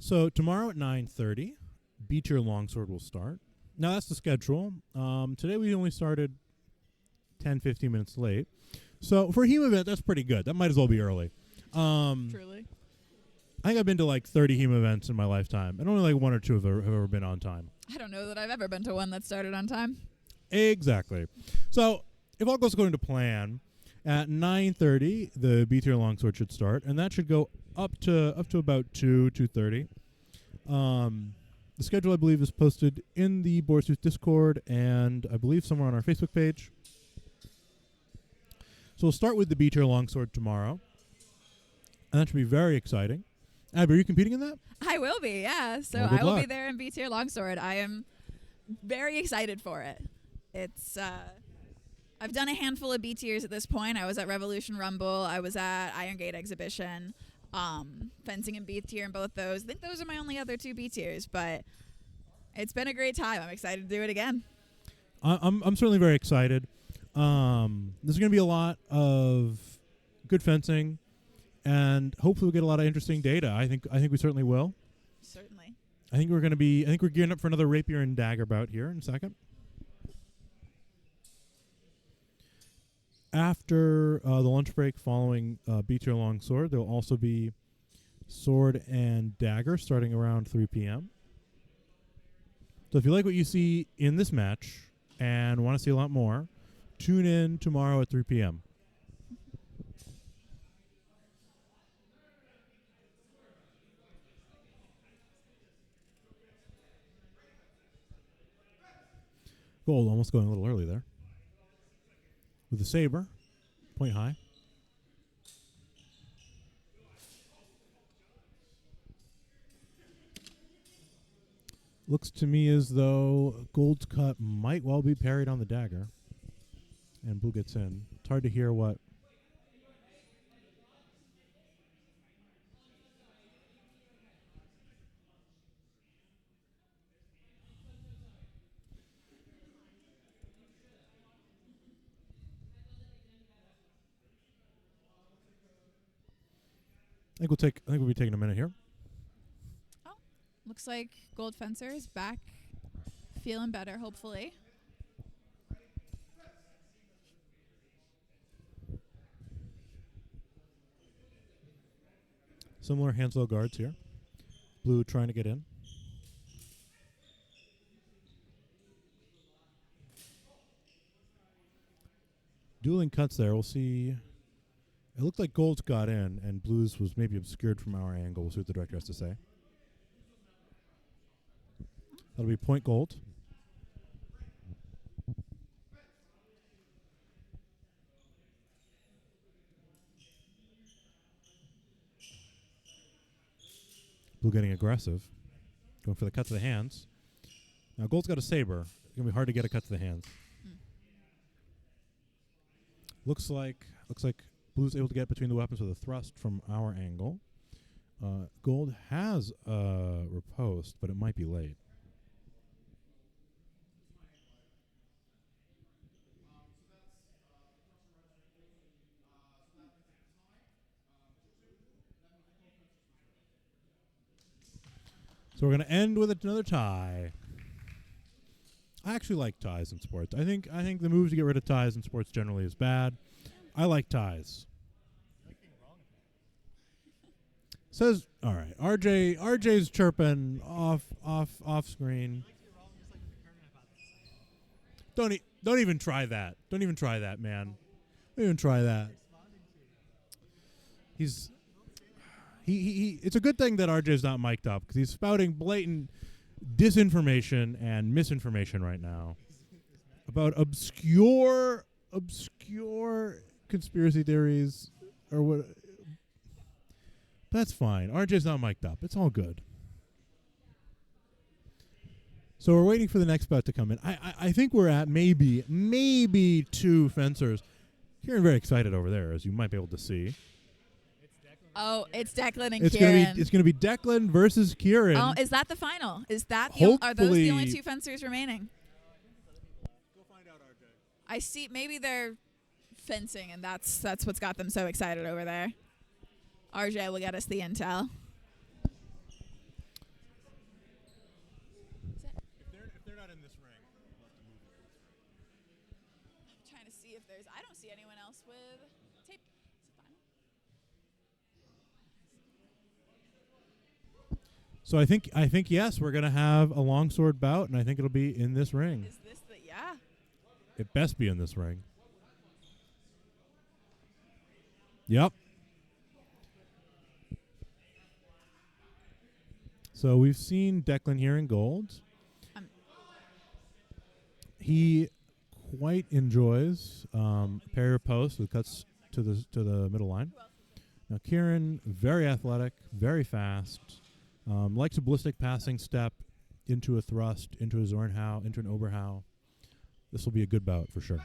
So tomorrow at 9:30, B tier longsword will start. Now that's the schedule. Today we only started 10, 15 minutes late. So for a HEMA event, that's pretty good. That might as well be early. Truly. I think I've been to like 30 HEMA events in my lifetime, and only like one or two have ever been on time. I don't know that I've ever been to one that started on time. Exactly. So if all goes according to plan, at 9:30 the B tier longsword should start, and that should go up to about 2:30. The schedule, I believe, is posted in the Boar Suit Discord, and I believe somewhere on our Facebook page. So we'll start with the B tier longsword tomorrow, and that should be very exciting. Abby, are you competing in that? I will be, yeah. So Well, good I will be luck. there in B tier longsword. I am very excited for it. It's I've done a handful of B tiers at this point. I was at Revolution Rumble. I was at Iron Gate Exhibition. Fencing and B tier in both those. I think those are my only other 2 B tiers, but it's been a great time. I'm excited to do it again. I'm certainly very excited. There's going to be a lot of good fencing, and hopefully we'll get a lot of interesting data. I think we certainly will. Certainly. I think we're gearing up for another rapier and dagger bout here in a second. After the lunch break following B tier longsword, there will also be sword and dagger starting around 3 p.m. So if you like what you see in this match and want to see a lot more, tune in tomorrow at 3 p.m. Gold almost going a little early there. With the saber, point high. Looks to me as though Gold's cut might well be parried on the dagger. And blue gets in. It's hard to hear what. I think we'll be taking a minute here. Oh, looks like Gold Fencer is back, feeling better, hopefully. Similar Hanslow guards here. Blue trying to get in. Dueling cuts there. We'll see. It looked like Gold's got in, and Blue's was maybe obscured from our angle. We'll see what the director has to say. That'll be point Gold. Blue getting aggressive. Going for the cut to the hands. Now Gold's got a saber. It's going to be hard to get a cut to the hands. Looks like Blue's able to get between the weapons with a thrust from our angle. Gold has a riposte, but it might be late. So we're going to end with another tie. I actually like ties in sports. I think the move to get rid of ties in sports generally is bad. I like ties. Says all right. RJ's chirping off screen. Don't even try that. Don't even try that, man. Don't even try that. He it's a good thing that RJ's not mic'd up because he's spouting blatant disinformation and misinformation right now about obscure conspiracy theories or what. That's fine. RJ's not mic'd up. It's all good. So we're waiting for the next bout to come in. I think we're at maybe 2 fencers. Kieran very excited over there, as you might be able to see. Oh, it's Declan and Kieran. It's gonna be Declan versus Kieran. Oh, is that the final? Is that are those Hopefully- the only 2 fencers remaining? Go find out, RJ. I see. Maybe they're fencing, and that's what's got them so excited over there. RJ will get us the intel. see if there's. I don't see anyone else with tape. Is it final? So I think yes, we're gonna have a longsword bout, and I think it'll be in this ring. Is this the yeah? It best be in this ring. Yep. So we've seen Declan here in gold. He quite enjoys parry post with cuts to the middle line. Now Kieran, very athletic, very fast, likes a ballistic passing step into a thrust, into a Zornhau, into an Oberhau. This will be a good bout for sure.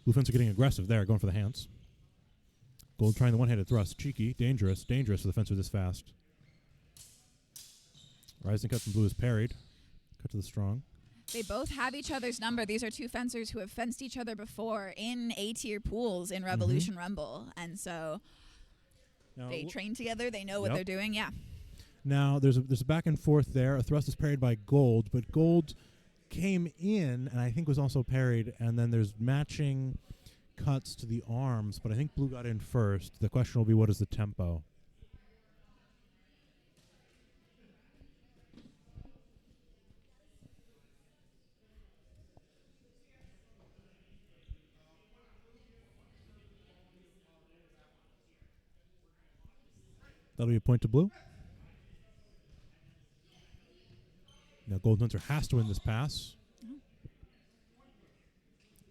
Blue Fence are getting aggressive there, going for the hands. Gold trying the one-handed thrust. Cheeky, dangerous for the fencer this fast. Rising cut from blue is parried. Cut to the strong. They both have each other's number. These are two fencers who have fenced each other before in A-tier pools in Revolution Rumble. And so they train together. They know what they're doing. Yeah. Now, there's a back and forth there. A thrust is parried by Gold, but Gold came in and I think was also parried. And then there's matching cuts to the arms, but I think blue got in first. The question will be, what is the tempo? That'll be a point to blue. Now Gold Hunter has to win this pass.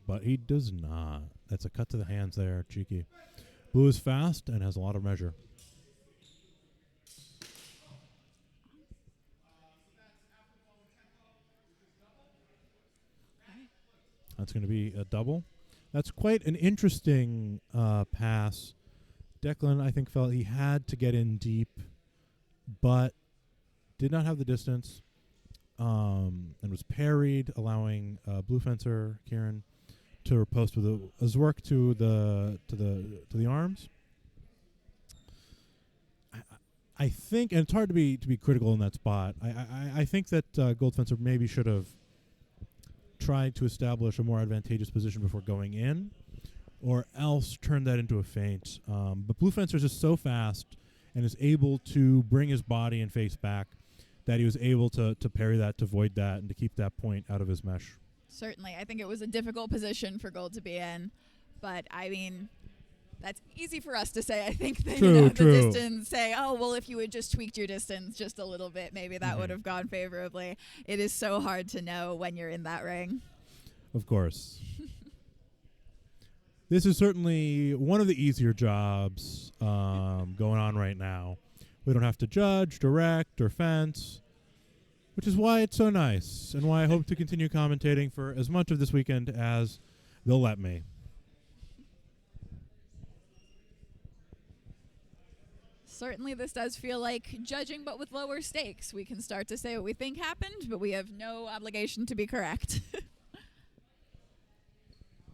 But he does not. That's a cut to the hands there, cheeky. Blue is fast and has a lot of measure. That's going to be a double. That's quite an interesting pass. Declan, I think, felt he had to get in deep, but did not have the distance, and was parried, allowing blue fencer Kieran to riposte with a Zwerk to the arms. I think, and it's hard to be critical in that spot. I think that Gold Fencer maybe should have tried to establish a more advantageous position before going in, or else turn that into a feint. But Blue Fencer is just so fast and is able to bring his body and face back that he was able to parry that, to void that, and to keep that point out of his mesh. Certainly. I think it was a difficult position for Gold to be in. But, I mean, that's easy for us to say. I think that, the distance, say, oh, well, if you had just tweaked your distance just a little bit, maybe that would have gone favorably. It is so hard to know when you're in that ring. Of course. This is certainly one of the easier jobs going on right now. We don't have to judge, direct, or fence, which is why it's so nice and why I hope to continue commentating for as much of this weekend as they'll let me. Certainly this does feel like judging, but with lower stakes. We can start to say what we think happened, but we have no obligation to be correct.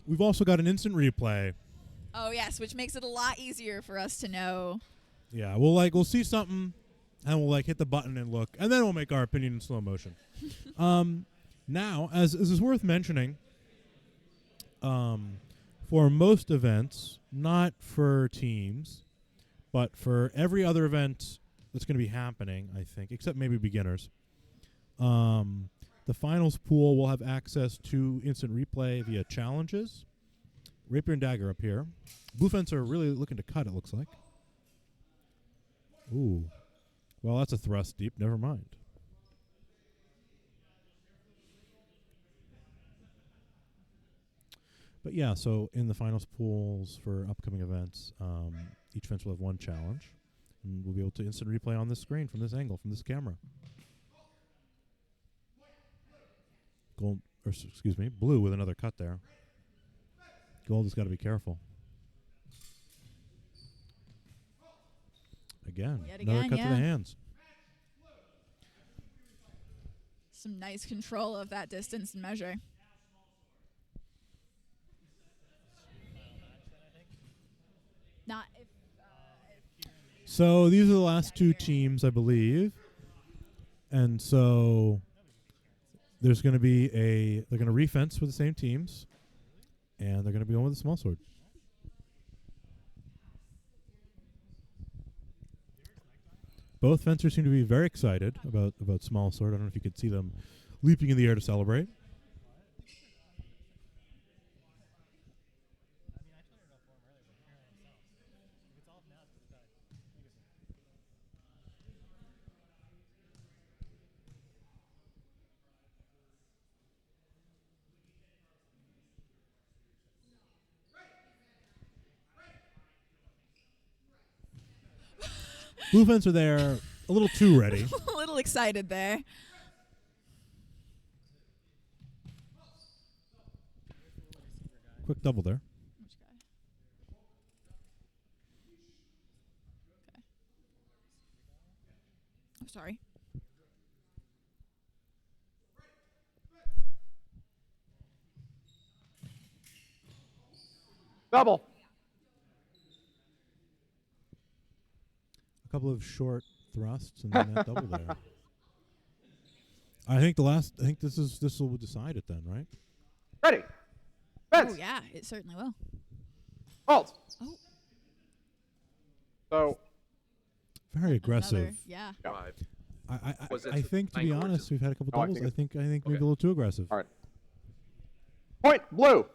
We've also got an instant replay. Oh, yes, which makes it a lot easier for us to know. Yeah, we'll see something, and we'll hit the button and look, and then we'll make our opinion in slow motion. Now, as is worth mentioning, for most events, not for teams, but for every other event that's going to be happening, I think, except maybe beginners, the finals pool will have access to instant replay via challenges. Rapier and Dagger up here. Blue Fence are really looking to cut, it looks like. Ooh. Well, that's a thrust deep. Never mind. But yeah, so in the finals pools for upcoming events, each fence will have one challenge. And we'll be able to instant replay on this screen from this angle, from this camera. Blue with another cut there. Gold has got to be careful. Again, another cut to the hands. Some nice control of that distance and measure. Not if. So these are the last two teams, I believe. And so there's going to be they're going to refence for the same teams, and they're going to be going with a small sword. Both fencers seem to be very excited about small sword. I don't know if you could see them leaping in the air to celebrate. Blue fencer there, a little too ready. A little excited there. Quick double there. I'm sorry. Double. A couple of short thrusts and then that double there. I think this will decide it then, right? Ready. Fence. Oh yeah, it certainly will. Halt. Oh. So. Very aggressive. Yeah. I think, to be honest, we've had a couple doubles. I think maybe a little too aggressive. All right. Point blue.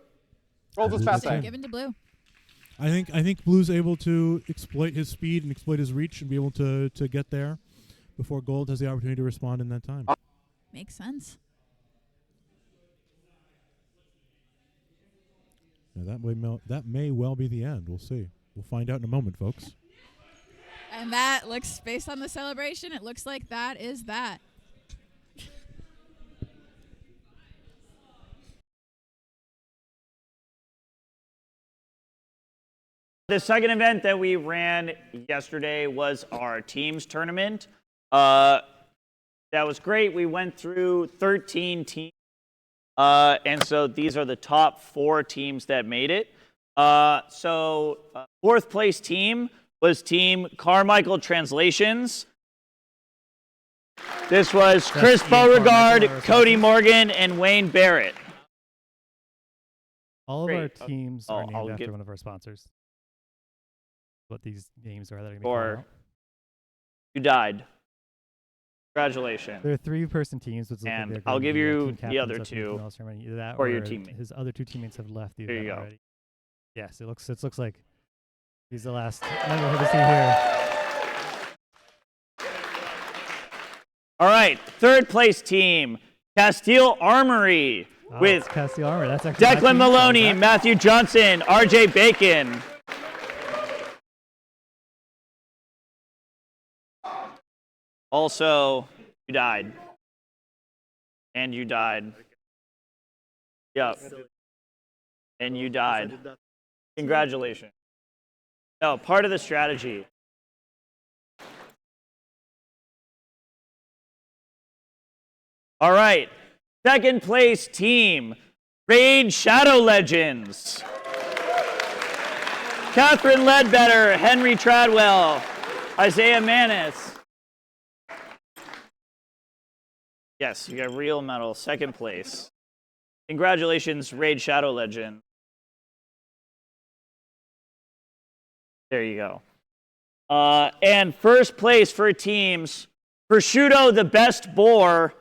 Rolls as fast So as. given to blue. I think Blue's able to exploit his speed and exploit his reach and be able to get there before Gold has the opportunity to respond in that time. Makes sense. Now that may well be the end. We'll see. We'll find out in a moment, folks. And that looks, based on the celebration, it looks like that is that. The second event that we ran yesterday was our teams tournament. That was great. We went through 13 teams. And so these are the top 4 teams that made it. Fourth place team was Team Carmichael Translations. This was Chris Beauregard, Cody Morgan, and Wayne Barrett. All of Great. our teams are named I'll after give- one of our sponsors. What these names are that are going to be Or called out. you died. Congratulations. They're 3-person teams. Which And look like I'll they're give gonna you be team the captains other of the two female ceremony. Either that for or your teammates. his other 2 teammates have left the There you event go. already. Yes, it looks like he's the last member of the team here. All right, third place team, Castile Armory, Oh, with it's Castile Armor. That's actually my Declan team. Maloney, Sorry, Matthew Johnson, RJ Bacon. Also, you died. And you died. Yep. And you died. Congratulations. No, part of the strategy. All right. Second place team, Raid Shadow Legends. Catherine Ledbetter, Henry Tradwell, Isaiah Manis. Yes, you got real medal, second place. Congratulations, Raid Shadow Legend. There you go. And first place for teams, Prosciutto the Best Boar,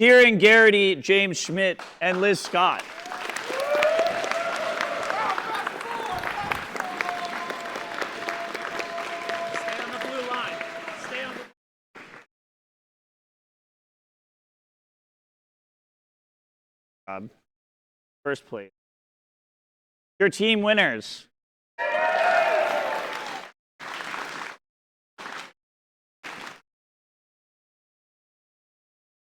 Kieran Garrity, James Schmidt, and Liz Scott. Stay on the blue line. Stay on the First place. Your team winners.